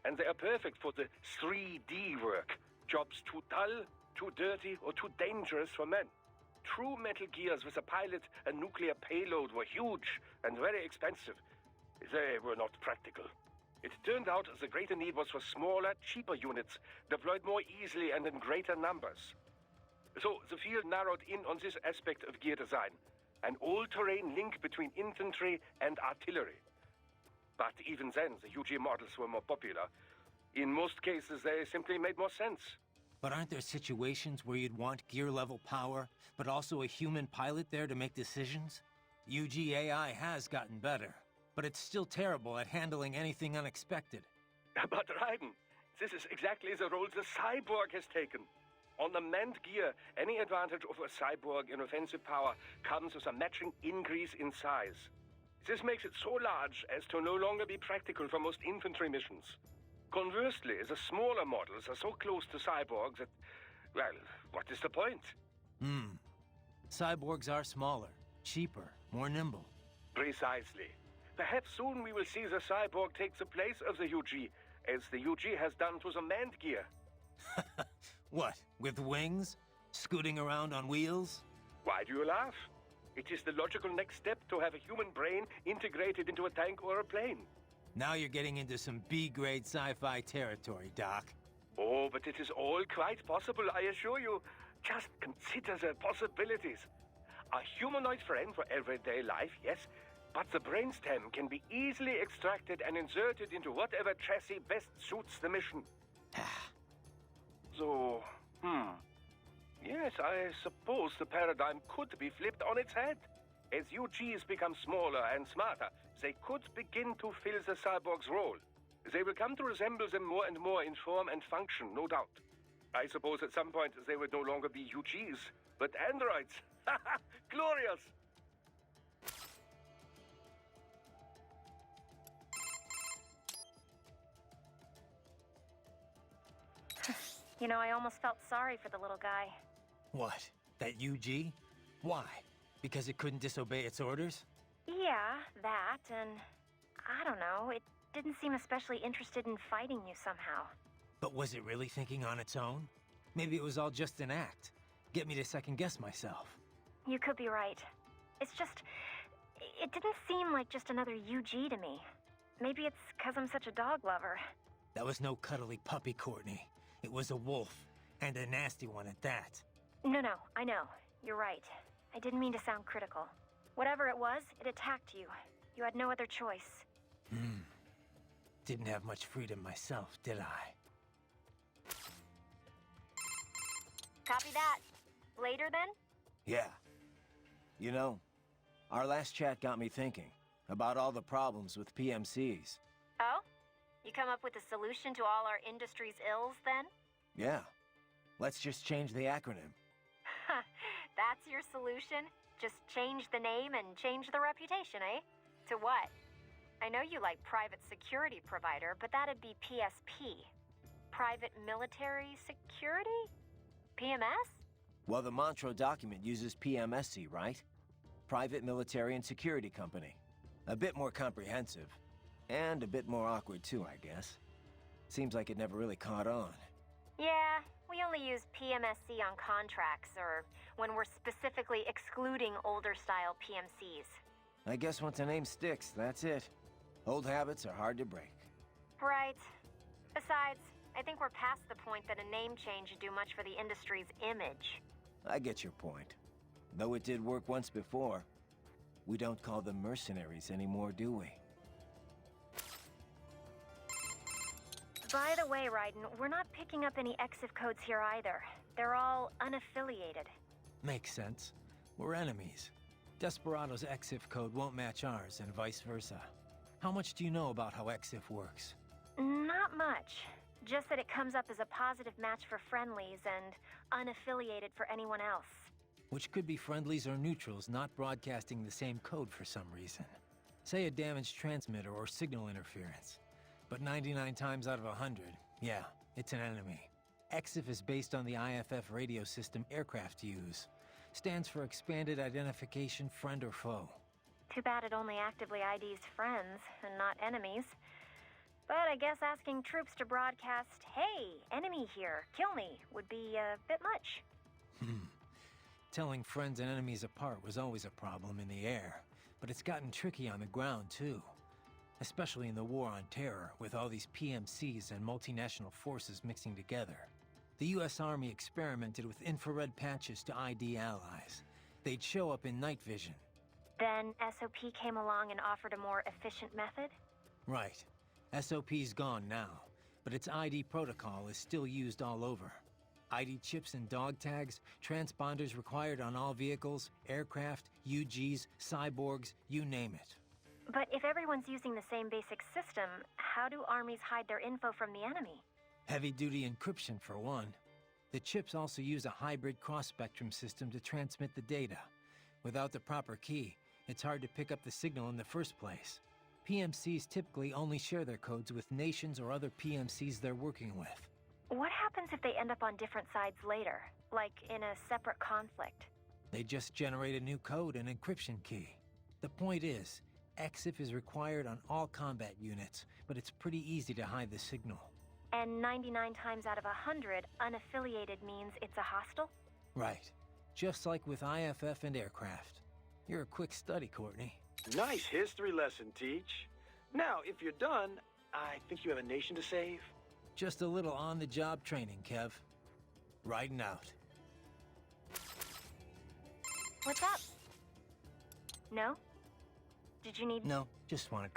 S2: And they are perfect for the 3D work. Jobs too dull, too dirty, or too dangerous for men. True Metal Gears with a pilot and nuclear payload were huge and very expensive. They were not practical. It turned out the greater need was for smaller, cheaper units, deployed more easily and in greater numbers. So the field narrowed in on this aspect of gear design, an all-terrain link between infantry and artillery. But even then, the UG models were more popular. In most cases, they simply made more sense.
S12: But aren't there situations where you'd want gear-level power, but also a human pilot there to make decisions? UG AI has gotten better, but it's still terrible at handling anything unexpected.
S2: But Raiden, this is exactly the role the cyborg has taken. On the manned gear, any advantage of a cyborg in offensive power comes with a matching increase in size. This makes it so large as to no longer be practical for most infantry missions. Conversely, the smaller models are so close to cyborgs that, well, what is the point?
S12: Cyborgs are smaller, cheaper, more nimble.
S2: Precisely. Perhaps soon we will see the cyborg take the place of the UG, as the UG has done to the manned gear.
S12: What, with wings? Scooting around on wheels?
S2: Why do you laugh? It is the logical next step to have a human brain integrated into a tank or a plane.
S12: Now you're getting into some B-grade sci-fi territory, Doc.
S2: Oh, but it is all quite possible, I assure you. Just consider the possibilities. A humanoid friend for everyday life, yes, but the brainstem can be easily extracted and inserted into whatever chassis best suits the mission. So, yes, I suppose the paradigm could be flipped on its head. As UGs become smaller and smarter, they could begin to fill the cyborg's role. They will come to resemble them more and more in form and function, no doubt. I suppose at some point they would no longer be UGs, but androids. Glorious!
S6: You know, I almost felt sorry for the little guy.
S12: What? That UG? Why? Because it couldn't disobey its orders?
S6: Yeah, that, and I don't know, it didn't seem especially interested in fighting you somehow.
S12: But was it really thinking on its own? Maybe it was all just an act. Get me to second-guess myself.
S6: You could be right. It's just, it didn't seem like just another UG to me. Maybe it's because I'm such a dog lover.
S12: That was no cuddly puppy, Courtney. It was a wolf, and a nasty one at that.
S6: No, I know. You're right. I didn't mean to sound critical. Whatever it was, it attacked you. You had no other choice.
S12: Didn't have much freedom myself, did I?
S6: Copy that. Later, then?
S13: Yeah. You know, our last chat got me thinking about all the problems with PMCs.
S6: Oh? You come up with a solution to all our industry's ills, then?
S13: Yeah. Let's just change the acronym.
S6: That's your solution? Just change the name and change the reputation, eh? To what? I know you like private security provider, but that'd be PSP. Private military security? PMS?
S13: Well, the Montreux document uses PMSC, right? Private Military and Security Company. A bit more comprehensive. And a bit more awkward too, I guess. Seems like it never really caught on.
S6: Yeah, we only use PMSC on contracts, or when we're specifically excluding older-style PMCs.
S13: I guess once a name sticks, that's it. Old habits are hard to break.
S6: Right. Besides, I think we're past the point that a name change would do much for the industry's image.
S13: I get your point. Though it did work once before. We don't call them mercenaries anymore, do we?
S6: By the way, Raiden, we're not picking up any EXIF codes here either. They're all unaffiliated.
S12: Makes sense. We're enemies. Desperado's EXIF code won't match ours, and vice versa. How much do you know about how EXIF works?
S6: Not much. Just that it comes up as a positive match for friendlies and unaffiliated for anyone else.
S12: Which could be friendlies or neutrals not broadcasting the same code for some reason. Say a damaged transmitter or signal interference. But 99 times out of 100, yeah, it's an enemy. EXIF is based on the IFF radio system aircraft use. Stands for Expanded Identification Friend or Foe.
S6: Too bad it only actively IDs friends and not enemies. But I guess asking troops to broadcast, "Hey, enemy here, kill me," would be a bit much.
S12: Telling friends and enemies apart was always a problem in the air, but it's gotten tricky on the ground too. especially in the War on Terror, with all these PMCs and multinational forces mixing together. The US Army experimented with infrared patches to ID allies. They'd show up in night vision.
S6: Then SOP came along and offered a more efficient method?
S12: Right. SOP's gone now, but its ID protocol is still used all over. ID chips and dog tags, transponders required on all vehicles, aircraft, UGs, cyborgs, you name it.
S6: But if everyone's using the same basic system, how do armies hide their info from the enemy?
S12: Heavy-duty encryption, for one. The chips also use a hybrid cross-spectrum system to transmit the data. Without the proper key, it's hard to pick up the signal in the first place. PMCs typically only share their codes with nations or other PMCs they're working with.
S6: What happens if they end up on different sides later? Like in a separate conflict?
S12: They just generate a new code and encryption key. The point is, EXIF is required on all combat units, but it's pretty easy to hide the signal.
S6: And 99 times out of 100, unaffiliated means it's a hostile?
S12: Right. Just like with IFF and aircraft. You're a quick study, Courtney.
S7: Nice history lesson, Teach. Now, if you're done, I think you have a nation to save.
S12: Just a little on-the-job training, Kev. Riding out.
S6: What's up? No? Did you need...
S12: No, just wanted...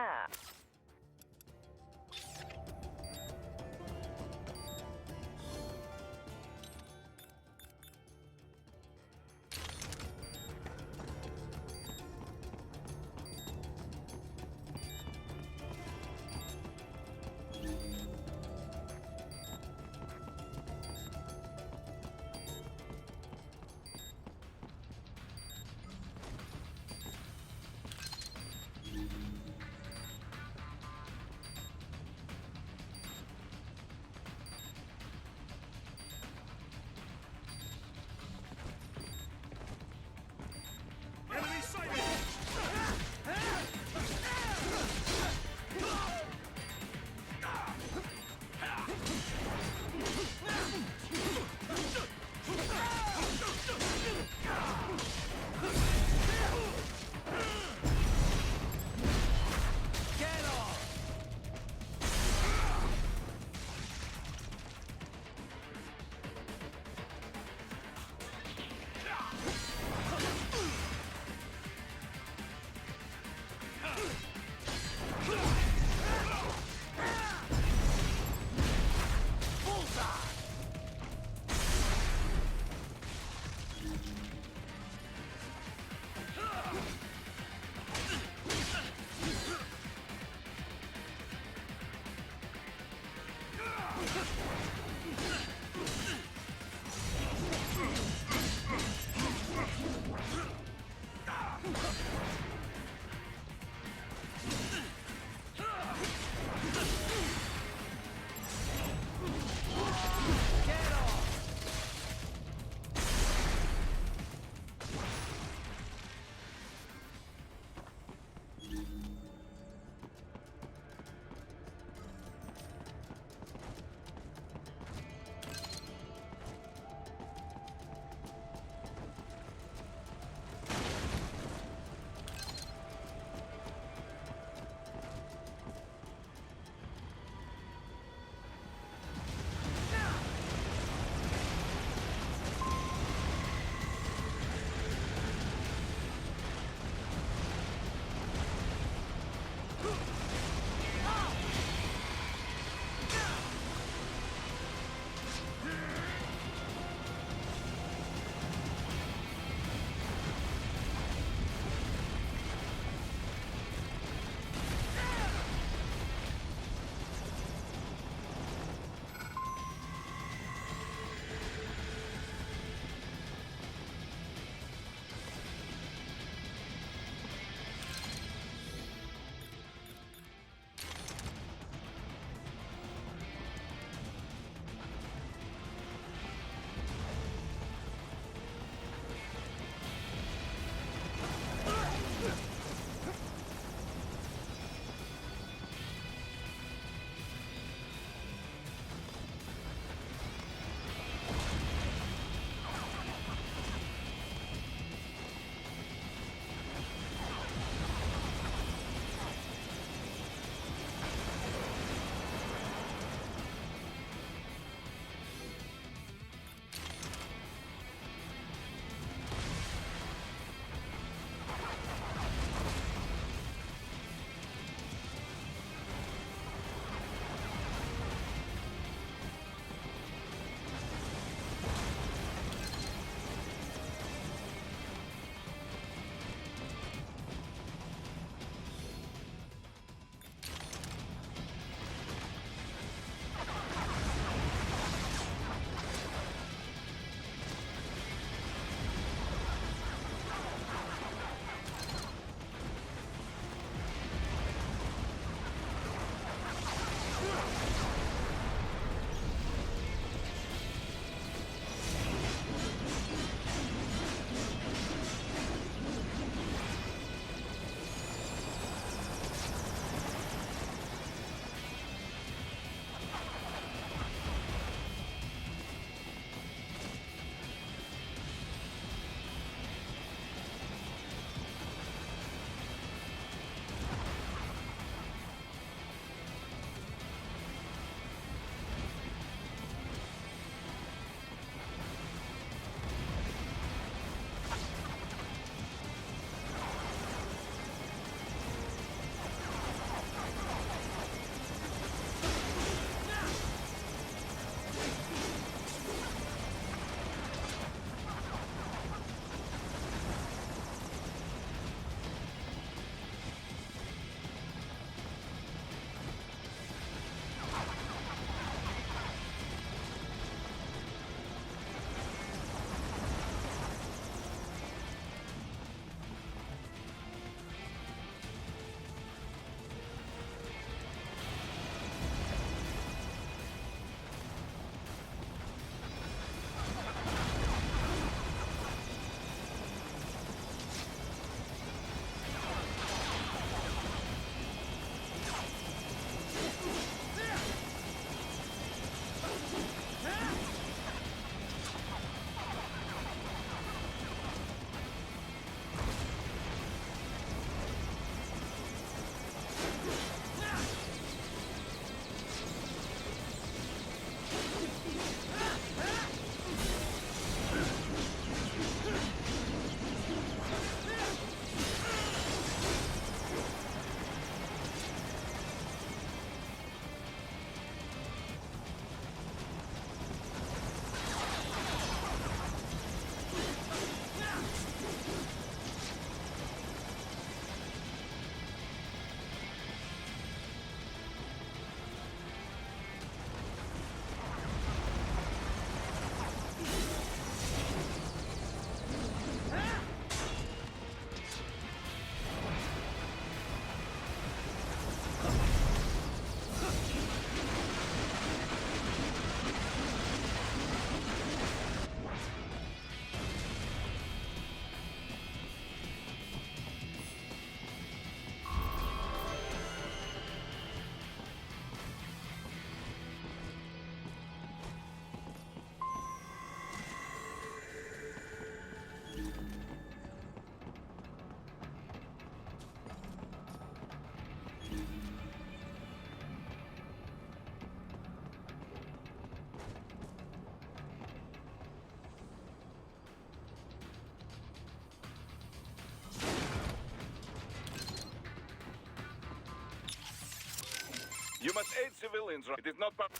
S11: You must aid civilians, right? It is not part...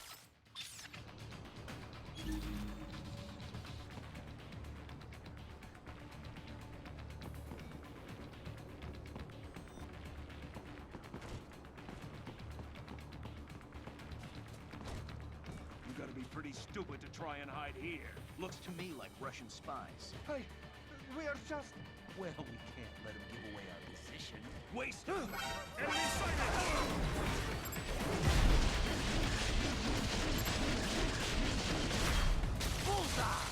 S14: You gotta be pretty stupid to try and hide here.
S15: Looks to me like Russian spies.
S9: Hey, we are just...
S15: Well, we can't let them give away our position.
S14: Waste! Enemy sighted!
S15: Bullseye!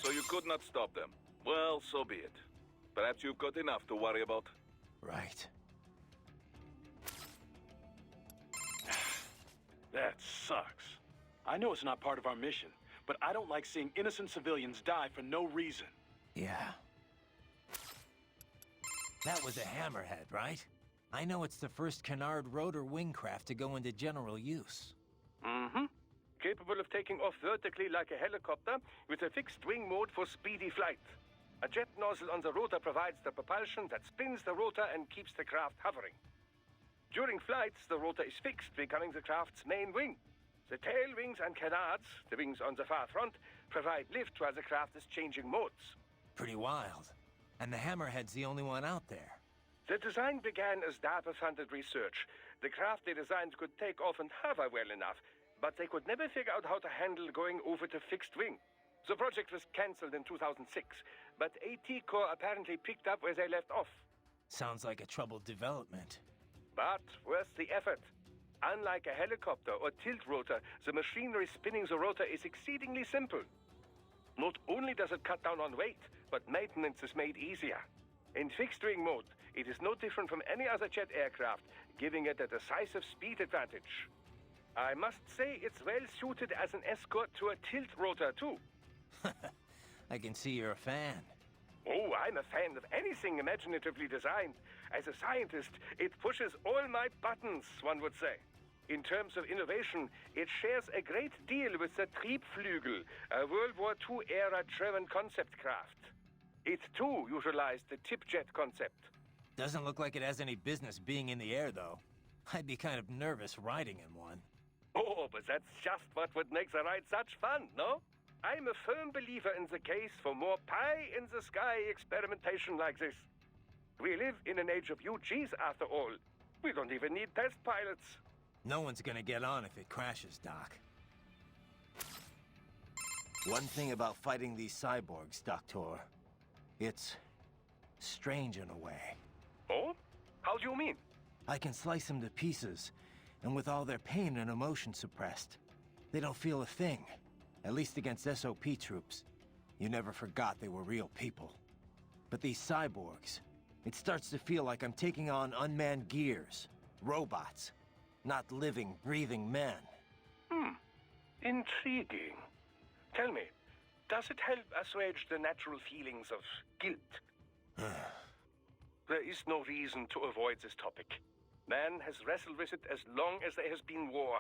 S11: So you could not stop them. Well, so be it. Perhaps you've got enough to worry about.
S13: Right.
S7: That sucks. I know it's not part of our mission, but I don't like seeing innocent civilians die for no reason.
S13: Yeah. That was a hammerhead, right? I know it's the first canard rotor wingcraft to go into general use.
S2: Mm-hmm. Capable of taking off vertically like a helicopter with a fixed wing mode for speedy flight. A jet nozzle on the rotor provides the propulsion that spins the rotor and keeps the craft hovering. During flights, the rotor is fixed, becoming the craft's main wing. The tail wings and canards, the wings on the far front, provide lift while the craft is changing modes.
S13: Pretty wild. And the hammerhead's the only one out there.
S2: The design began as DARPA-funded research. The craft they designed could take off and hover well enough, but they could never figure out how to handle going over to fixed wing. The project was cancelled in 2006, but AT Corps apparently picked up where they left off.
S13: Sounds like a troubled development.
S2: But worth the effort. Unlike a helicopter or tilt rotor, the machinery spinning the rotor is exceedingly simple. Not only does it cut down on weight, but maintenance is made easier. In fixed-wing mode, it is no different from any other jet aircraft, giving it a decisive speed advantage. I must say it's well suited as an escort to a tilt rotor, too.
S13: I can see you're a fan.
S2: Oh, I'm a fan of anything imaginatively designed. As a scientist, it pushes all my buttons, one would say. In terms of innovation, it shares a great deal with the Triebflügel, a World War II-era German concept craft. It, too, utilized the tip-jet concept.
S13: Doesn't look like it has any business being in the air, though. I'd be kind of nervous riding in one.
S2: Oh, but that's just what would make the ride such fun, no? I'm a firm believer in the case for more pie-in-the-sky experimentation like this. We live in an age of UGs, after all. We don't even need test pilots.
S13: No one's gonna get on if it crashes, Doc. One thing about fighting these cyborgs, Doctor, it's strange in a way.
S2: Oh? How do you mean?
S13: I can slice them to pieces, and with all their pain and emotion suppressed, they don't feel a thing. At least against SOP troops. You never forgot they were real people. But these cyborgs, it starts to feel like I'm taking on unmanned gears, robots, not living, breathing men.
S2: Intriguing. Tell me, does it help assuage the natural feelings of guilt? There is no reason to avoid this topic. Man has wrestled with it as long as there has been war.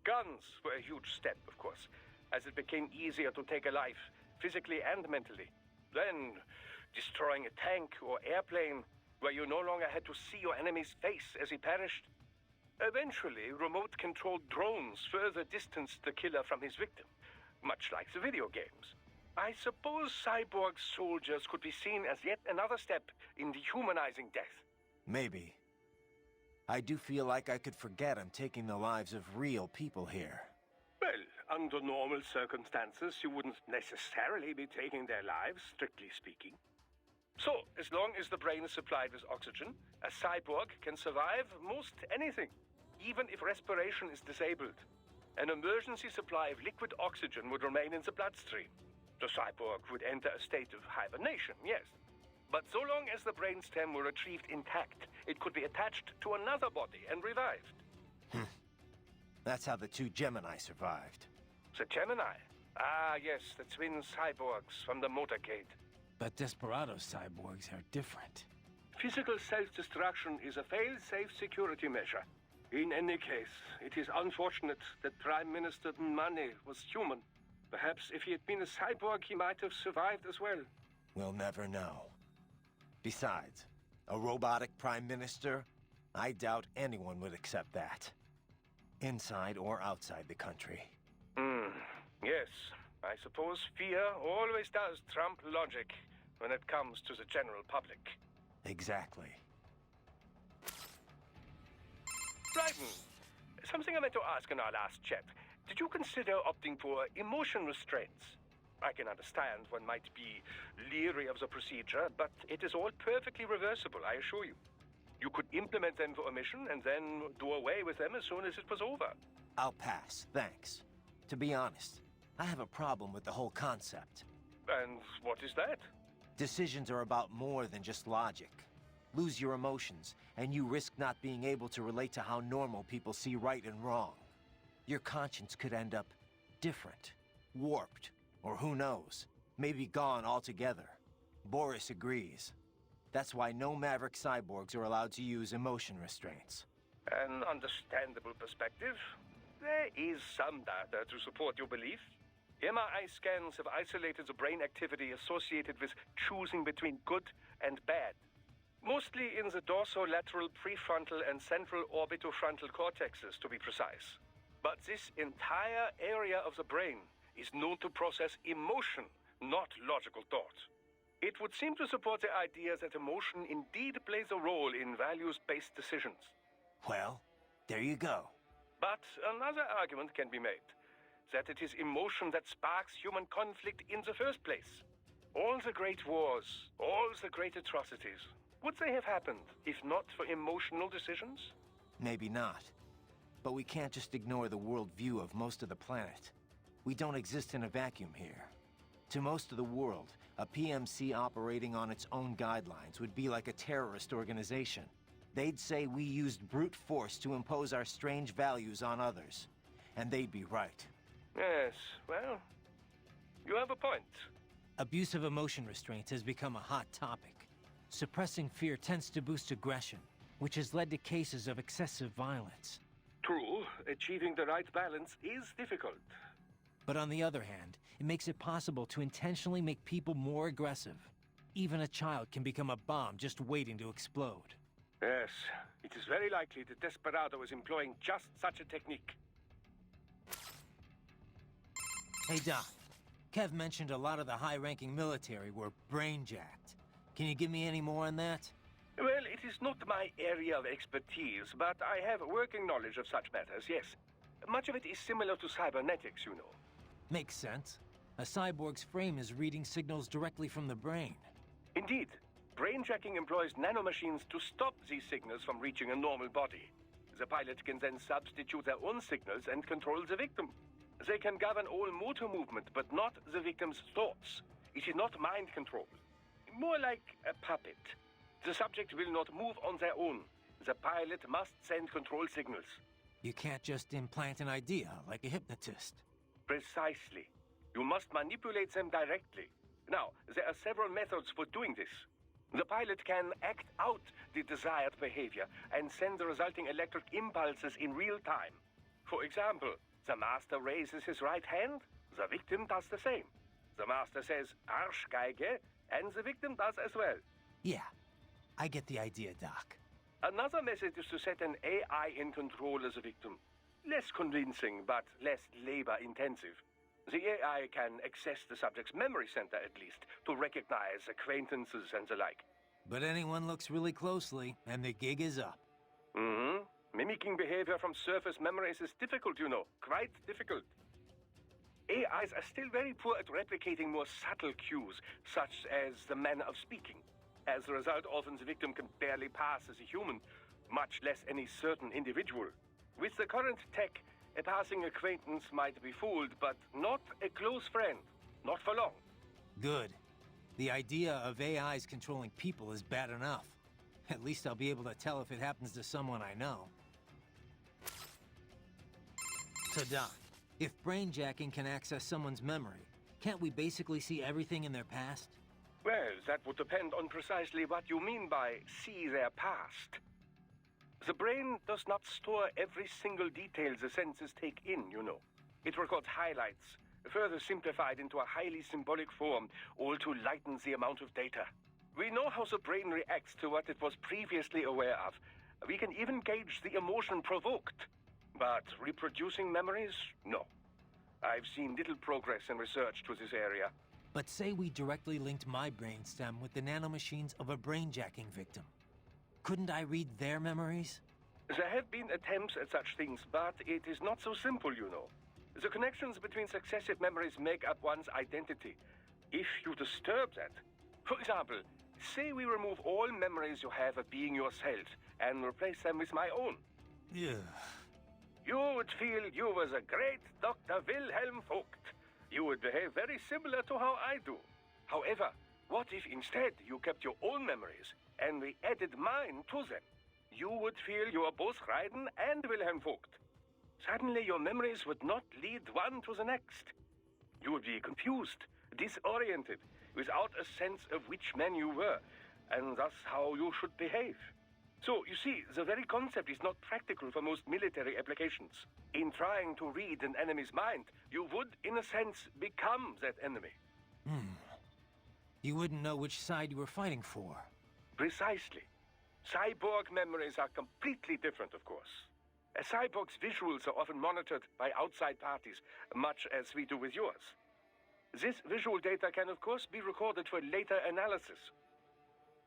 S2: Guns were a huge step, of course, as it became easier to take a life, physically and mentally. Then, destroying a tank or airplane, where you no longer had to see your enemy's face as he perished. Eventually, remote-controlled drones further distanced the killer from his victim. much like the video games. I suppose cyborg soldiers could be seen as yet another step in dehumanizing death.
S13: Maybe. I do feel like I could forget I'm taking the lives of real people here.
S2: Well, under normal circumstances, you wouldn't necessarily be taking their lives, strictly speaking. So, as long as the brain is supplied with oxygen, a cyborg can survive most anything, even if respiration is disabled. An emergency supply of liquid oxygen would remain in the bloodstream. The cyborg would enter a state of hibernation, yes. But so long as the brainstem were retrieved intact, it could be attached to another body and revived.
S13: That's how the two Gemini survived.
S2: The Gemini? Ah, yes, the twin cyborgs from the motorcade.
S12: But Desperado's cyborgs are different.
S2: Physical self-destruction is a fail-safe security measure. In any case, it is unfortunate that Prime Minister Mane was human. Perhaps if he had been a cyborg, he might have survived as well.
S13: We'll never know. Besides, a robotic prime minister? I doubt anyone would accept that. Inside or outside the country.
S2: Yes, I suppose fear always does trump logic when it comes to the general public.
S13: Exactly.
S2: Bryden, something I meant to ask in our last chat. Did you consider opting for emotion restraints? I can understand one might be leery of the procedure, but it is all perfectly reversible, I assure you. You could implement them for a mission and then do away with them as soon as it was over.
S13: I'll pass, thanks. To be honest, I have a problem with the whole concept.
S2: And what is that?
S13: Decisions are about more than just logic. Lose your emotions, and you risk not being able to relate to how normal people see right and wrong. Your conscience could end up different, warped, or who knows, maybe gone altogether. Boris agrees. That's why no Maverick cyborgs are allowed to use emotion restraints.
S2: An understandable perspective. There is some data to support your belief. MRI scans have isolated the brain activity associated with choosing between good and bad. Mostly in the dorsolateral prefrontal and central orbitofrontal cortexes, to be precise. But this entire area of the brain is known to process emotion, not logical thought. It would seem to support the idea that emotion indeed plays a role in values-based decisions.
S13: Well, there you go.
S2: But another argument can be made, that it is emotion that sparks human conflict in the first place. All the great wars, all the great atrocities, would they have happened if not for emotional decisions?
S13: Maybe not. But we can't just ignore the worldview of most of the planet. We don't exist in a vacuum here. To most of the world, a PMC operating on its own guidelines would be like a terrorist organization. They'd say we used brute force to impose our strange values on others. And they'd be right.
S2: Yes, well, you have a point.
S12: Abuse of emotion restraints has become a hot topic. Suppressing fear tends to boost aggression, which has led to cases of excessive violence.
S2: True, achieving the right balance is difficult.
S12: But on the other hand, it makes it possible to intentionally make people more aggressive. Even a child can become a bomb just waiting to explode.
S2: Yes, it is very likely that Desperado is employing just such a technique.
S12: Hey Doc, Kev mentioned a lot of the high-ranking military were brain-jacked. Can you give me any more on that?
S2: Well, it is not my area of expertise, but I have working knowledge of such matters, yes. Much of it is similar to cybernetics, you know.
S12: Makes sense. A cyborg's frame is reading signals directly from the brain.
S2: Indeed. Brainjacking employs nanomachines to stop these signals from reaching a normal body. The pilot can then substitute their own signals and control the victim. They can govern all motor movement, but not the victim's thoughts. It is not mind control. More like a puppet. The subject will not move on their own. The pilot must send control signals.
S12: You can't just implant an idea like a hypnotist.
S2: Precisely. You must manipulate them directly. Now, there are several methods for doing this. The pilot can act out the desired behavior and send the resulting electric impulses in real time. For example, the master raises his right hand, the victim does the same. The master says, Arschgeige, and the victim does as well.
S12: Yeah, I get the idea, Doc.
S2: Another method is to set an AI in control as a victim. Less convincing, but less labor-intensive. The AI can access the subject's memory center, at least, to recognize acquaintances and the like.
S12: But anyone looks really closely, and the gig is up.
S2: Mm-hmm. Mimicking behavior from surface memories is difficult, you know. Quite difficult. AIs are still very poor at replicating more subtle cues, such as the manner of speaking. As a result, often the victim can barely pass as a human, much less any certain individual. With the current tech, a passing acquaintance might be fooled, but not a close friend. Not for long.
S12: Good. The idea of AIs controlling people is bad enough. At least I'll be able to tell if it happens to someone I know. So Doc, if brainjacking can access someone's memory, can't we basically see everything in their past?
S2: Well, that would depend on precisely what you mean by see their past. The brain does not store every single detail the senses take in, you know. It records highlights, further simplified into a highly symbolic form, all to lighten the amount of data. We know how the brain reacts to what it was previously aware of. We can even gauge the emotion provoked. But reproducing memories? No. I've seen little progress in research to this area.
S12: But say we directly linked my brainstem with the nanomachines of a brainjacking victim. Couldn't I read their memories?
S2: There have been attempts at such things, but it is not so simple, you know. The connections between successive memories make up one's identity. If you disturb that... For example, say we remove all memories you have of being yourself and replace them with my own.
S12: Yeah.
S2: You would feel you was a great Dr. Wilhelm Vogt. You would behave very similar to how I do. However, what if instead you kept your own memories and we added mine to them? You would feel you are both Raiden and Wilhelm Vogt. Suddenly your memories would not lead one to the next. You would be confused, disoriented, without a sense of which man you were, and thus how you should behave. So, you see, the very concept is not practical for most military applications. In trying to read an enemy's mind, you would, in a sense, become that enemy.
S12: You wouldn't know which side you were fighting for.
S2: Precisely. Cyborg memories are completely different, of course. A cyborg's visuals are often monitored by outside parties, much as we do with yours. This visual data can, of course, be recorded for later analysis.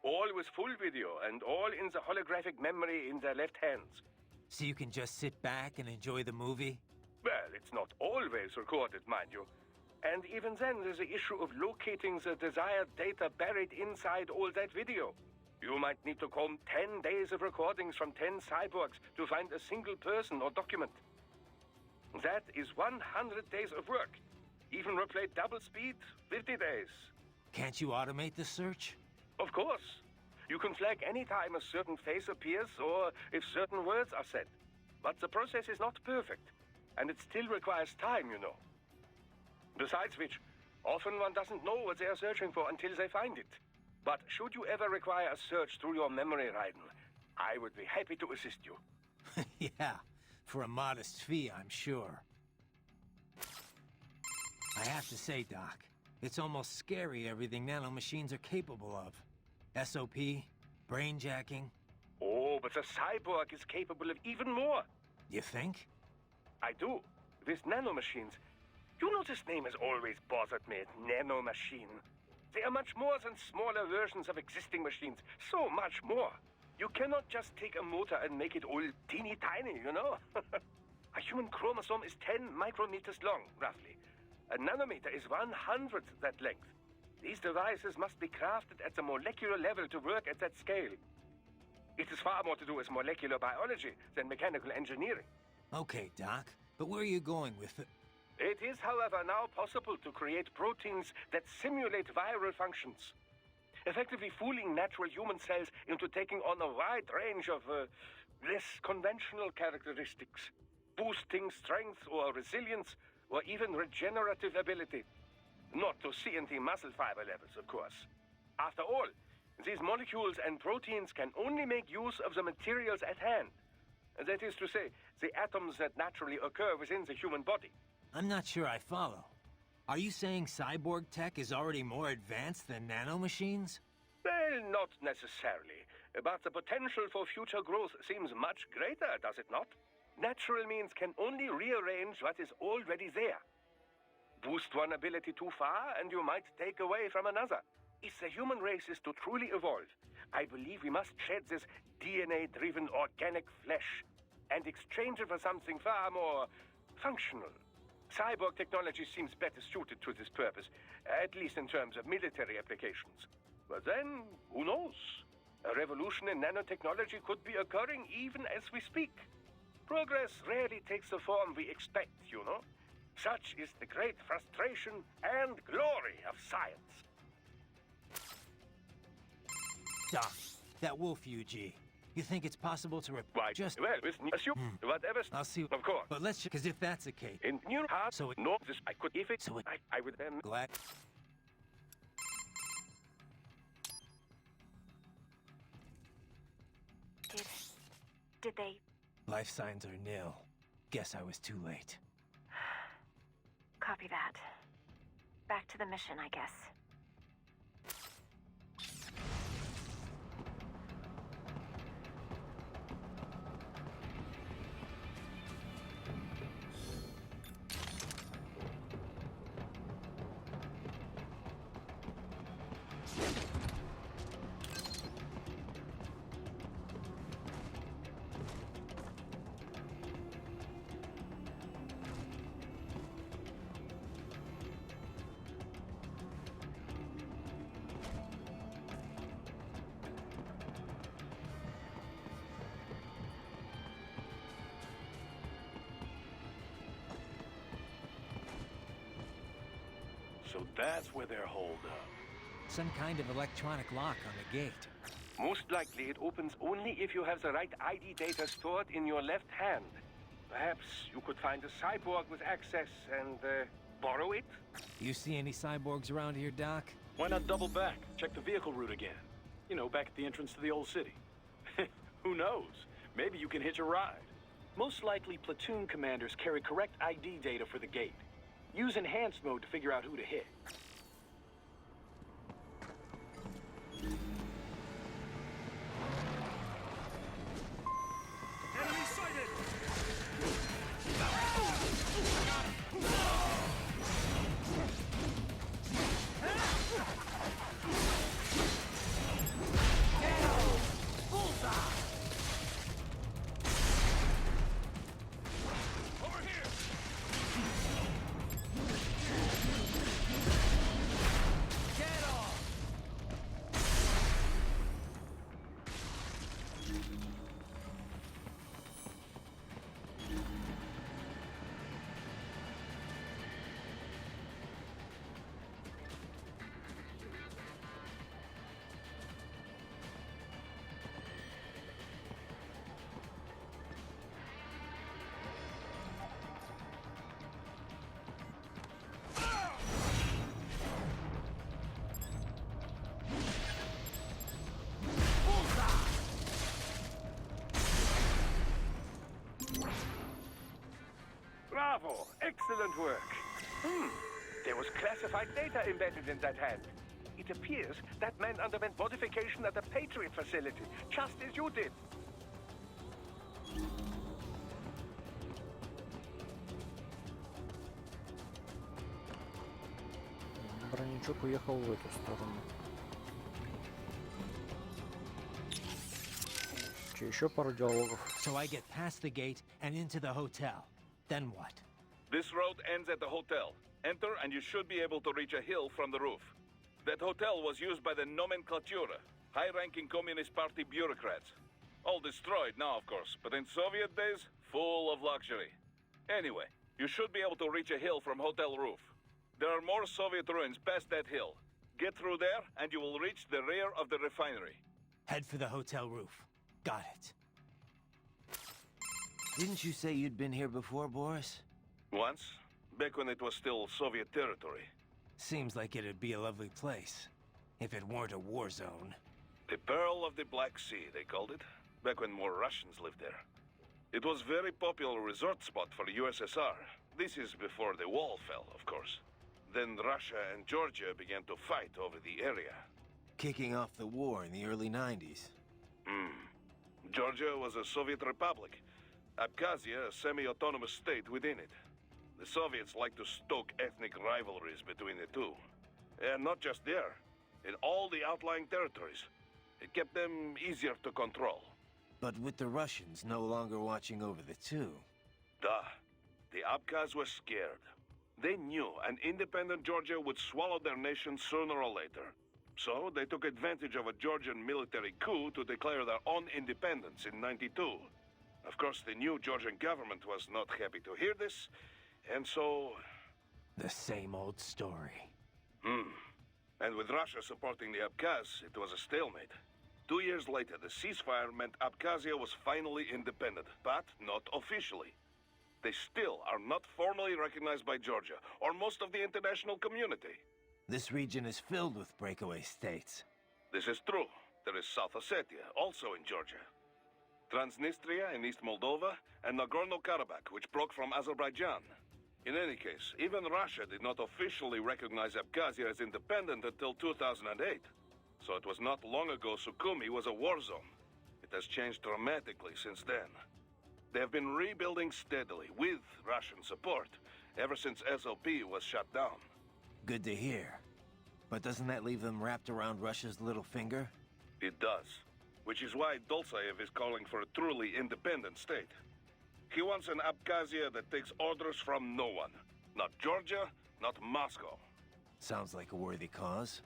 S2: All with full video and all in the holographic memory in their left hands.
S12: So you can just sit back and enjoy the movie?
S2: Well, it's not always recorded, mind you. And even then, there's the issue of locating the desired data buried inside all that video. You might need to comb 10 days of recordings from 10 cyborgs to find a single person or document. That is 100 days of work. Even replay double speed, 50 days.
S12: Can't you automate the search?
S2: Of course. You can flag any time a certain face appears or if certain words are said. But the process is not perfect, and it still requires time, you know. Besides which, often one doesn't know what they are searching for until they find it. But should you ever require a search through your memory, Raiden, I would be happy to assist you.
S12: Yeah, for a modest fee, I'm sure. I have to say, Doc, it's almost scary everything nanomachines are capable of. SOP, brainjacking.
S2: Oh, but the cyborg is capable of even more.
S12: You think?
S2: I do. With nanomachines. You know this name has always bothered me, nanomachine. They are much more than smaller versions of existing machines. So much more. You cannot just take a motor and make it all teeny tiny, you know? A human chromosome is 10 micrometers long, roughly. A nanometer is 1/100th that length. These devices must be crafted at the molecular level to work at that scale. It is far more to do with molecular biology than mechanical engineering.
S12: Okay, Doc, but where are you going with it?
S2: It is, however, now possible to create proteins that simulate viral functions, effectively fooling natural human cells into taking on a wide range of less conventional characteristics, boosting strength or resilience, or even regenerative ability. Not to CNT muscle fiber levels, of course. After all, these molecules and proteins can only make use of the materials at hand. That is to say, the atoms that naturally occur within the human body.
S12: I'm not sure I follow. Are you saying cyborg tech is already more advanced than nanomachines?
S2: Well, not necessarily. But the potential for future growth seems much greater, does it not? Natural means can only rearrange what is already there. Boost one ability too far, and you might take away from another. If the human race is to truly evolve, I believe we must shed this DNA-driven organic flesh and exchange it for something far more functional. Cyborg technology seems better suited to this purpose, at least in terms of military applications. But then, who knows? A revolution in nanotechnology could be occurring even as we speak. Progress rarely takes the form we expect, you know? Such is the great frustration and glory of science.
S12: Doc, that wolf UG. You think it's possible to
S2: Why,
S12: just...
S2: well, assume whatever...
S12: I'll see...
S2: Of course.
S12: But let's... Because if that's the case...
S2: In new heart,
S12: So it...
S2: no, this I could... If it...
S12: So it...
S2: I would then...
S12: Glad...
S6: Did they...
S12: Life signs are nil. Guess I was too late.
S6: Copy that. Back to the mission, I guess.
S2: So that's where they're holed up.
S12: Some kind of electronic lock on the gate.
S2: Most likely it opens only if you have the right ID data stored in your left hand. Perhaps you could find a cyborg with access and borrow it?
S12: You see any cyborgs around here, Doc?
S7: Why not double back? Check the vehicle route again. You know, back at the entrance to the old city. Who knows? Maybe you can hitch a ride. Most likely, platoon commanders carry correct ID data for the gate. Use enhanced mode to figure out who to hit.
S14: Enemy sighted! Over here!
S12: Get off!
S2: Bravo! Excellent work. There was classified data embedded in that hand. It appears that man underwent modification at the Patriot facility, just as you did.
S1: Бронячок уехал в эту сторону. Че, еще пару диалогов.
S12: So I get past the gate and into the hotel. Then what?
S11: This road ends at the hotel. Enter and you should be able to reach a hill from the roof. That hotel was used by the nomenclatura, high-ranking Communist Party bureaucrats. All destroyed now, of course, but in Soviet days, full of luxury. Anyway, you should be able to reach a hill from hotel roof. There are more Soviet ruins past that hill. Get through there and you will reach the rear of the refinery.
S12: Head for the hotel roof. Got it.
S13: Didn't you say you'd been here before, Boris?
S11: Once, back when it was still Soviet territory.
S12: Seems like it'd be a lovely place, if it weren't a war zone.
S11: The Pearl of the Black Sea, they called it, back when more Russians lived there. It was very popular resort spot for the USSR. This is before the wall fell, of course. Then Russia and Georgia began to fight over the area.
S13: Kicking off the war in the early 90s.
S11: Georgia was a Soviet republic. Abkhazia, a semi-autonomous state within it. The Soviets like to stoke ethnic rivalries between the two. And not just there. In all the outlying territories. It kept them easier to control.
S13: But with the Russians no longer watching over the two...
S11: Duh. The Abkhaz were scared. They knew an independent Georgia would swallow their nation sooner or later. So they took advantage of a Georgian military coup to declare their own independence in '92. Of course, the new Georgian government was not happy to hear this, and so...
S13: The same old story.
S11: And with Russia supporting the Abkhaz, it was a stalemate. 2 years later, the ceasefire meant Abkhazia was finally independent, but not officially. They still are not formally recognized by Georgia, or most of the international community.
S13: This region is filled with breakaway states.
S11: This is true. There is South Ossetia, also in Georgia. Transnistria in East Moldova, and Nagorno-Karabakh, which broke from Azerbaijan. In any case, even Russia did not officially recognize Abkhazia as independent until 2008. So it was not long ago Sukhumi was a war zone. It has changed dramatically since then. They have been rebuilding steadily, with Russian support, ever since SLP was shut down.
S13: Good to hear. But doesn't that leave them wrapped around Russia's little finger?
S11: It does. Which is why Dolzaev is calling for a truly independent state. He wants an Abkhazia that takes orders from no one. Not Georgia, not Moscow.
S13: Sounds like a worthy cause.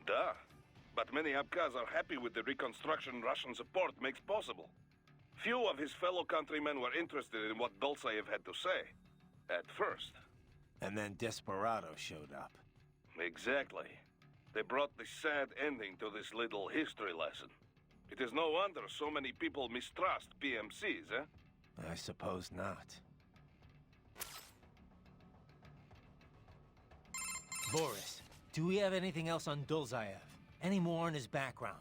S11: Duh. But many Abkhaz are happy with the reconstruction Russian support makes possible. Few of his fellow countrymen were interested in what Dolzaev had to say. At first.
S13: And then Desperado showed up.
S11: Exactly. They brought the sad ending to this little history lesson. It is no wonder so many people mistrust PMCs, eh?
S13: I suppose not.
S12: Boris, do we have anything else on Dolzaev? Any more on his background?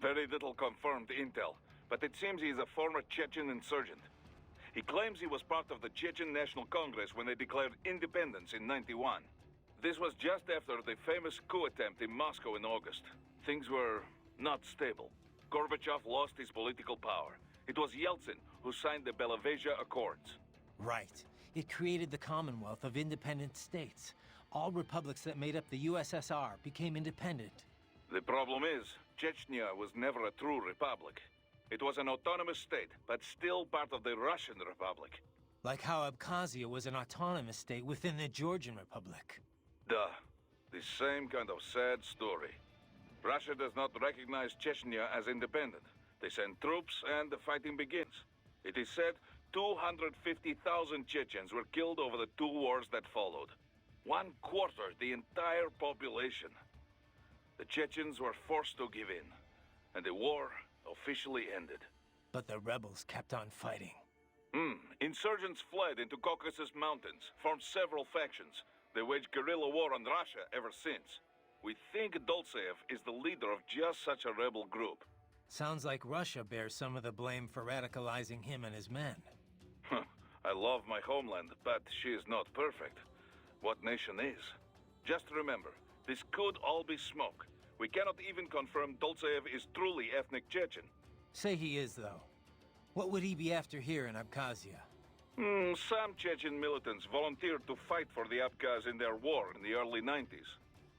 S11: Very little confirmed intel, but it seems he is a former Chechen insurgent. He claims he was part of the Chechen National Congress when they declared independence in '91. This was just after the famous coup attempt in Moscow in August. Things were not stable. Gorbachev lost his political power. It was Yeltsin who signed the Belavezha Accords.
S12: Right. It created the Commonwealth of Independent States. All republics that made up the USSR became independent.
S11: The problem is, Chechnya was never a true republic. It was an autonomous state, but still part of the Russian Republic.
S12: Like how Abkhazia was an autonomous state within the Georgian Republic.
S11: Duh. The same kind of sad story. Russia does not recognize Chechnya as independent. They send troops and the fighting begins. It is said 250,000 Chechens were killed over the 2 wars that followed. 1/4 the entire population. The Chechens were forced to give in, and the war officially ended.
S12: But the rebels kept on fighting.
S11: Insurgents fled into Caucasus Mountains, formed several factions. They waged guerrilla war on Russia ever since. We think Dolzaev is the leader of just such a rebel group.
S12: Sounds like Russia bears some of the blame for radicalizing him and his men.
S11: I love my homeland, but she is not perfect. What nation is? Just remember, this could all be smoke. We cannot even confirm Dolzaev is truly ethnic Chechen.
S12: Say he is, though. What would he be after here in Abkhazia?
S11: Some Chechen militants volunteered to fight for the Abkhaz in their war in the early 90s.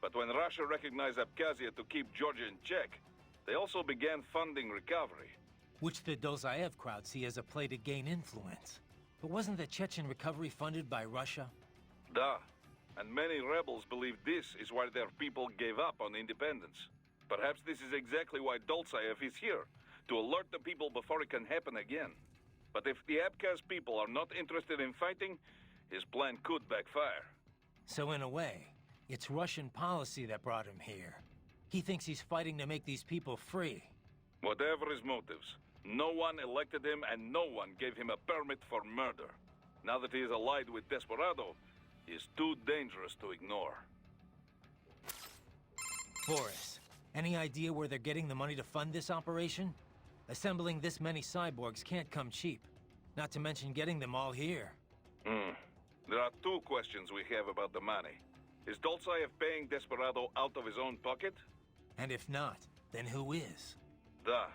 S11: But when Russia recognized Abkhazia to keep Georgia in check, they also began funding recovery.
S12: Which the Dolzaev crowd see as a play to gain influence. But wasn't the Chechen recovery funded by Russia?
S11: Duh. And many rebels believe this is why their people gave up on independence. Perhaps this is exactly why Dolzaev is here, to alert the people before it can happen again. But if the Abkhaz people are not interested in fighting, his plan could backfire.
S12: So in a way, it's Russian policy that brought him here. He thinks he's fighting to make these people free.
S11: Whatever his motives, no one elected him and no one gave him a permit for murder. Now that he is allied with Desperado, he is too dangerous to ignore.
S12: Boris, any idea where they're getting the money to fund this operation? Assembling this many cyborgs can't come cheap. Not to mention getting them all here.
S11: There are 2 questions we have about the money. Is Dolzaev paying Desperado out of his own pocket?
S12: And if not, then who is?
S11: Duh.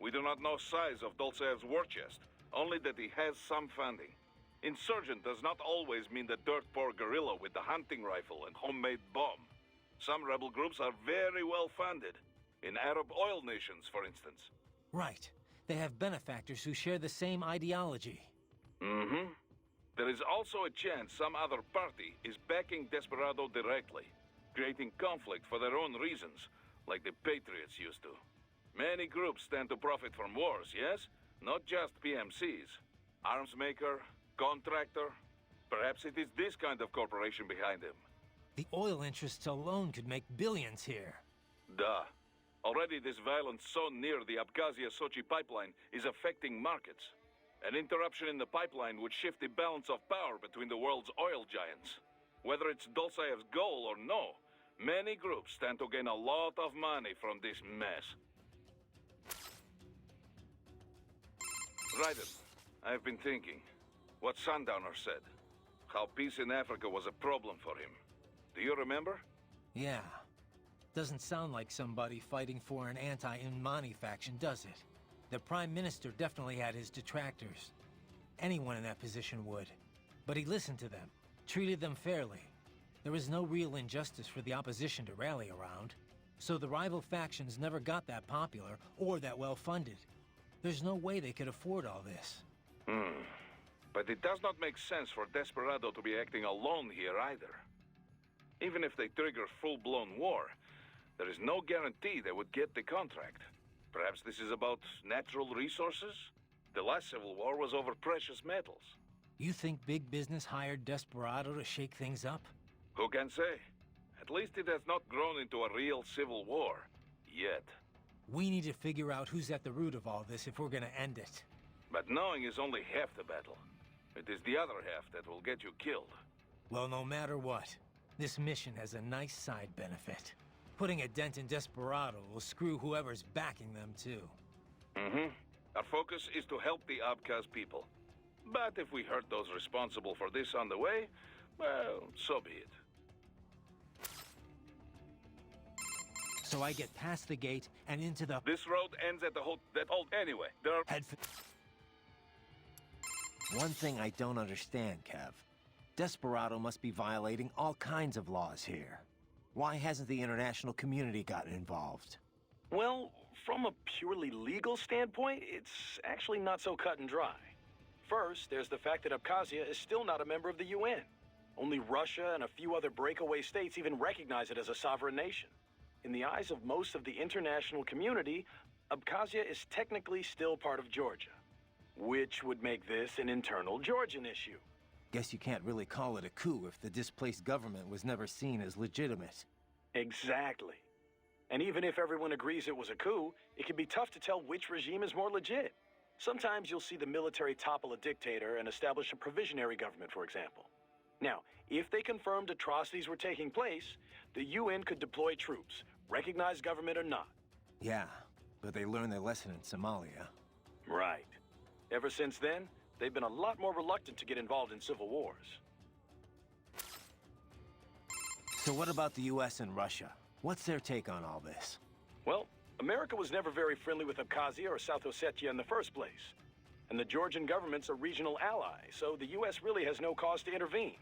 S11: We do not know size of Dolzaev's war chest, only that he has some funding. Insurgent does not always mean the dirt-poor guerrilla with the hunting rifle and homemade bomb. Some rebel groups are very well funded. In Arab oil nations, for instance.
S12: Right. They have benefactors who share the same ideology.
S11: Mm-hmm. There is also a chance some other party is backing Desperado directly, creating conflict for their own reasons, like the Patriots used to. Many groups stand to profit from wars, yes? Not just PMCs. Arms maker, contractor. Perhaps it is this kind of corporation behind him.
S12: The oil interests alone could make billions here.
S11: Duh. Already this violence so near the Abkhazia-Sochi pipeline is affecting markets. An interruption in the pipeline would shift the balance of power between the world's oil giants. Whether it's Dolzaev's goal or no, many groups stand to gain a lot of money from this mess. Raiden, I've been thinking. What Sundowner said. How peace in Africa was a problem for him. Do you remember?
S12: Yeah. Doesn't sound like somebody fighting for an anti-Unmani faction, does it? The Prime Minister definitely had his detractors. Anyone in that position would. But he listened to them, treated them fairly. There was no real injustice for the opposition to rally around. So the rival factions never got that popular or that well-funded. There's no way they could afford all this.
S11: But it does not make sense for Desperado to be acting alone here either. Even if they trigger full-blown war, there is no guarantee they would get the contract. Perhaps this is about natural resources? The last civil war was over precious metals.
S12: You think big business hired Desperado to shake things up?
S11: Who can say? At least it has not grown into a real civil war. Yet.
S12: We need to figure out who's at the root of all this if we're gonna end it.
S11: But knowing is only half the battle. It is the other half that will get you killed.
S12: Well, no matter what, this mission has a nice side benefit. Putting a dent in Desperado will screw whoever's backing them, too.
S11: Our focus is to help the Abkhaz people. But if we hurt those responsible for this on the way, well, so be it.
S12: So I get past the gate and into the...
S11: This road ends at the anyway. There are...
S13: One thing I don't understand, Kev. Desperado must be violating all kinds of laws here. Why hasn't the international community gotten involved?
S7: Well, from a purely legal standpoint, it's actually not so cut and dry. First, there's the fact that Abkhazia is still not a member of the UN. Only Russia and a few other breakaway states even recognize it as a sovereign nation. In the eyes of most of the international community, Abkhazia is technically still part of Georgia, which would make this an internal Georgian issue.
S13: Guess you can't really call it a coup if the displaced government was never seen as legitimate.
S7: Exactly. And even if everyone agrees it was a coup, it can be tough to tell which regime is more legit. Sometimes you'll see the military topple a dictator and establish a provisionary government, for example. Now, if they confirmed atrocities were taking place, the UN could deploy troops, recognize government or not.
S13: Yeah, but they learned their lesson in Somalia.
S7: Right. Ever since then, they've been a lot more reluctant to get involved in civil wars.
S13: So what about the US and Russia? What's their take on all this?
S7: Well, America was never very friendly with Abkhazia or South Ossetia in the first place. And the Georgian government's a regional ally, so the US really has no cause to intervene.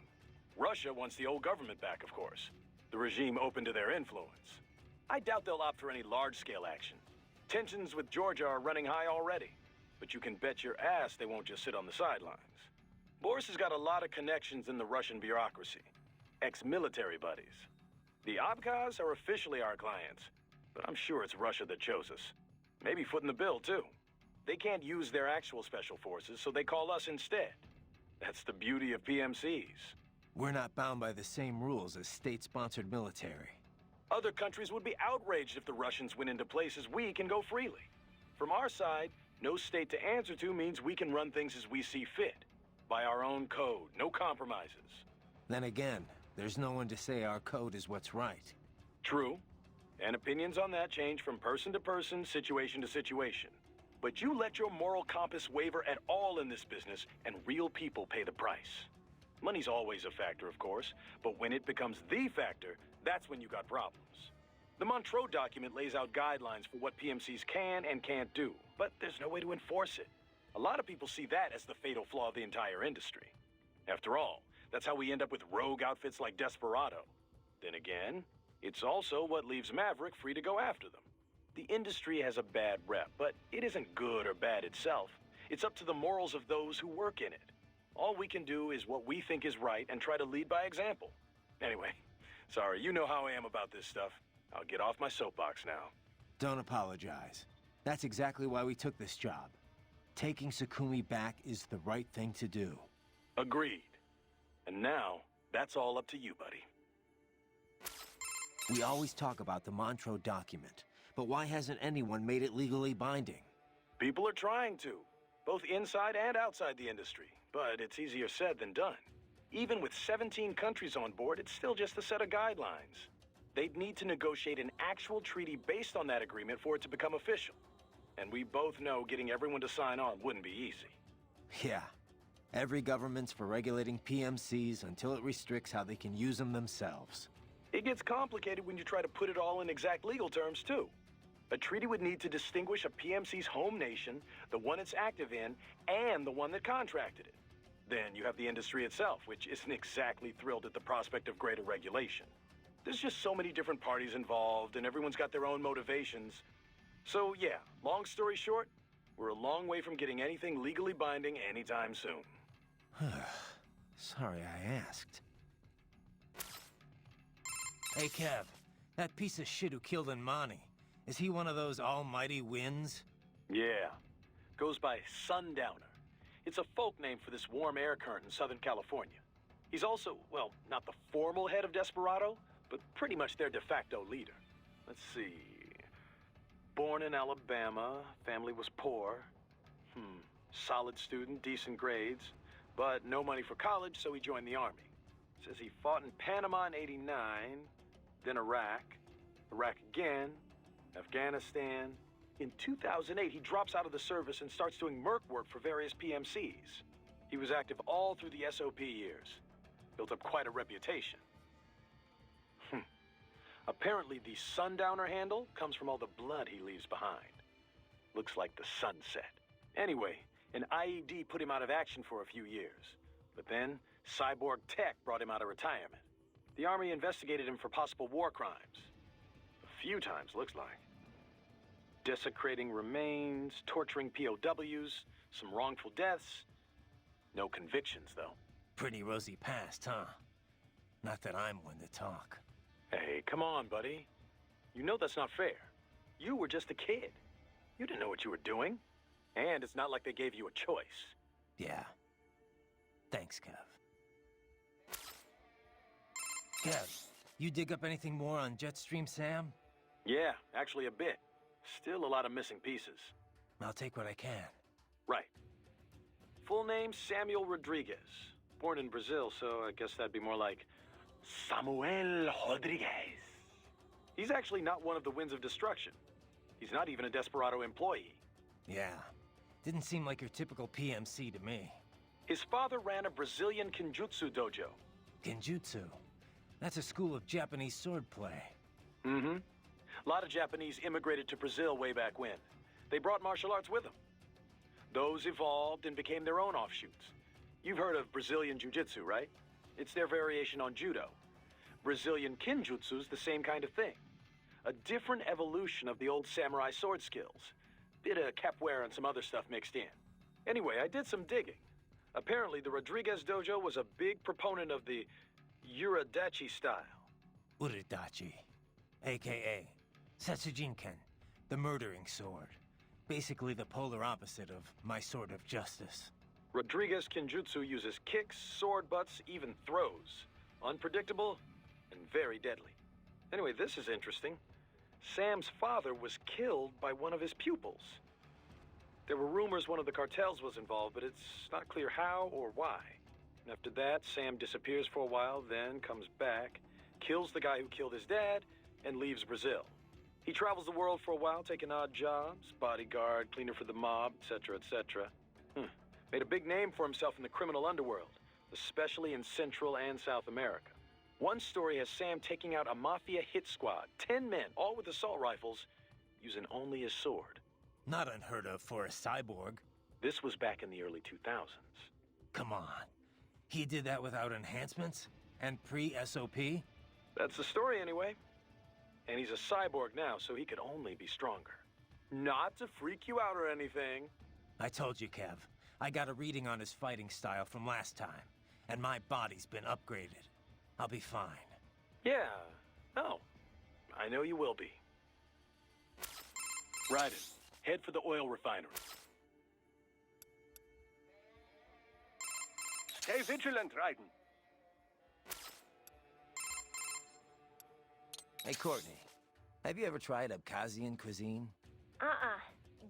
S7: Russia wants the old government back, of course. The regime open to their influence. I doubt they'll opt for any large-scale action. Tensions with Georgia are running high already. But you can bet your ass they won't just sit on the sidelines. Boris has got a lot of connections in the Russian bureaucracy. Ex-military buddies. The Abkhaz are officially our clients, but I'm sure it's Russia that chose us. Maybe footing the bill, too. They can't use their actual special forces, so they call us instead. That's the beauty of PMCs.
S13: We're not bound by the same rules as state-sponsored military.
S7: Other countries would be outraged if the Russians went into places we can go freely. From our side, no state to answer to means we can run things as we see fit. By our own code, no compromises.
S13: Then again, there's no one to say our code is what's right.
S7: True. And opinions on that change from person to person, situation to situation. But you let your moral compass waver at all in this business, and real people pay the price. Money's always a factor, of course, but when it becomes the factor, that's when you got problems. The Montreux document lays out guidelines for what PMCs can and can't do, but there's no way to enforce it. A lot of people see that as the fatal flaw of the entire industry. After all, that's how we end up with rogue outfits like Desperado. Then again, it's also what leaves Maverick free to go after them. The industry has a bad rep, but it isn't good or bad itself. It's up to the morals of those who work in it. All we can do is what we think is right and try to lead by example. Anyway, sorry, you know how I am about this stuff. I'll get off my soapbox now.
S13: Don't apologize. That's exactly why we took this job. Taking Sakumi back is the right thing to do.
S7: Agreed. And now, that's all up to you, buddy.
S13: We always talk about the Montreux document, but why hasn't anyone made it legally binding?
S7: People are trying to, both inside and outside the industry, but it's easier said than done. Even with 17 countries on board, it's still just a set of guidelines. They'd need to negotiate an actual treaty based on that agreement for it to become official. And we both know getting everyone to sign on wouldn't be easy.
S13: Yeah. Every government's for regulating PMCs until it restricts how they can use them themselves.
S7: It gets complicated when you try to put it all in exact legal terms, too. A treaty would need to distinguish a PMC's home nation, the one it's active in, and the one that contracted it. Then you have the industry itself, which isn't exactly thrilled at the prospect of greater regulation. There's just so many different parties involved, and everyone's got their own motivations. So yeah, long story short, we're a long way from getting anything legally binding anytime soon.
S13: Sorry I asked.
S12: Hey, Kev. That piece of shit who killed Imani. Is he one of those almighty winds?
S7: Yeah. Goes by Sundowner. It's a folk name for this warm air current in Southern California. He's also, well, not the formal head of Desperado, but pretty much their de facto leader. Let's see. Born in Alabama, family was poor. Solid student, decent grades, but no money for college, so he joined the army. Says he fought in Panama in '89, then Iraq again, Afghanistan. In 2008, he drops out of the service and starts doing merc work for various PMCs. He was active all through the SOP years. Built up quite a reputation. Apparently, the Sundowner handle comes from all the blood he leaves behind. Looks like the sunset. Anyway, an IED put him out of action for a few years. But then, cyborg tech brought him out of retirement. The Army investigated him for possible war crimes. A few times, looks like. Desecrating remains, torturing POWs, some wrongful deaths. No convictions, though.
S12: Pretty rosy past, huh? Not that I'm one to talk.
S7: Hey, come on, buddy. You know that's not fair. You were just a kid. You didn't know what you were doing. And it's not like they gave you a choice.
S12: Yeah. Thanks, Kev. Kev, you dig up anything more on Jetstream Sam?
S7: Yeah, actually a bit. Still a lot of missing pieces.
S12: I'll take what I can.
S7: Right. Full name, Samuel Rodriguez. Born in Brazil, so I guess that'd be more like Samuel Rodriguez. He's actually not one of the Winds of Destruction. He's not even a Desperado employee.
S12: Yeah. Didn't seem like your typical PMC to me.
S7: His father ran a Brazilian Kenjutsu dojo.
S12: Kenjutsu? That's a school of Japanese swordplay.
S7: Mm-hmm. A lot of Japanese immigrated to Brazil way back when. They brought martial arts with them. Those evolved and became their own offshoots. You've heard of Brazilian Jiu-Jitsu, right? It's their variation on Judo. Brazilian Kenjutsu's the same kind of thing. A different evolution of the old samurai sword skills. Bit of capoeira and some other stuff mixed in. Anyway, I did some digging. Apparently, the Rodriguez dojo was a big proponent of the Uridachi style.
S12: Uridachi, a.k.a. Setsujinken, the murdering sword. Basically the polar opposite of my sword of justice.
S7: Rodriguez Kenjutsu uses kicks, sword butts, even throws. Unpredictable and very deadly. Anyway, this is interesting. Sam's father was killed by one of his pupils. There were rumors one of the cartels was involved, but it's not clear how or why. And after that, Sam disappears for a while, then comes back, kills the guy who killed his dad, and leaves Brazil. He travels the world for a while, taking odd jobs, bodyguard, cleaner for the mob, etc., etc. Made a big name for himself in the criminal underworld, especially in Central and South America. One story has Sam taking out a mafia hit squad, 10 men, all with assault rifles, using only his sword.
S12: Not unheard of for a cyborg.
S7: This was back in the early 2000s.
S12: Come on. He did that without enhancements? And pre-SOP?
S7: That's the story anyway. And he's a cyborg now, so he could only be stronger. Not to freak you out or anything.
S12: I told you, Kev. I got a reading on his fighting style from last time. And my body's been upgraded. I'll be fine.
S7: Yeah. Oh. I know you will be. Raiden, head for the oil refinery.
S2: Stay vigilant, Raiden.
S13: Hey, Courtney. Have you ever tried Abkhazian cuisine?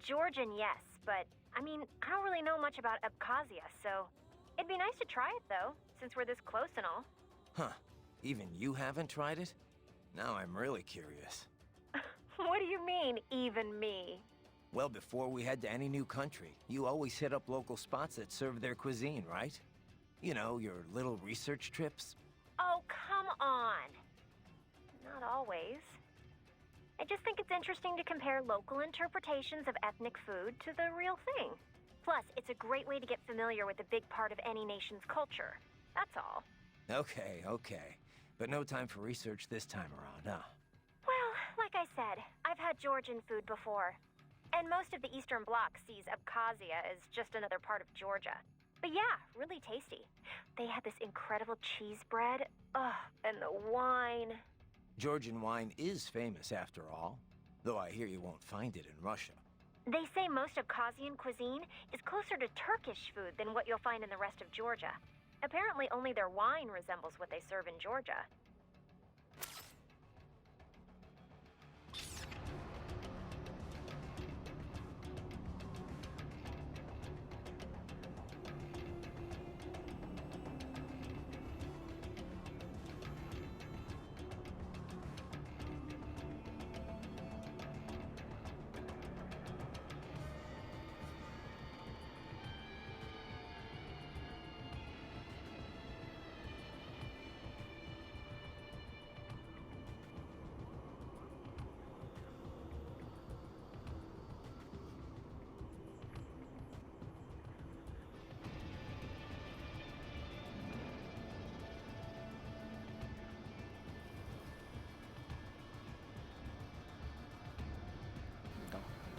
S6: Georgian, yes, but, I mean, I don't really know much about Abkhazia, so... It'd be nice to try it, though, since we're this close and all.
S13: Huh. Even you haven't tried it? Now I'm really curious.
S6: What do you mean, even me?
S13: Well, before we head to any new country, you always hit up local spots that serve their cuisine, right? You know, your little research trips.
S6: Oh, come on. Not always. I just think it's interesting to compare local interpretations of ethnic food to the real thing. Plus, it's a great way to get familiar with a big part of any nation's culture. That's all.
S13: Okay. But no time for research this time around, huh?
S6: Well, like I said, I've had Georgian food before. And most of the Eastern Bloc sees Abkhazia as just another part of Georgia. But yeah, really tasty. They had this incredible cheese bread. Ugh, and the wine.
S13: Georgian wine is famous after all, though I hear you won't find it in Russia.
S6: They say most Abkhazian cuisine is closer to Turkish food than what you'll find in the rest of Georgia. Apparently only their wine resembles what they serve in Georgia.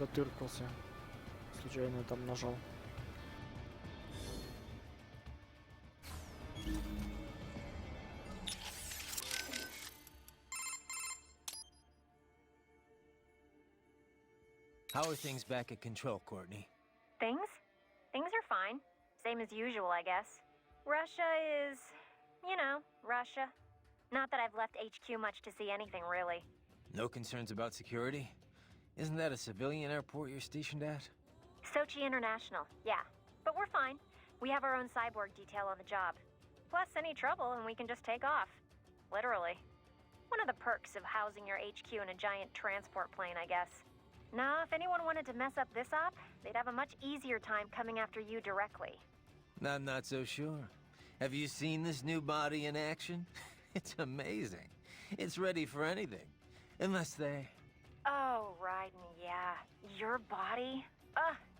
S1: Дотыркался. Случайно там нажал.
S12: How are things back at Control, Courtney?
S6: Things? Things are fine. Same as usual, I guess. Russia is... you know, Russia. Not that I've left HQ much to see anything, really.
S12: No concerns about security? Isn't that a civilian airport you're stationed at?
S6: Sochi International, yeah. But we're fine. We have our own cyborg detail on the job. Plus, any trouble and we can just take off. Literally. One of the perks of housing your HQ in a giant transport plane, I guess. Now, if anyone wanted to mess up this op, they'd have a much easier time coming after you directly.
S12: I'm not so sure. Have you seen this new body in action? It's amazing. It's ready for anything. Unless they...
S6: Oh, Raiden, yeah. Your body?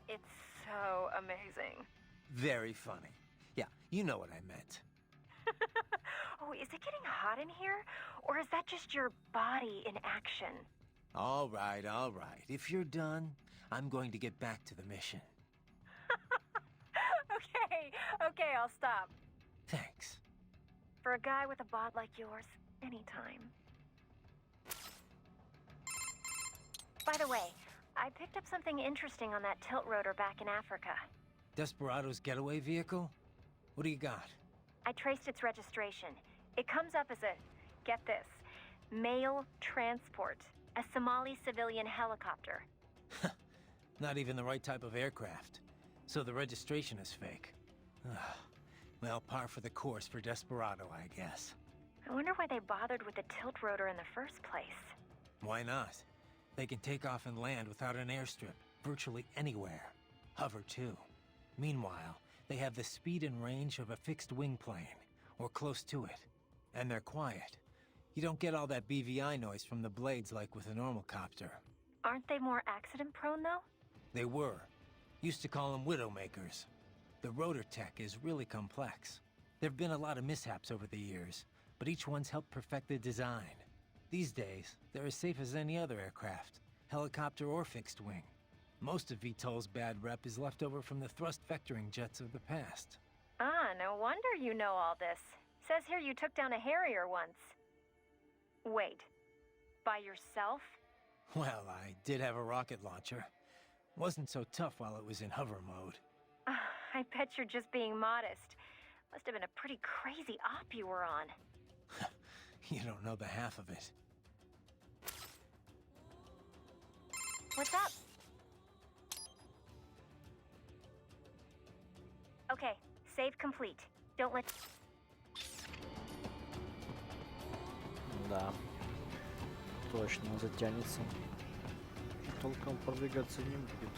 S6: It's so amazing.
S12: Very funny. Yeah, you know what I meant.
S6: Oh, is it getting hot in here? Or is that just your body in action?
S12: All right. If you're done, I'm going to get back to the mission.
S6: Okay, I'll stop.
S12: Thanks.
S6: For a guy with a bod like yours, anytime. By the way, I picked up something interesting on that tilt rotor back in Africa.
S12: Desperado's getaway vehicle? What do you got?
S6: I traced its registration. It comes up as a, get this, mail transport. A Somali civilian helicopter.
S12: Not even the right type of aircraft. So the registration is fake. Well, par for the course for Desperado, I guess.
S6: I wonder why they bothered with the tilt rotor in the first place.
S12: Why not? They can take off and land without an airstrip, virtually anywhere. Hover, too. Meanwhile, they have the speed and range of a fixed-wing plane, or close to it. And they're quiet. You don't get all that BVI noise from the blades like with a normal copter.
S6: Aren't they more accident-prone, though?
S12: They were. Used to call them Widowmakers. The rotor tech is really complex. There have been a lot of mishaps over the years, but each one's helped perfect the design. These days, they're as safe as any other aircraft, helicopter or fixed wing. Most of VTOL's bad rep is left over from the thrust vectoring jets of the past.
S6: Ah, no wonder you know all this. Says here you took down a Harrier once. Wait, by yourself?
S12: Well, I did have a rocket launcher. Wasn't so tough while it was in hover mode.
S6: I bet you're just being modest. Must have been a pretty crazy op you were on.
S12: You don't know the half of it.
S6: What's up? Okay, save complete. Don't let...
S1: Да. Точно затянется. Толком продвигаться не будет.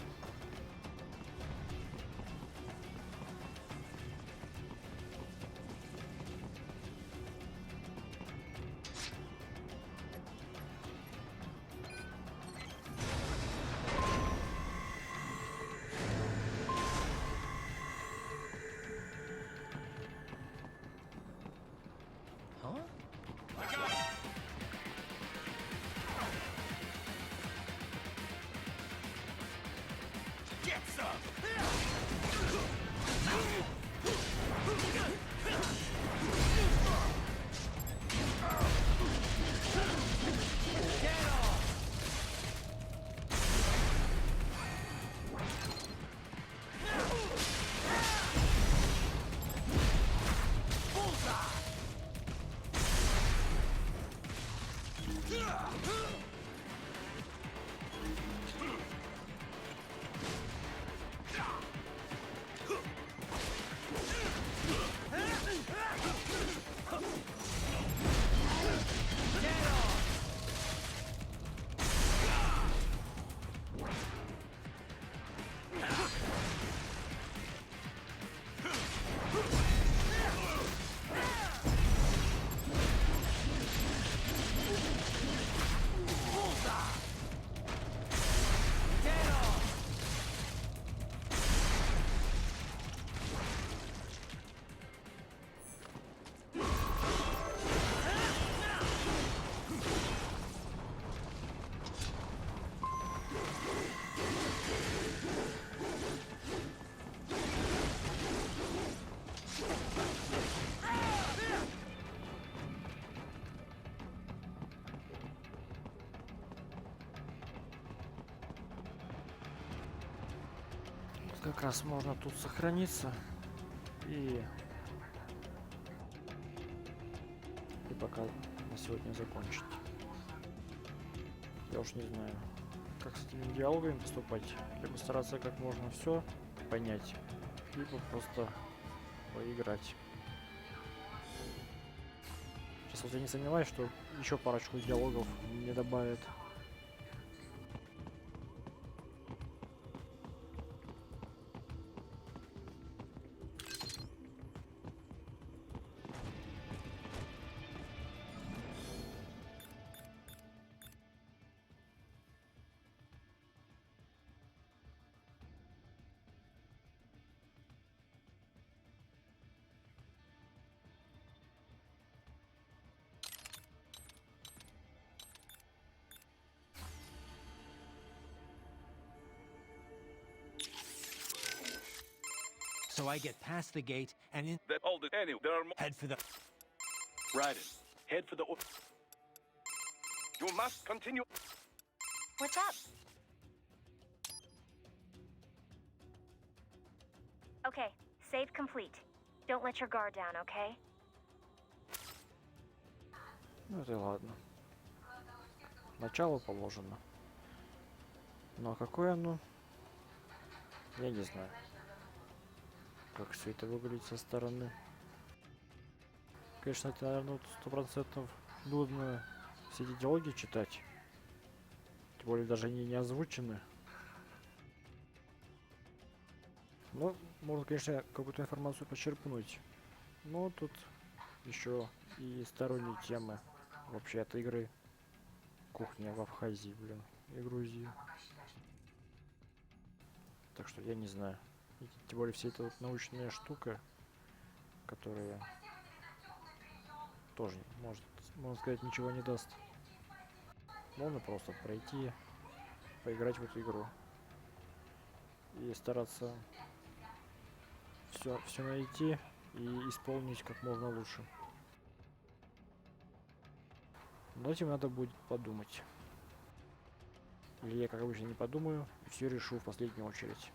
S1: Как раз можно тут сохраниться и пока на сегодня закончить. Я уж не знаю, как с этими диалогами поступать. Либо стараться как можно все понять, либо просто поиграть. Сейчас вот я не сомневаюсь, что еще парочку диалогов мне добавят.
S12: So I get past the gate and in...
S11: That all the... Anyway, there are...
S12: Head for the...
S7: Raiden, head for the...
S2: You must continue.
S6: What's up? Okay, save complete. Don't let your guard down, okay?
S1: Ну это ладно. Начало положено. Но какое оно? Я не знаю. Как все это выглядит со стороны. Конечно, это, наверное, 100% нудно все эти диалоги читать. Тем более даже они не озвучены. Но можно, конечно, какую-то информацию почерпнуть. Но тут еще и сторонние темы вообще от игры. Кухня в Абхазии, блин, и Грузии. Так что я не знаю. И тем более вся эта вот научная штука, которая тоже может, можно сказать, ничего не даст. Можно просто пройти, поиграть в эту игру и стараться все найти и исполнить как можно лучше. Но этим надо будет подумать. Или я, как обычно, не подумаю и все решу в последнюю очередь.